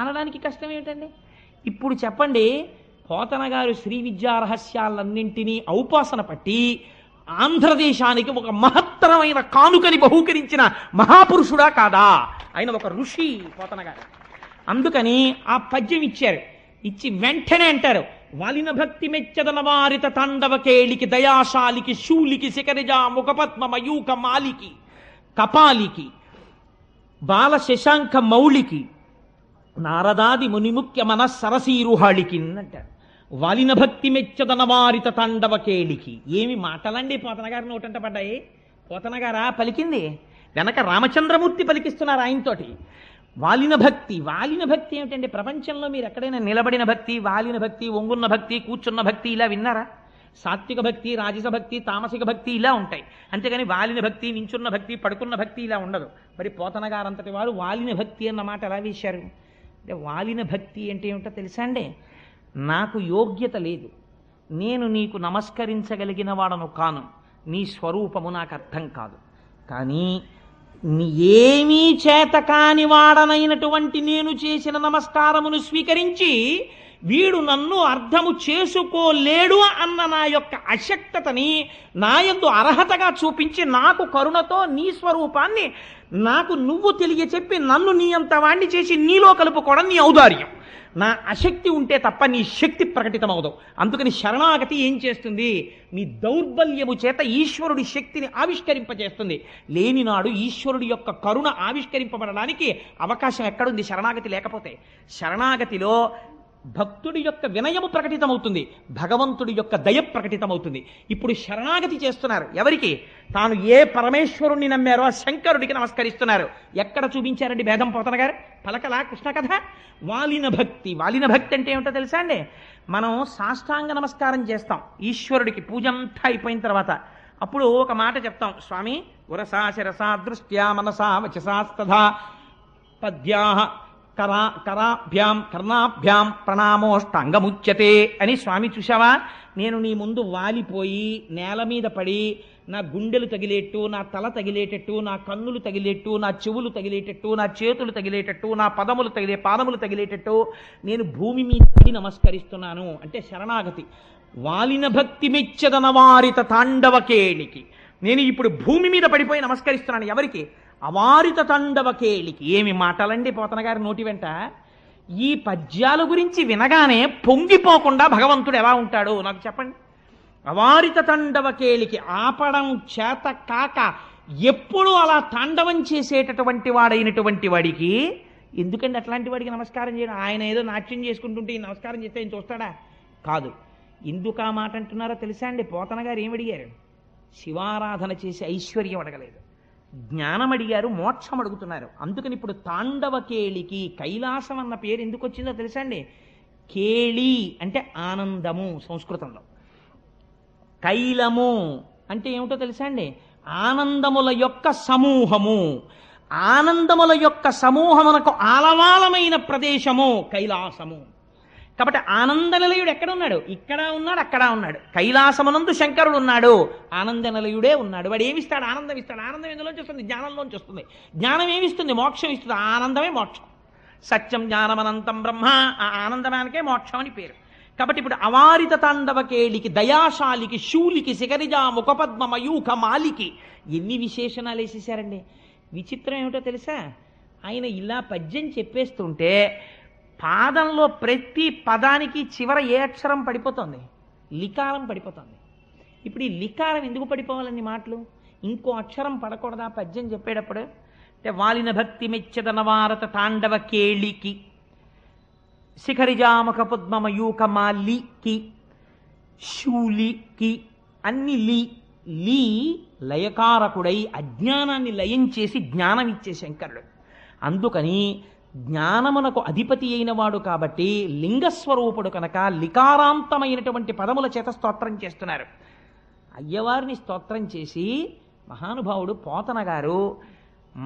అనడానికి కష్టం ఏమిటండి? ఇప్పుడు చెప్పండి, పోతన గారు శ్రీ విద్యా రహస్యాలన్నింటినీ ఔపాసన పట్టి ఆంధ్రదేశానికి ఒక మహత్తరమైన కానుకని బహూకరించిన మహాపురుషుడా కాదా? ఆయన ఒక ఋషి పోతన గారు. అందుకని ఆ పద్యం ఇచ్చారు. ఇచ్చి వెంటనే అంటారు, వాలిన భక్తి మెచ్చదన వారిత తాండవ కేళికి దయాశాలికి శూలికి శిఖరిజా ముఖపద్మ మయూక మాలికి కపాలికి బాల శశాంక మౌళికి నారదాది మునిముఖ్య మన సరసీరుహాళికి అంటారు. వాలిన భక్తి మెచ్చదన వారిత తాండవ కేళికి. ఏమి మాటలండి పోతన గారి నోటంట పడ్డాయి. పోతన గారా పలికింది? వెనక రామచంద్రమూర్తి పలికిస్తున్నారు ఆయనతోటి. వాలిన భక్తి. వాలిన భక్తి ఏమిటండి? ప్రపంచంలో మీరు ఎక్కడైనా నిలబడిన భక్తి, వాలిన భక్తి, ఒంగున్న భక్తి, కూర్చున్న భక్తి ఇలా విన్నారా? సాత్విక భక్తి, రాజస భక్తి, తామసిక భక్తి ఇలా ఉంటాయి. అంతేగాని వాలిన భక్తి, నించున్న భక్తి, పడుకున్న భక్తి ఇలా ఉండదు. మరి పోతన గారంతటి వారు వాలిన భక్తి అన్న మాట ఎలా వేశారు? అంటే వాలిన భక్తి అంటే ఏమిటో తెలుసా అండి? నాకు యోగ్యత లేదు, నేను నీకు నమస్కరించగలిగిన వాడను కాను, నీ స్వరూపము నాకు అర్థం కాదు, కానీ ఏమీ చేత కాని వాడనైనటువంటి నేను చేసిన నమస్కారమును స్వీకరించి వీడు నన్ను అర్థము చేసుకోలేడు అన్న నా యొక్క అశక్తతని నాయందు అర్హతగా చూపించి నాకు కరుణతో నీ స్వరూపాన్ని నాకు నువ్వు తెలియచెప్పి నన్ను నీ అంత వాణ్ణి చేసి నీలో కలుపుకోవడం నీ ఔదార్యం. నా అశక్తి ఉంటే తప్ప నీ శక్తి ప్రకటితమవుదావు. అందుకని శరణాగతి ఏం చేస్తుంది? మీ దౌర్బల్యము చేత ఈశ్వరుడి శక్తిని ఆవిష్కరింపజేస్తుంది. లేనినాడు ఈశ్వరుడి యొక్క కరుణ ఆవిష్కరింపబడడానికి అవకాశం ఎక్కడుంది? శరణాగతి లేకపోతే. శరణాగతిలో భక్తుడి యొక్క వినయము ప్రకటితమవుతుంది, భగవంతుడి యొక్క దయ ప్రకటితమవుతుంది. ఇప్పుడు శరణాగతి చేస్తున్నారు. ఎవరికి? తాను ఏ పరమేశ్వరుణ్ణి నమ్మారో ఆ శంకరుడికి నమస్కరిస్తున్నారు. ఎక్కడ చూపించారండి భేదం పోతన గారు? పలకలా కృష్ణ కథ. వాలిన భక్తి. వాలిన భక్తి అంటే ఏమిటో తెలుసా అండి? మనం సాష్టాంగ నమస్కారం చేస్తాం ఈశ్వరుడికి పూజ అంతా అయిపోయిన తర్వాత. అప్పుడు ఒక మాట చెప్తాం, స్వామి ఉరసా శిరసా దృష్ట్యా మనసా వచసాస్తథా పద్యాః కర్ణాభ్యాం ప్రణామోష్టాంగముచ్యతే అని స్వామి చూశావా, నేను నీ ముందు వాలిపోయి నేల మీద పడి నా గుండెలు తగిలేట్టు, నా తల తగిలేటట్టు, నా కన్నులు తగిలేట్టు, నా చెవులు తగిలేటట్టు, నా చేతులు తగిలేటట్టు, నా పాదములు తగిలేటట్టు నేను భూమి మీద పడి నమస్కరిస్తున్నాను అంటే శరణాగతి. వాలిన భక్తి మెచ్చదన వారిత తాండవకేళికి, నేను ఇప్పుడు భూమి మీద పడిపోయి నమస్కరిస్తున్నాను. ఎవరికి? అవారిత తాండవకేళికి. ఏమి మాటలండి పోతన గారి నోటి వెంట. ఈ పద్యాల గురించి వినగానే పొంగిపోకుండా భగవంతుడు ఎలా ఉంటాడో నాకు చెప్పండి. అవారిత తాండవకేళికి, ఆపడం చేత కాక ఎప్పుడూ అలా తాండవం చేసేటటువంటి వాడైనటువంటి వాడికి ఎందుకండి అట్లాంటి వాడికి నమస్కారం చేయడం? ఆయన ఏదో నాట్యం చేసుకుంటుంటే ఈ నమస్కారం చేస్తే ఆయన చూస్తాడా? కాదు. ఎందుకు ఆ మాట అంటున్నారో తెలుసా అండి? పోతన గారు ఏమడిగారు? శివారాధన చేసి ఐశ్వర్యం అడగలేదు, జ్ఞానం అడిగారు, మోక్షం అడుగుతున్నారు. అందుకని ఇప్పుడు తాండవకేళికి, కైలాసం అన్న పేరు ఎందుకు వచ్చిందో తెలుసా అండి? కేళి అంటే ఆనందము సంస్కృతంలో, కైలము అంటే ఏమిటో తెలుసా అండి? ఆనందముల యొక్క సమూహము. ఆనందముల యొక్క సమూహమునకు ఆలవాలమైన ప్రదేశము కైలాసము. కాబట్టి ఆనంద నిలయుడు ఎక్కడ ఉన్నాడు? ఇక్కడ ఉన్నాడు, అక్కడ ఉన్నాడు. కైలాసమునందు శంకరుడు ఉన్నాడు, ఆనంద నిలయుడే ఉన్నాడు. వాడు ఏమిస్తాడు? ఆనందం ఇస్తాడు. ఆనందం ఎందులోంచి వస్తుంది? జ్ఞానంలోంచి వస్తుంది. జ్ఞానం ఏమిస్తుంది? మోక్షం ఇస్తుంది. ఆనందమే మోక్షం. సత్యం జ్ఞానమనంతం బ్రహ్మ, ఆ ఆనందమానికే మోక్షం అని పేరు. కాబట్టి ఇప్పుడు అవారిత తాండవకేళికి, దయాశాలికి, శూలికి, శిఖరిజా, ముఖపద్మ, మయూఖ, మాలికి ఎన్ని విశేషణాలు వేసేసారండి. విచిత్రం ఏమిటో తెలుసా? ఆయన ఇలా పద్యం చెప్పేస్తుంటే పాదంలో ప్రతి పదానికి చివర ఏ అక్షరం పడిపోతుంది? లికారం పడిపోతుంది. ఇప్పుడు ఈ లికారం ఎందుకు పడిపోవాలని మాటలు? ఇంకో అక్షరం పడకూడదా పద్యం చెప్పేటప్పుడు? అంటే వాలిన భక్తి మెచ్చదన వారత తాండవ కేళికి, శిఖరిజామక పద్మమయూక మాలికి, శూలికి అన్ని లీ లయకారకుడై అజ్ఞానాన్ని లయం చేసి జ్ఞానం ఇచ్చే శంకరుడు. అందుకని జ్ఞానమునకు అధిపతి అయిన వాడు కాబట్టి లింగస్వరూపుడు కనుక లికారాంతమైనటువంటి పదముల చేత స్తోత్రం చేస్తున్నారు. అయ్యవారిని స్తోత్రం చేసి మహానుభావుడు పోతన గారు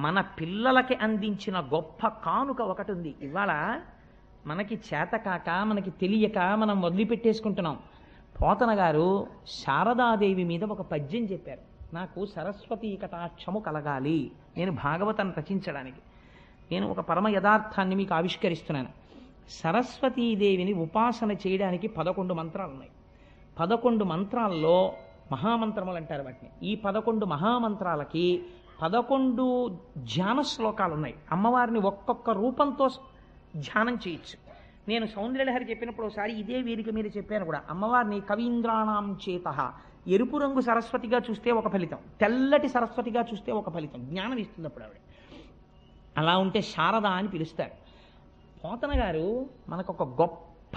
మన పిల్లలకి అందించిన గొప్ప కానుక ఒకటి ఉంది. ఇవాళ మనకి చేతకాక, మనకి తెలియక మనం వదిలిపెట్టేసుకుంటున్నాం. పోతన గారు శారదాదేవి మీద ఒక పద్యం చెప్పారు. నాకు సరస్వతీ కటాక్షము కలగాలి, నేను భాగవతాన్ని రచించడానికి నేను ఒక పరమ యథార్థాన్ని మీకు ఆవిష్కరిస్తున్నాను. సరస్వతీదేవిని ఉపాసన చేయడానికి 11 మంత్రాలు ఉన్నాయి. 11 మంత్రాల్లో మహామంత్రములు అంటారు వాటిని. ఈ 11 మహామంత్రాలకి 11 ధ్యాన శ్లోకాలు ఉన్నాయి. అమ్మవారిని ఒక్కొక్క రూపంతో ధ్యానం చేయొచ్చు. నేను సౌందర్యలహరి చెప్పినప్పుడు ఒకసారి ఇదే వేదిక మీద చెప్పాను కూడా. అమ్మవారిని కవీంద్రాణం చేత ఎరుపు రంగు సరస్వతిగా చూస్తే ఒక ఫలితం, తెల్లటి సరస్వతిగా చూస్తే ఒక ఫలితం, జ్ఞానం ఇస్తుంది అప్పుడు ఆవిడ. అలా ఉంటే శారద అని పిలుస్తారు. పోతన గారు మనకు ఒక గొప్ప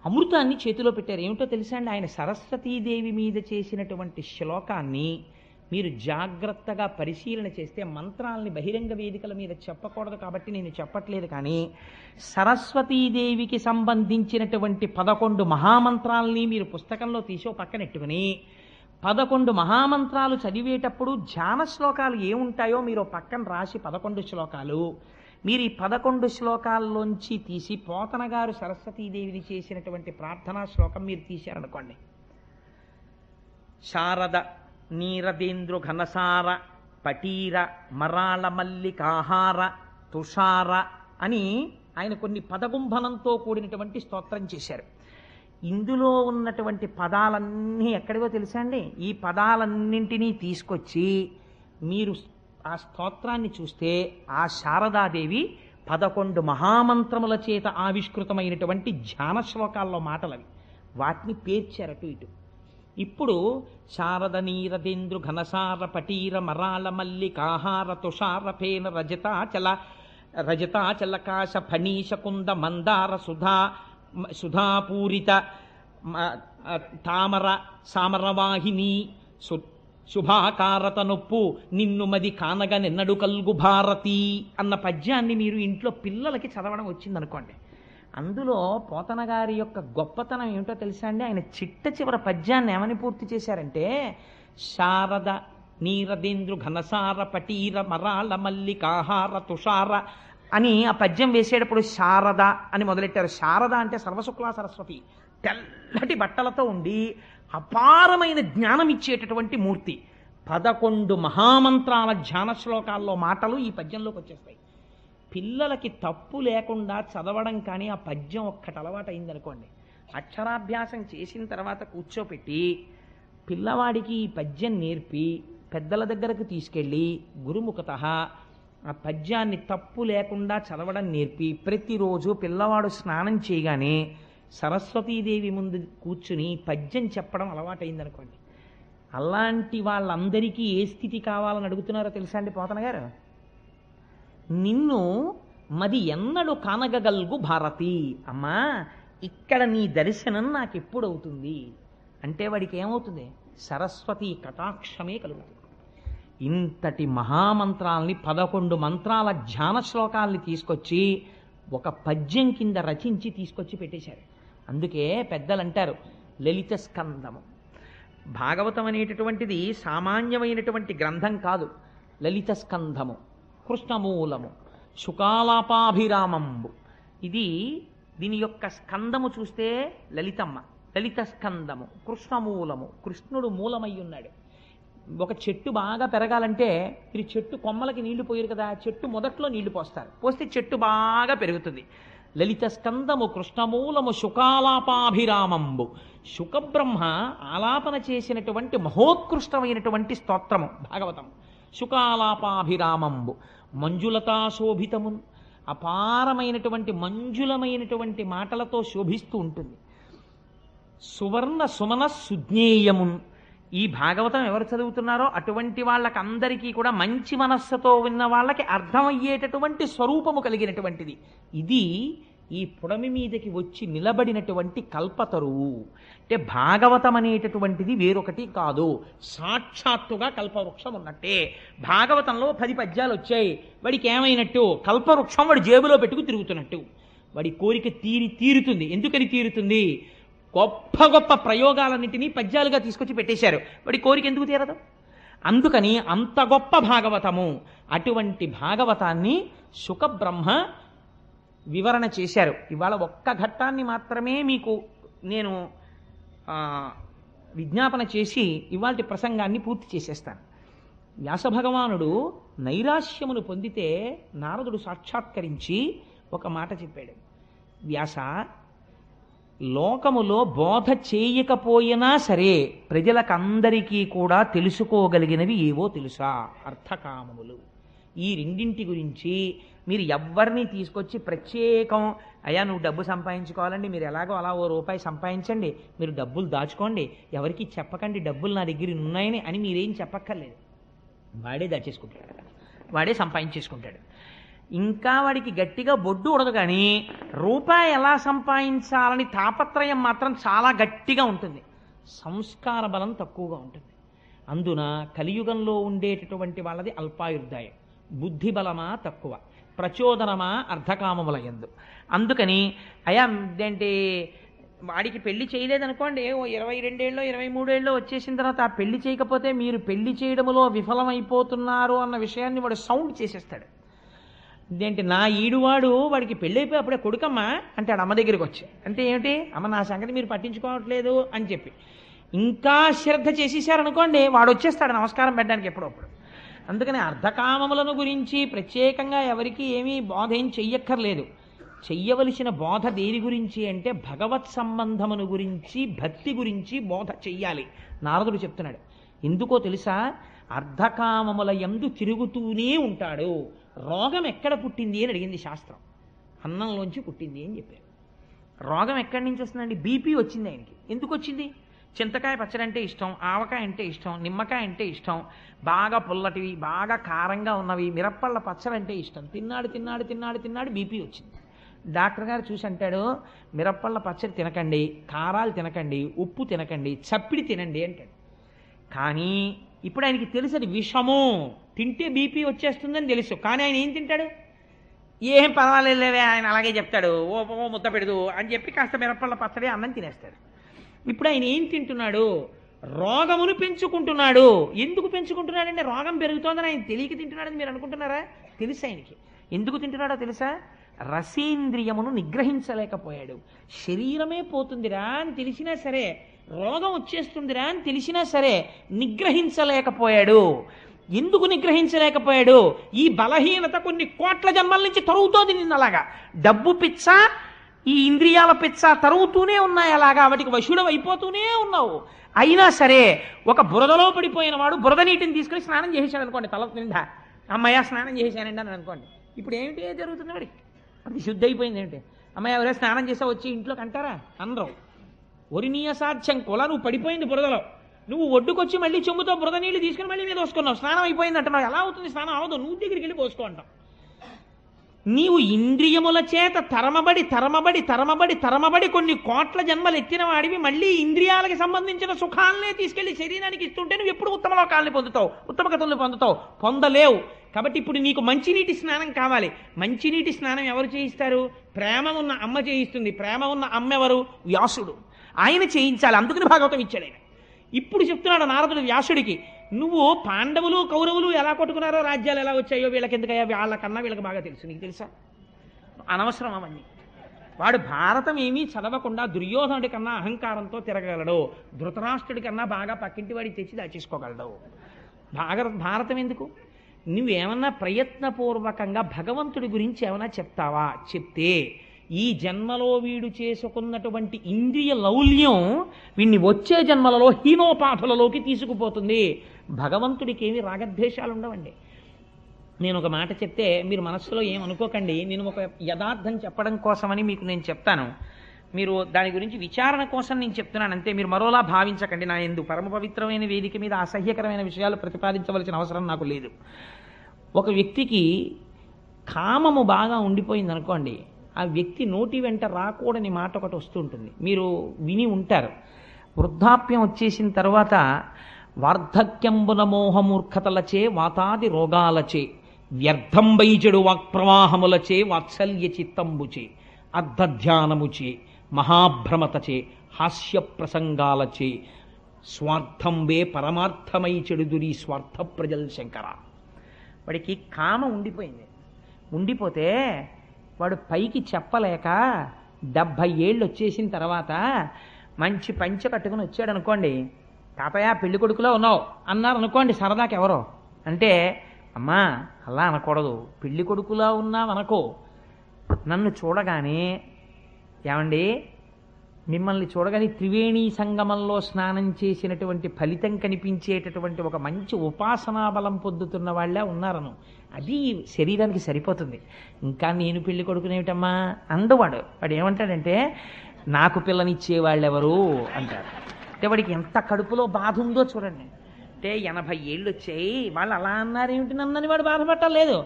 అమృతాన్ని చేతిలో పెట్టారు. ఏమిటో తెలుసా అండి? ఆయన సరస్వతీదేవి మీద చేసినటువంటి శ్లోకాన్ని మీరు జాగ్రత్తగా పరిశీలన చేస్తే, మంత్రాలని బహిరంగ వేదికల మీద చెప్పకూడదు కాబట్టి నేను చెప్పట్లేదు, కానీ సరస్వతీదేవికి సంబంధించినటువంటి 11 మహామంత్రాలని మీరు పుస్తకంలో తీసి పక్కనెట్టుకుని 11 మహామంత్రాలు చదివేటప్పుడు ధ్యాన శ్లోకాలు ఏముంటాయో మీరు పక్కన రాసి 11 శ్లోకాలు, మీరు ఈ 11 శ్లోకాల్లోంచి తీసి పోతన గారు సరస్వతీదేవిని చేసినటువంటి ప్రార్థనా శ్లోకం మీరు తీశారనుకోండి. శారద నీరదేంద్రు ఘనసార పటీర మరాళ మల్లికాహార తుషార అని ఆయన కొన్ని పదగుంభనంతో కూడినటువంటి స్తోత్రం చేశారు. ఇందులో ఉన్నటువంటి పదాలన్నీ ఎక్కడివో తెలుసా అండి? ఈ పదాలన్నింటినీ తీసుకొచ్చి మీరు ఆ స్తోత్రాన్ని చూస్తే ఆ శారదాదేవి 11 మహామంత్రముల చేత ఆవిష్కృతమైనటువంటి ధ్యాన శ్లోకాల్లో మాటలవి. వాటిని పేర్చారు అటు ఇటు. ఇప్పుడు శారద నీరదేంద్రు ఘనసార పటీర మరాళ మల్లికాహార తుషార ఫేన రజతాచలకాశ ఫణీశ కుంద మందార సుధాపూరిత తామర సామరవాహిని శుభాకారత నొప్పు నిన్ను మది కానగ నిన్నడు కల్గు భారతి అన్న పద్యాన్ని మీరు ఇంట్లో పిల్లలకి చదవడం వచ్చిందనుకోండి. అందులో పోతన గారి యొక్క గొప్పతనం ఏమిటో తెలుసా అండి? ఆయన చిట్ట చివర పద్యాన్ని ఏమని పూర్తి చేశారంటే, శారద నీరదేంద్రు ఘనసార పటీర మరాళ మల్లికాహార తుషార అని ఆ పద్యం వేసేటప్పుడు శారద అని మొదలెట్టారు. శారద అంటే సర్వశుక్లా సరస్వతి, తెల్లటి బట్టలతో ఉండి అపారమైన జ్ఞానం ఇచ్చేటటువంటి మూర్తి. 11 మహామంత్రాల ధ్యాన శ్లోకాల్లో మాటలు ఈ పద్యంలోకి వచ్చేస్తాయి. పిల్లలకి తప్పు లేకుండా చదవడం కానీ ఆ పద్యం ఒక్కటి అలవాటు అయిందనుకోండి, అక్షరాభ్యాసం చేసిన తర్వాత కూర్చోపెట్టి పిల్లవాడికి ఈ పద్యం నేర్పి పెద్దల దగ్గరకు తీసుకెళ్ళి గురుముఖత ఆ పద్యాన్ని తప్పు లేకుండా చదవడం నేర్పి ప్రతిరోజు పిల్లవాడు స్నానం చేయగానే సరస్వతీదేవి ముందు కూర్చుని పద్యం చెప్పడం అలవాటైందనుకోండి, అలాంటి వాళ్ళందరికీ ఏ స్థితి కావాలని అడుగుతున్నారో తెలుసా అండి పోతన గారు? నిన్ను మది ఎన్నడు కానగగల్గు భారతి, అమ్మా ఇక్కడ నీ దర్శనం నాకు ఎప్పుడవుతుంది అంటే వాడికి ఏమవుతుంది? సరస్వతి కటాక్షమే కలుగుతుంది. ఇంతటి మహామంత్రాల్ని 11 మంత్రాల ధ్యాన శ్లోకాల్ని తీసుకొచ్చి ఒక పద్యం కింద రచించి తీసుకొచ్చి పెట్టేశారు. అందుకే పెద్దలు అంటారు లలిత స్కందము. భాగవతం అనేటటువంటిది సామాన్యమైనటువంటి గ్రంథం కాదు. లలిత స్కంధము, కృష్ణమూలము, శుకాలాపాభిరామంబు. ఇది దీని యొక్క స్కందము చూస్తే లలితమ్మ, లలిత స్కందము, కృష్ణమూలము, కృష్ణుడు మూలమై ఉన్నాడు. ఒక చెట్టు బాగా పెరగాలంటే మీరు చెట్టు కొమ్మలకి నీళ్లు పోయారు కదా, చెట్టు మొదట్లో నీళ్లు పోస్తారు, పోస్తే చెట్టు బాగా పెరుగుతుంది. లలిత స్కందము, కృష్ణమూలము, శుకాలాపాభిరామంబు. శుకబ్రహ్మ ఆలాపన చేసినటువంటి మహోత్కృష్టమైనటువంటి స్తోత్రము భాగవతం. శుకాలాపాభిరామంబు. మంజులతా శోభితమున్, అపారమైనటువంటి మంజులమైనటువంటి మాటలతో శోభిస్తూ ఉంటుంది. సువర్ణ సుమన సుజ్ఞేయమున్. ఈ భాగవతం ఎవరు చదువుతున్నారో అటువంటి వాళ్ళకందరికీ కూడా మంచి మనస్సుతో విన్న వాళ్ళకి అర్థమయ్యేటటువంటి స్వరూపము కలిగినటువంటిది. ఇది ఈ పుడమి మీదకి వచ్చి నిలబడినటువంటి కల్పతరువు. అంటే భాగవతం అనేటటువంటిది వేరొకటి కాదు, సాక్షాత్తుగా కల్పవృక్షం ఉన్నట్టే. భాగవతంలో 10 పద్యాలు వచ్చాయి, వాడికి ఏమైనట్టు? కల్పవృక్షం వాడి జేబులో పెట్టుకు తిరుగుతున్నట్టు. వాడి కోరిక తీరుతుంది. ఎందుకని తీరుతుంది? గొప్ప గొప్ప ప్రయోగాలన్నింటినీ పద్యాలుగా తీసుకొచ్చి పెట్టేశారు. వాడి కోరిక ఎందుకు తీరదు? అందుకని అంత గొప్ప భాగవతము. అటువంటి భాగవతాన్ని శుకబ్రహ్మ వివరణ చేశారు. ఇవాళ ఒక్క ఘట్టాన్ని మాత్రమే మీకు నేను విజ్ఞాపన చేసి ఇవాళ ప్రసంగాన్ని పూర్తి చేసేస్తాను. వ్యాసభగవానుడు నైరాశ్యమును పొందితే నారదుడు సాక్షాత్కరించి ఒక మాట చెప్పాడు. వ్యాస, లోకములో బోధ చేయకపోయినా సరే ప్రజలకందరికీ కూడా తెలుసుకోగలిగినవి ఏవో తెలుసా? అర్థకామములు. ఈ రెండింటి గురించి మీరు ఎవ్వరిని తీసుకొచ్చి ప్రత్యేకం అయ్యా నువ్వు డబ్బు సంపాదించుకోవాలండి, మీరు ఎలాగో అలా ఓ రూపాయి సంపాదించండి, మీరు డబ్బులు దాచుకోండి, ఎవరికి చెప్పకండి డబ్బులు నా దగ్గర ఉన్నాయని అని మీరేం చెప్పక్కర్లేదు. వాడే దాచేసుకుంటాడు, వాడే సంపాదించేసుకుంటాడు. ఇంకా వాడికి గట్టిగా బొడ్డు ఉడదు, కానీ రూపాయి ఎలా సంపాదించాలని తాపత్రయం మాత్రం చాలా గట్టిగా ఉంటుంది. సంస్కార బలం తక్కువగా ఉంటుంది. అందున కలియుగంలో ఉండేటటువంటి వాళ్ళది అల్పాయుర్దాయం. బుద్ధి బలమా తక్కువ, ప్రచోదనమా అర్ధకామముల యందు. అందుకని అయా ఏంటి వాడికి పెళ్లి చేయలేదనుకోండి, ఓ 22 ఏళ్ళో 23 ఏళ్ళో వచ్చేసిన తర్వాత ఆ పెళ్లి చేయకపోతే మీరు పెళ్లి చేయడంలో విఫలమైపోతున్నారు అన్న విషయాన్ని వాడు సౌండ్ చేసేస్తాడు. ఇదేంటి నా ఈడువాడు వాడికి పెళ్ళైపోయి అప్పుడే కొడుకమ్మా అంటాడు అమ్మ దగ్గరికి వచ్చి. అంటే ఏమిటి? అమ్మ నా సంగతి మీరు పట్టించుకోవట్లేదు అని చెప్పి ఇంకా శ్రద్ధ చేసేసారనుకోండి, వాడు వచ్చేస్తాడు నమస్కారం పెట్టడానికి ఎప్పుడప్పుడు. అందుకని అర్ధకామములను గురించి ప్రత్యేకంగా ఎవరికి ఏమీ బోధ ఏం చెయ్యక్కర్లేదు. చెయ్యవలసిన బోధ దేని గురించి అంటే భగవత్ సంబంధమును గురించి, భక్తి గురించి బోధ చెయ్యాలి. నారదుడు చెప్తున్నాడు. ఎందుకో తెలుసా? అర్ధకామముల యందు తిరుగుతూనే ఉంటాడు. రోగం ఎక్కడ పుట్టింది అని అడిగింది శాస్త్రం. అన్నంలోంచి పుట్టింది అని చెప్పారు. రోగం ఎక్కడి నుంచి వస్తుందండి? బీపీ వచ్చింది ఆయనకి. ఎందుకు వచ్చింది? చింతకాయ పచ్చడి అంటే ఇష్టం, ఆవకాయ అంటే ఇష్టం, నిమ్మకాయ అంటే ఇష్టం, బాగా పుల్లటివి బాగా కారంగా ఉన్నవి, మిరప్పళ్ళ పచ్చడి అంటే ఇష్టం. తిన్నాడు బీపీ వచ్చింది. డాక్టర్ గారు చూసి అంటాడు, మిరప్పళ్ళ పచ్చడి తినకండి, కారాలు తినకండి, ఉప్పు తినకండి, చప్పిడి తినండి అంటాడు. కానీ ఇప్పుడు ఆయనకి తెలుసు అది విషము, తింటే బీపీ వచ్చేస్తుందని తెలుసు. కానీ ఆయన ఏం తింటాడు? ఏం పర్వాలేదులేవే ఆయన అలాగే చెప్తాడు, ఓ ముద్ద పెడదు అని చెప్పి కాస్త మిరప్పళ్ళ పచ్చడి అన్నం తినేస్తాడు. ఇప్పుడు ఆయన ఏం తింటున్నాడు? రోగమును పెంచుకుంటున్నాడు. ఎందుకు పెంచుకుంటున్నాడంటే రోగం పెరుగుతోందని ఆయన తెలియక తింటున్నాడని మీరు అనుకుంటున్నారా? తెలుసు ఆయనకి. ఎందుకు తింటున్నాడో తెలుసా? రసేంద్రియమును నిగ్రహించలేకపోయాడు. శరీరమే పోతుందిరా అని తెలిసినా సరే, రోగం వచ్చేస్తుందిరా అని తెలిసినా సరే నిగ్రహించలేకపోయాడు. ఎందుకు నిగ్రహించలేకపోయాడు? ఈ బలహీనత కొన్ని కోట్ల జన్మల నుంచి తరుగుతోంది నిన్నలాగా. డబ్బు పిచ్చ, ఈ ఇంద్రియాల పిచ్చ తరుగుతూనే ఉన్నాయి. అలాగా వాటికి వశుడు అయిపోతూనే ఉన్నావు. అయినా సరే ఒక బురదలో పడిపోయిన వాడు బురద నీటిని తీసుకుని స్నానం చేసేసాడు అనుకోండి, తల నిండా అమ్మయ్య స్నానం చేశానండి అని అనుకోండి. ఇప్పుడు ఏమిటి జరుగుతుంది? వాడికి అది శుద్ధి అయిపోయింది. ఏమిటి అమ్మాయి ఎవరైనా స్నానం చేసా వచ్చి ఇంట్లోకి అంటారా? అనరు. ఒరినీయ సాధ్యం కొల, నువ్వు పడిపోయింది బురదలో, నువ్వు ఒడ్డుకొచ్చి మళ్ళీ చెంబుతో బురద నీళ్ళు తీసుకుని మళ్ళీ మీద పోసుకున్నావు, స్నానం అయిపోయింది అంటున్నావు. ఎలా అవుతుంది? స్నానం అవదు. నువ్వు దగ్గరికి వెళ్ళి పోసుకో అంటావు. నీవు ఇంద్రియముల చేత తరమబడి తరమబడి తరమబడి తరమబడి కొన్ని కోట్ల జన్మలు ఎత్తిన వాడివి మళ్ళీ ఇంద్రియాలకు సంబంధించిన సుఖాలనే తీసుకెళ్లి శరీరానికి ఇస్తుంటే నువ్వు ఎప్పుడు ఉత్తమ లోకాలని పొందుతావు, ఉత్తమ గతుల్ని పొందుతావు? పొందలేవు. కాబట్టి ఇప్పుడు నీకు మంచినీటి స్నానం కావాలి. మంచినీటి స్నానం ఎవరు చేయిస్తారు? ప్రేమ ఉన్న అమ్మ చేయిస్తుంది. ప్రేమ ఉన్న అమ్మ ఎవరు? వ్యాసుడు. ఆయన చేయించాలి. అందుకని భాగవతం ఇచ్చాడు ఆయన. ఇప్పుడు చెప్తున్నాడు నారదుడు వ్యాసుడికి, నువ్వు పాండవులు కౌరవులు ఎలా కొట్టుకున్నారో, రాజ్యాలు ఎలా వచ్చాయో వీళ్ళకి ఎందుకయ్యా, వాళ్ళకన్నా వీళ్ళకి బాగా తెలుసు. నీకు తెలుసా? అనవసరం అవన్నీ. వాడు భారతం ఏమీ చదవకుండా దుర్యోధనుడి కన్నా అహంకారంతో తిరగలడు. ధృతరాష్ట్రుడి కన్నా బాగా పక్కింటి వాడికి తెచ్చి దాచేసుకోగలడు. భారతం ఎందుకు? నువ్వేమన్నా ప్రయత్నపూర్వకంగా భగవంతుడి గురించి ఏమైనా చెప్తావా? చెప్తే ఈ జన్మలో వీడు చేసుకున్నటువంటి ఇంద్రియ లౌల్యం వీడిని వచ్చే జన్మలలో హీనోపాధులలోకి తీసుకుపోతుంది. భగవంతుడికి ఏమి రాగద్వేషాలు ఉండవండి. నేను ఒక మాట చెప్తే మీరు మనస్సులో ఏమనుకోకండి, నేను ఒక యథార్థం చెప్పడం కోసమని మీకు నేను చెప్తాను. మీరు దాని గురించి విచారణ కోసం నేను చెప్తున్నాను అంతే. మీరు మరోలా భావించకండి. నా యందు పరమ పవిత్రమైన వేదిక మీద అసహ్యకరమైన విషయాలు ప్రతిపాదించవలసిన అవసరం నాకు లేదు. ఒక వ్యక్తికి కామము బాగా ఉండిపోయింది అనుకోండి, ఆ వ్యక్తి నోటి వెంట రాకూడని మాట ఒకటి వస్తుంటుంది. మీరు విని ఉంటారు. వృద్ధాప్యం వచ్చేసిన తర్వాత వార్ధక్యంబున మోహమూర్ఖతలచే వాతాది రోగాలచే వ్యర్థం వైజడు వాక్ప్రవాహములచే వాత్సల్య చిత్తంబుచే అర్ధధ్యానముచే మహాభ్రమతచే హాస్య ప్రసంగాలచే స్వార్థంబే పరమార్థమై చెడుదురి స్వార్థ ప్రజల్ శంకర. వాడికి కామ ఉండిపోయింది. ఉండిపోతే వాడు పైకి చెప్పలేక 70 ఏళ్ళు వచ్చేసిన తర్వాత మంచి పంచె కట్టుకుని వచ్చాడు అనుకోండి, తాతయ్య పెళ్లి కొడుకులో ఉన్నావు అన్నారు అనుకోండి సరదాకి ఎవరో. అంటే అమ్మా అలా అనకూడదు, పెళ్లి కొడుకులా ఉన్నావు అనుకో. నన్ను చూడగానే ఏమండి మిమ్మల్ని చూడగానే త్రివేణీ సంగమంలో స్నానం చేసినటువంటి ఫలితం కనిపించేటటువంటి ఒక మంచి ఉపాసనా బలం పొందుతున్న వాళ్ళే ఉన్నారను. అది శరీరానికి సరిపోతుంది. ఇంకా నేను పెళ్లి కొడుకునేమిటమ్మా అండువాడు. వాడు ఏమంటాడంటే నాకు పిల్లనిచ్చేవాళ్ళెవరు అంటారు. అంటే వాడికి ఎంత కడుపులో బాధ ఉందో చూడండి. అంటే 80 ఏళ్ళు వచ్చాయి వాళ్ళు అలా అన్నారేమిటి నన్నని వాడు బాధపట్టలేదు.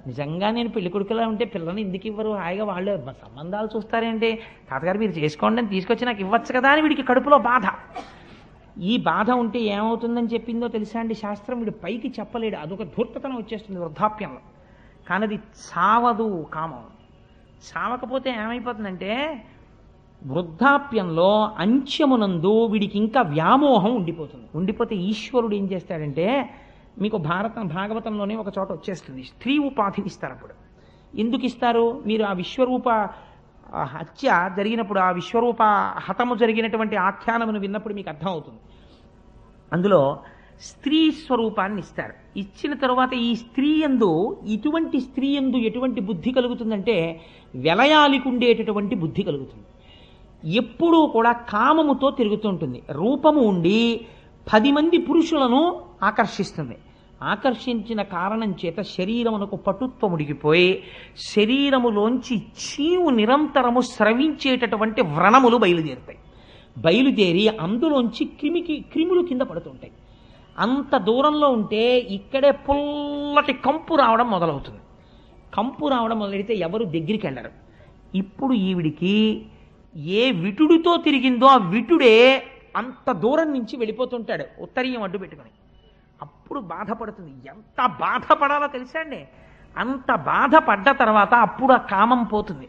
నిజంగా నేను పెళ్లి కొడుకులా ఉంటే పిల్లని ఎందుకు ఇవ్వరు, హాయిగా వాళ్ళు సంబంధాలు చూస్తారేంటి, తాతగారు మీరు చేసుకోండి అని తీసుకొచ్చి నాకు ఇవ్వచ్చు కదా అని వీడికి కడుపులో బాధ. ఈ బాధ ఉంటే ఏమవుతుందని చెప్పిందో తెలుసా అండి శాస్త్రం? వీడు పైకి చెప్పలేడు, అదొక ధూర్తతనం వచ్చేస్తుంది వృద్ధాప్యంలో. కానీ అది సావదు కామం. సావకపోతే ఏమైపోతుందంటే వృద్ధాప్యంలో అంత్యమునందు వీడికి ఇంకా వ్యామోహం ఉండిపోతుంది. ఉండిపోతే ఈశ్వరుడు ఏం చేస్తాడంటే, మీకు భాగవతంలోనే ఒక చోట వచ్చేస్తుంది, స్త్రీ ఉపాధిని ఇస్తారు. అప్పుడు ఎందుకు ఇస్తారు? మీరు ఆ విశ్వరూప హత్య జరిగినప్పుడు, ఆ విశ్వరూప హతము జరిగినటువంటి ఆఖ్యానమును విన్నప్పుడు మీకు అర్థమవుతుంది. అందులో స్త్రీ స్వరూపాన్ని ఇస్తారు. ఇచ్చిన తరువాత ఈ స్త్రీ యందు ఇటువంటి స్త్రీ యందు ఎటువంటి బుద్ధి కలుగుతుందంటే వెలయాలికి ఉండేటటువంటి బుద్ధి కలుగుతుంది. ఎప్పుడూ కూడా కామముతో తిరుగుతుంటుంది. రూపము ఉండి 10 మంది పురుషులను ఆకర్షిస్తుంది. ఆకర్షించిన కారణం చేత శరీరమునకు పటుత్వం ఉడిగిపోయి శరీరములోంచి చీవు నిరంతరము స్రవించేటటువంటి వ్రణములు బయలుదేరుతాయి. బయలుదేరి అందులోంచి క్రిములు కింద పడుతుంటాయి. అంత దూరంలో ఉంటే ఇక్కడే పుల్లటి కంపు రావడం మొదలవుతుంది. కంపు రావడం మొదలెడితే ఎవరు దగ్గరికి వెళ్ళరు. ఇప్పుడు ఈవిడికి ఏ విటుడితో తిరిగిందో ఆ విటుడే అంత దూరం నుంచి వెళ్ళిపోతుంటాడు ఉత్తరీయం అడ్డు పెట్టుకుని. అప్పుడు బాధపడుతుంది. ఎంత బాధపడాలో తెలుసా అండి? అంత బాధపడ్డ తర్వాత అప్పుడు ఆ కామం పోతుంది.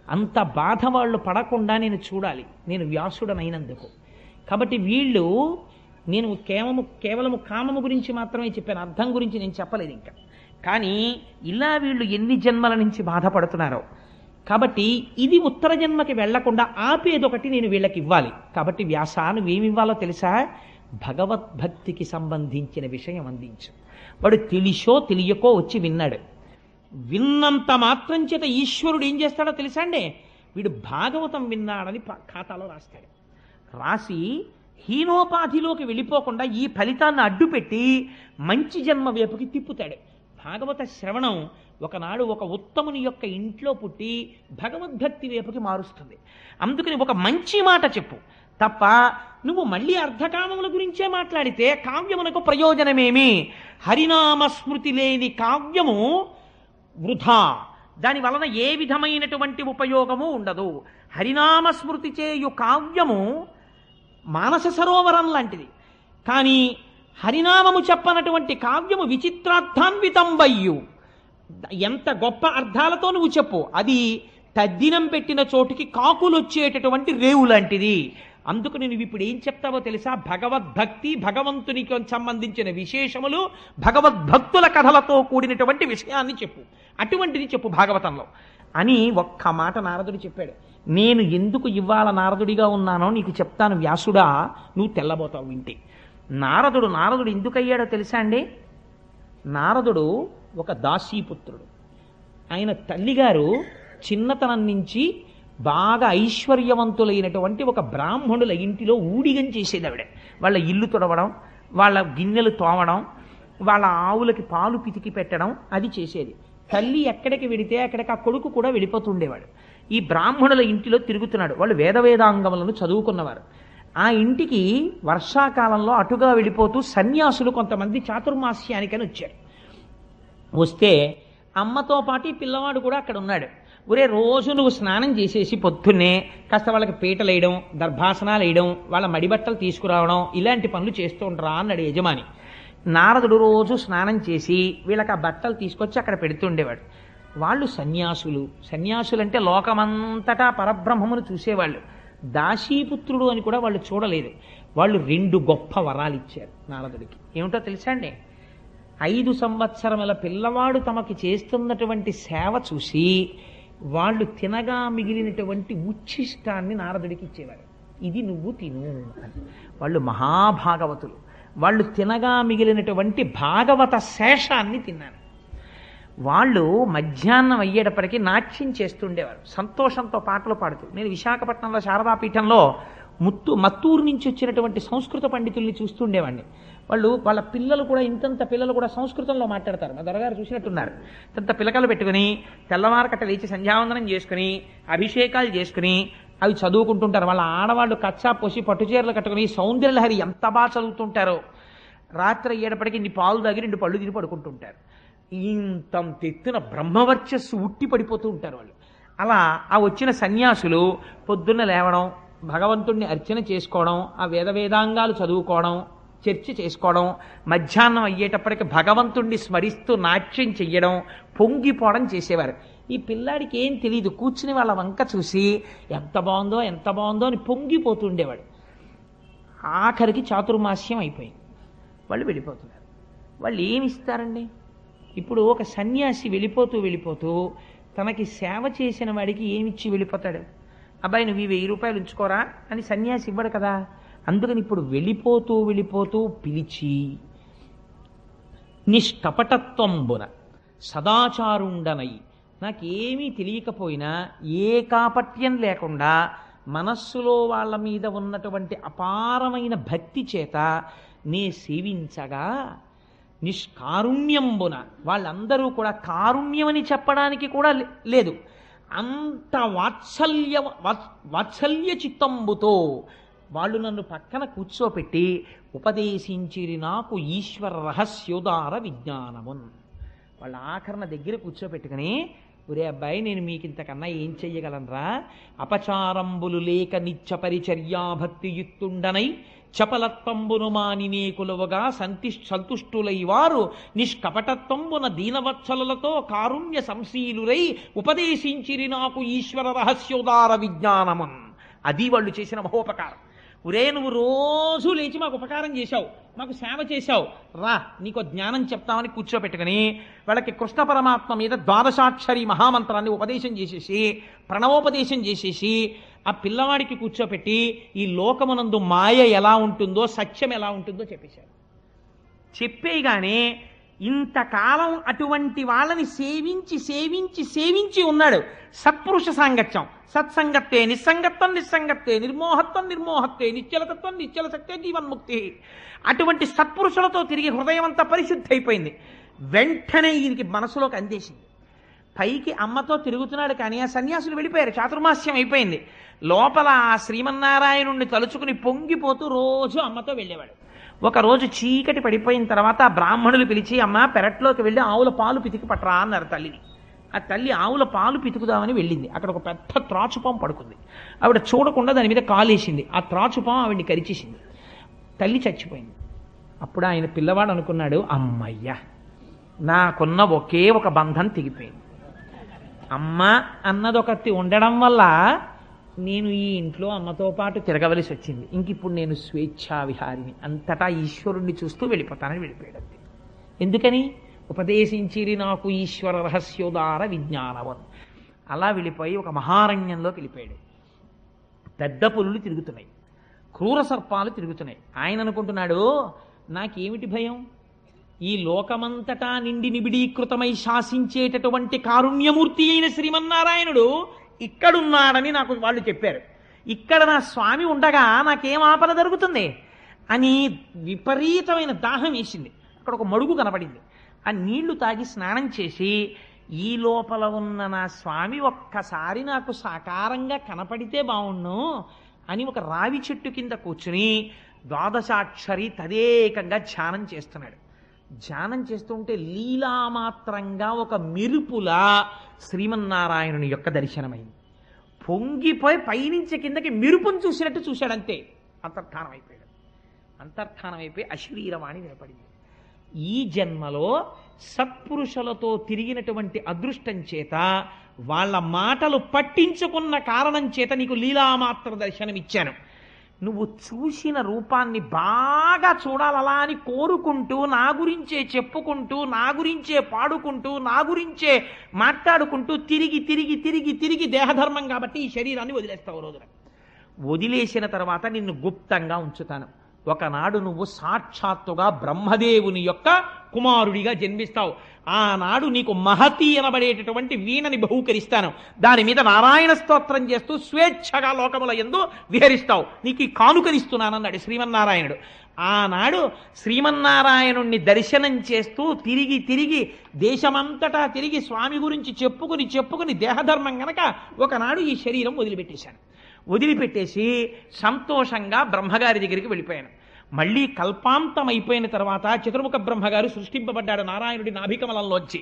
అంత బాధ వాళ్ళు పడకుండా నేను చూడాలి, నేను వ్యాసుడనైనందుకు. కాబట్టి వీళ్ళు నేను కేవలము కామము గురించి మాత్రమే చెప్పాను, అర్థం గురించి నేను చెప్పలేదు ఇంకా. కానీ ఇలా వీళ్ళు ఎన్ని జన్మల నుంచి బాధపడుతున్నారో, కాబట్టి ఇది ఉత్తర జన్మకి వెళ్లకుండా ఆపేదొకటి నేను వీళ్ళకి ఇవ్వాలి. కాబట్టి వ్యాస నువ్వేమివ్వాలో తెలుసా? భగవద్భక్తికి సంబంధించిన విషయం అందించు. వాడు తెలిసో తెలియకో వచ్చి విన్నాడు. విన్నంత మాత్రం చేత ఈశ్వరుడు ఏం చేస్తాడో తెలుసా అండి? వీడు భాగవతం విన్నాడని ఖాతాలో రాస్తాడు. రాసి హీనోపాధిలోకి వెళ్ళిపోకుండా ఈ ఫలితాన్ని అడ్డుపెట్టి మంచి జన్మ వైపుకి తిప్పుతాడు. భాగవత శ్రవణం ఒకనాడు ఒక ఉత్తముని యొక్క ఇంట్లో పుట్టి భగవద్భక్తి వైపుకి మారుస్తుంది. అందుకని ఒక మంచి మాట చెప్పు తప్ప నువ్వు మళ్ళీ అర్ధకామముల గురించే మాట్లాడితే కావ్యమునకు ప్రయోజనమేమి? హరినామస్మృతి లేని కావ్యము వృధా, దాని వలన ఏ విధమైనటువంటి ఉపయోగము ఉండదు. హరినామస్మృతి చేయు కావ్యము మానస సరోవరం లాంటిది. కానీ హరినామము చెప్పనటువంటి కావ్యము విచిత్రార్థాన్వితం వయ్యు. ఎంత గొప్ప అర్థాలతో నువ్వు చెప్పు, అది తద్దినం పెట్టిన చోటుకి కాకులు వచ్చేటటువంటి రేవు లాంటిది. అందుకు నువ్వు ఇప్పుడు ఏం చెప్తావో తెలుసా? భగవద్భక్తి, భగవంతునికి సంబంధించిన విశేషములు, భగవద్భక్తుల కథలతో కూడినటువంటి విషయాన్ని చెప్పు, అటువంటిది చెప్పు భాగవతంలో అని ఒక్క మాట నారదుడు చెప్పాడు. నేను ఎందుకు ఇవాళ నారదుడిగా ఉన్నానో నీకు చెప్తాను వ్యాసుడా, నువ్వు తెల్లబోతావు వింటే. నారదుడు ఎందుకయ్యాడో తెలుసా అండి? నారదుడు ఒక దాసీపుత్రుడు. ఆయన తల్లిగారు చిన్నతనం నుంచి బాగా ఐశ్వర్యవంతులైనటువంటి ఒక బ్రాహ్మణుల ఇంటిలో ఊడిగం చేసేది ఆవిడ. వాళ్ళ ఇల్లు తుడవడం, వాళ్ళ గిన్నెలు తోమడం, వాళ్ళ ఆవులకి పాలు పితికి పెట్టడం అది చేసేది. తల్లి ఎక్కడికి వెడితే అక్కడికి ఆ కొడుకు కూడా వెళ్ళిపోతుండేవాడు. ఈ బ్రాహ్మణుల ఇంటిలో తిరుగుతున్నాడు. వాళ్ళు వేదాంగములను చదువుకున్నవారు. ఆ ఇంటికి వర్షాకాలంలో అటుగా వెళ్ళిపోతూ సన్యాసులు కొంతమంది చాతుర్మాస్యానికని వచ్చారు. వస్తే అమ్మతో పాటు ఈ పిల్లవాడు కూడా అక్కడ ఉన్నాడు. ఒరే, రోజు నువ్వు స్నానం చేసేసి పొద్దున్నే కాస్త వాళ్ళకి పీటలు వేయడం, దర్భాసనాలు వేయడం, వాళ్ళ మడిబట్టలు తీసుకురావడం, ఇలాంటి పనులు చేస్తూ ఉండరా అన్నాడు యజమాని. నారదుడు రోజు స్నానం చేసి వీళ్ళకి ఆ బట్టలు తీసుకొచ్చి అక్కడ పెడుతుండేవాడు. వాళ్ళు సన్యాసులంటే లోకమంతటా పరబ్రహ్మమును చూసేవాళ్ళు. దాసీపుత్రుడు అని కూడా వాళ్ళు చూడలేదు. వాళ్ళు 2 గొప్ప వరాలు ఇచ్చారు నారదుడికి. ఏమిటో తెలుసా అండి? 5 సంవత్సరముల పిల్లవాడు తమకి చేస్తున్నటువంటి సేవ చూసి వాళ్ళు తినగా మిగిలినటువంటి ఉచ్ఛిష్టాన్ని నారదుడికి ఇచ్చేవారు. ఇది నువ్వు తిను అని. వాళ్ళు మహాభాగవతులు. వాళ్ళు తినగా మిగిలినటువంటి భాగవత శేషాన్ని తిన్నారు. వాళ్ళు మధ్యాహ్నం అయ్యేటప్పటికీ నాట్యం చేస్తుండేవారు, సంతోషంతో పాటలు పాడుతూ. నేను విశాఖపట్నంలో శారదాపీఠంలో మత్తూరు నుంచి వచ్చినటువంటి సంస్కృత పండితుల్ని చూస్తుండేవాడిని. వాళ్ళ పిల్లలు కూడా ఇంతంత పిల్లలు కూడా సంస్కృతంలో మాట్లాడతారు. మా దొరగారు చూసినట్టున్నారు. ఇంత పిల్లకలు పెట్టుకుని తెల్లవారకట్ట లేచి సంధ్యావందనం చేసుకుని అభిషేకాలు చేసుకుని అవి చదువుకుంటుంటారు. వాళ్ళ ఆడవాళ్ళు కచ్చా పోసి పట్టుచీరలు కట్టుకుని సౌందర్యలహరి ఎంత బాగా చదువుతుంటారో. రాత్రి అయ్యేటప్పటికి ఇన్ని పాలు తాగి 2 పళ్ళు తిని పడుకుంటుంటారు. ఇంతంత ఎత్తున బ్రహ్మవర్చస్సు ఉట్టి పడిపోతూ ఉంటారు వాళ్ళు. అలా ఆ వచ్చిన సన్యాసులు పొద్దున్న లేవడం, భగవంతుణ్ణి అర్చన చేసుకోవడం, ఆ వేదాంగాలు చదువుకోవడం, చర్చ చేసుకోవడం, మధ్యాహ్నం అయ్యేటప్పటికి భగవంతుణ్ణి స్మరిస్తూ నాట్యం చెయ్యడం, పొంగిపోవడం చేసేవారు. ఈ పిల్లాడికి ఏం తెలియదు, కూర్చుని వాళ్ళ వంక చూసి ఎంత బాగుందో అని పొంగిపోతుండేవాడు. ఆఖరికి చాతుర్మాస్యం అయిపోయింది. వాళ్ళు వెళ్ళిపోతున్నారు. వాళ్ళు ఏమిస్తారండి? ఇప్పుడు ఒక సన్యాసి వెళ్ళిపోతూ తనకి సేవ చేసిన వాడికి ఏమిచ్చి వెళ్ళిపోతాడు? అబ్బాయి నువ్వు 1000 రూపాయలు ఉంచుకోరా అని సన్యాసి ఇవ్వడు కదా. అందుకని ఇప్పుడు వెళ్ళిపోతూ పిలిచి నిష్కపటత్వంబున సదాచారుండనై, నాకేమీ తెలియకపోయినా ఏ కాపట్యం లేకుండా మనస్సులో వాళ్ళ మీద ఉన్నటువంటి అపారమైన భక్తి చేత నే సేవించగా నిష్కారుణ్యంబున, వాళ్ళందరూ కూడా కారుణ్యమని చెప్పడానికి కూడా లేదు, అంత వాత్సల్య చిత్తంబుతో వాళ్ళు నన్ను పక్కన కూర్చోపెట్టి ఉపదేశించిరి నాకు ఈశ్వర రహస్యోదార విజ్ఞానమున్. వాళ్ళ ఆఖరణ దగ్గర కూర్చోపెట్టుకుని, ఒరే అబ్బాయి నేను మీకు ఇంతకన్నా ఏం చెయ్యగలనరా? అపచారంబులు లేక నిత్య పరిచర్యాభక్తియుక్తుండనై చపలత్వంబును మానినే కులవగా సంతుష్టులై వారు నిష్కపటత్వంబున దీనవత్సలతో కారుణ్య సంశీలురై ఉపదేశించిరి నాకు ఈశ్వర రహస్యోదార విజ్ఞానమన్. అది వాళ్ళు చేసిన మహోపకారం. ఒరే నువ్వు రోజు లేచి మాకు ఉపకారం చేశావు, మాకు సేవ చేశావు, రా నీకు జ్ఞానం చెప్తామని కూర్చోపెట్టుకుని వాళ్ళకి కృష్ణ పరమాత్మ మీద ద్వాదశాక్షరి మహామంత్రాన్ని ఉపదేశం చేసేసి ప్రణవోపదేశం చేసేసి ఆ పిల్లవాడికి కూర్చోపెట్టి ఈ లోకమునందు మాయ ఎలా ఉంటుందో సత్యం ఎలా ఉంటుందో చెప్పేశారు. చెప్పేగానే ఇంతకాలం అటువంటి వాళ్ళని సేవించి సేవించి సేవించి ఉన్నాడు. సత్పురుష సాంగత్యం, సత్సంగత్తే నిస్సంగత్వం నిస్సంగత్తే, నిర్మోహత్వం నిర్మోహత్తే, నిశ్చలతత్వం నిశ్చలశక్తే జీవన్ముక్తి. అటువంటి సత్పురుషులతో తిరిగి హృదయం అంతా పరిశుద్ధి అయిపోయింది. వెంటనే ఈయనకి మనసులోకి అందేసింది. పైకి అమ్మతో తిరుగుతున్నాడు కానీ ఆ సన్యాసులు వెళ్ళిపోయారు, చాతుర్మాస్యం అయిపోయింది. లోపల ఆ శ్రీమన్నారాయణుణ్ణి తలుచుకుని పొంగిపోతూ రోజు అమ్మతో వెళ్ళేవాడు. ఒకరోజు చీకటి పడిపోయిన తర్వాత ఆ బ్రాహ్మణులు పిలిచి, అమ్మ పెరట్లోకి వెళ్ళి ఆవుల పాలు పితికి పట్టరా అన్నారు తల్లిని. ఆ తల్లి ఆవుల పాలు పితుకుదామని వెళ్ళింది. అక్కడ ఒక పెద్ద త్రాచుపాం పడుకుంది. ఆవిడ చూడకుండా దాని మీద కాలేసింది. ఆ త్రాచుపాం ఆవిడ్ని కరిచేసింది. తల్లి చచ్చిపోయింది. అప్పుడు ఆయన పిల్లవాడు అనుకున్నాడు, అమ్మయ్య నాకున్న ఒకే ఒక బంధం తెగిపోయింది. అమ్మ అన్నదొకటి ఉండడం వల్ల నేను ఈ ఇంట్లో అమ్మతో పాటు తిరగవలసి వచ్చింది. ఇంక ఇప్పుడు నేను స్వేచ్ఛా విహారిని, అంతటా ఈశ్వరుణ్ణి చూస్తూ వెళ్ళిపోతానని వెళ్ళిపోయాడు. ఎందుకని? ఉపదేశించిరి నాకు ఈశ్వర రహస్యోదార విజ్ఞానవన్. అలా వెళ్ళిపోయి ఒక మహారణ్యంలోకి వెళ్ళిపోయాడు. పెద్ద పులులు తిరుగుతున్నాయి, క్రూర సర్పాలు తిరుగుతున్నాయి. ఆయన అనుకుంటున్నాడు, నాకేమిటి భయం? ఈ లోకమంతటా నిండి నిబిడీకృతమై శాసించేటటువంటి కారుణ్యమూర్తి అయిన శ్రీమన్నారాయణుడు ఇక్కడున్నాడని నాకు వాళ్ళు చెప్పారు. ఇక్కడ నా స్వామి ఉండగా నాకేం ఆపద జరుగుతుంది అని విపరీతమైన దాహం వేసింది. అక్కడ ఒక మడుగు కనపడింది. ఆ నీళ్లు తాగి స్నానం చేసి, ఈ లోపల ఉన్న నా స్వామి ఒక్కసారి నాకు సాకారంగా కనపడితే బావుణ్ణు అని ఒక రావి చెట్టు కింద కూర్చుని ద్వాదశాక్షరి తదేకంగా ధ్యానం చేస్తున్నాడు. ధ్యానం చేస్తుంటే లీలామాత్రంగా ఒక మెరుపులా శ్రీమన్నారాయణుని యొక్క దర్శనమైంది. పొంగిపోయి పైనుంచి కిందకి మెరుపును చూసినట్టు చూశాడంతే. అంతర్ధానం అయిపోయాడు. అంతర్ధానం అయిపోయి అశరీరవాణి వినపడింది. ఈ జన్మలో సత్పురుషులతో తిరిగినటువంటి అదృష్టం చేత, వాళ్ళ మాటలు పట్టించుకున్న కారణం చేత నీకు లీలామాత్ర దర్శనమిచ్చాను. నువ్వు చూసిన రూపాన్ని బాగా చూడాలలా అని కోరుకుంటూ, నా గురించే చెప్పుకుంటూ, నా గురించే పాడుకుంటూ, నా గురించే మాట్లాడుకుంటూ తిరిగి తిరిగి తిరిగి తిరిగి దేహధర్మం కాబట్టి ఈ శరీరాన్ని వదిలేస్తావు. రోజున వదిలేసిన తర్వాత నిన్ను గుప్తంగా ఉంచుతాను. ఒకనాడు నువ్వు సాక్షాత్తుగా బ్రహ్మదేవుని యొక్క కుమారుడిగా జన్మిస్తావు. ఆనాడు నీకు మహతి అనబడేటటువంటి వీణని బహూకరిస్తాను. దాని మీద నారాయణ స్తోత్రం చేస్తూ స్వేచ్ఛగా లోకముల యందు విహరిస్తావు. నీకు ఈ కానుకనిస్తున్నానన్నాడు శ్రీమన్నారాయణుడు. ఆనాడు శ్రీమన్నారాయణుణ్ణి దర్శనం చేస్తూ తిరిగి తిరిగి దేశమంతటా తిరిగి స్వామి గురించి చెప్పుకుని చెప్పుకుని దేహధర్మం గనక ఒకనాడు ఈ శరీరం వదిలిపెట్టేశాను. వదిలిపెట్టేసి సంతోషంగా బ్రహ్మగారి దగ్గరికి వెళ్ళిపోయాను. మళ్ళీ కల్పాంతం అయిపోయిన తర్వాత చతుర్ముఖ బ్రహ్మగారు సృష్టింపబడ్డాడు నారాయణుడి నాభికమలంలోంచి.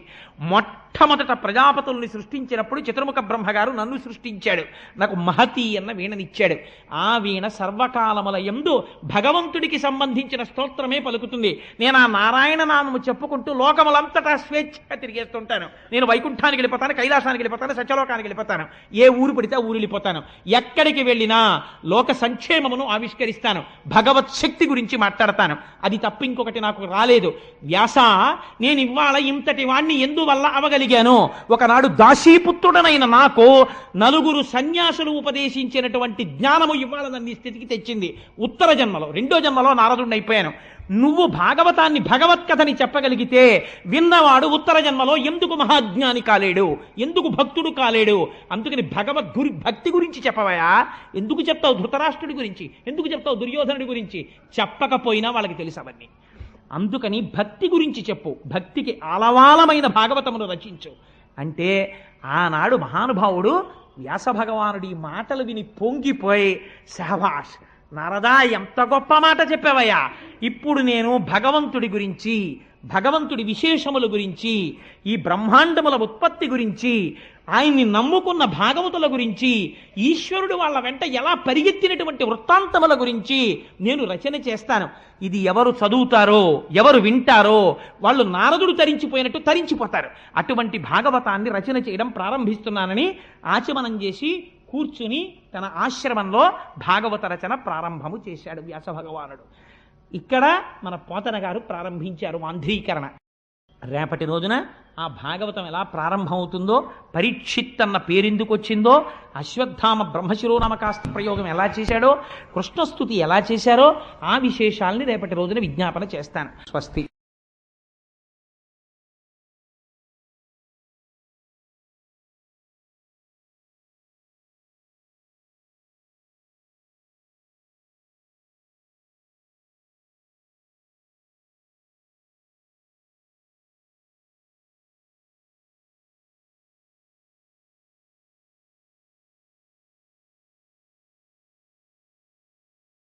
మొట్టమొదట ప్రజాపతుల్ని సృష్టించినప్పుడు చతుర్ముఖ బ్రహ్మగారు నన్ను సృష్టించాడు. నాకు మహతి అన్న వీణనిచ్చాడు. ఆ వీణ సర్వకాలముల యందు భగవంతుడికి సంబంధించిన స్తోత్రమే పలుకుతుంది. నేను ఆ నారాయణ నామము చెప్పుకుంటూ లోకములంతటా స్వేచ్ఛగా తిరిగేస్తుంటాను. నేను వైకుంఠానికి వెళ్ళిపోతాను, కైలాసానికి వెళ్ళిపోతాను, సత్యలోకానికి వెళ్ళిపోతాను, ఏ ఊరు పడితే ఆ ఊరు వెళ్ళిపోతాను. ఎక్కడికి వెళ్ళినా లోక సంక్షేమమును ఆవిష్కరిస్తాను, భగవత్ శక్తి గురించి మాట్లాడతాను. అది తప్ప ఇంకొకటి నాకు రాలేదు. వ్యాస, నేను ఇవాళ ఇంతటి వాణ్ణి ఎందువల్ల అవగలిగాను? ఒకనాడు దాసీపుత్రుడనైన నాకు నలుగురు సన్యాసులు ఉపదేశించినటువంటి జ్ఞానము ఇవాళ నన్ను ఈ స్థితికి తెచ్చింది. ఉత్తర జన్మలో, రెండో జన్మలో నారదుడిని అయిపోయాను. నువ్వు భాగవతాన్ని భగవత్కథని చెప్పగలిగితే విన్నవాడు ఉత్తర జన్మలో ఎందుకు మహాజ్ఞాని కాలేడు, ఎందుకు భక్తుడు కాలేడు? అందుకని భక్తి గురించి చెప్పవయా? ఎందుకు చెప్తావు ధృతరాష్ట్రుడి గురించి, ఎందుకు చెప్తావు దుర్యోధనుడి గురించి? చెప్పకపోయినా వాళ్ళకి తెలుసు అవన్నీ. అందుకని భక్తి గురించి చెప్పు, భక్తికి ఆలవాలమైన భాగవతమును రచించు అంటే ఆనాడు మహానుభావుడు వ్యాస భగవానుడి మాటలు విని పొంగిపోయి, శహబాష్ నారదా, ఎంత గొప్ప మాట చెప్పావయ్యా! ఇప్పుడు నేను భగవంతుడి గురించి, భగవంతుడి విశేషముల గురించి, ఈ బ్రహ్మాండముల ఉత్పత్తి గురించి, ఆయన్ని నమ్ముకున్న భాగవతుల గురించి, ఈశ్వరుడు వాళ్ళ వెంట ఎలా పరిగెత్తినటువంటి వృత్తాంతముల గురించి నేను రచన చేస్తాను. ఇది ఎవరు చదువుతారో, ఎవరు వింటారో వాళ్ళు నారదుడు తరించిపోయినట్టు తరించిపోతారు. అటువంటి భాగవతాన్ని రచన చేయడం ప్రారంభిస్తున్నానని ఆచమనం చేసి కూర్చుని తన ఆశ్రమంలో భాగవత రచన ప్రారంభము చేశాడు వ్యాస భగవానుడు. ఇక్కడ మన పోతన గారు ప్రారంభించారు మాంధ్రీకరణ. రేపటి రోజున ఆ భాగవతం ఎలా ప్రారంభమవుతుందో, పరీక్షిత్ అన్న పేరెందుకు వచ్చిందో, అశ్వత్థామ బ్రహ్మశిరోనామకాస్త్ర ప్రయోగం ఎలా చేశాడో, కృష్ణస్తుతి ఎలా చేశారో ఆ విశేషాల్ని రేపటి రోజున విజ్ఞాపన చేస్తాను. స్వస్తి.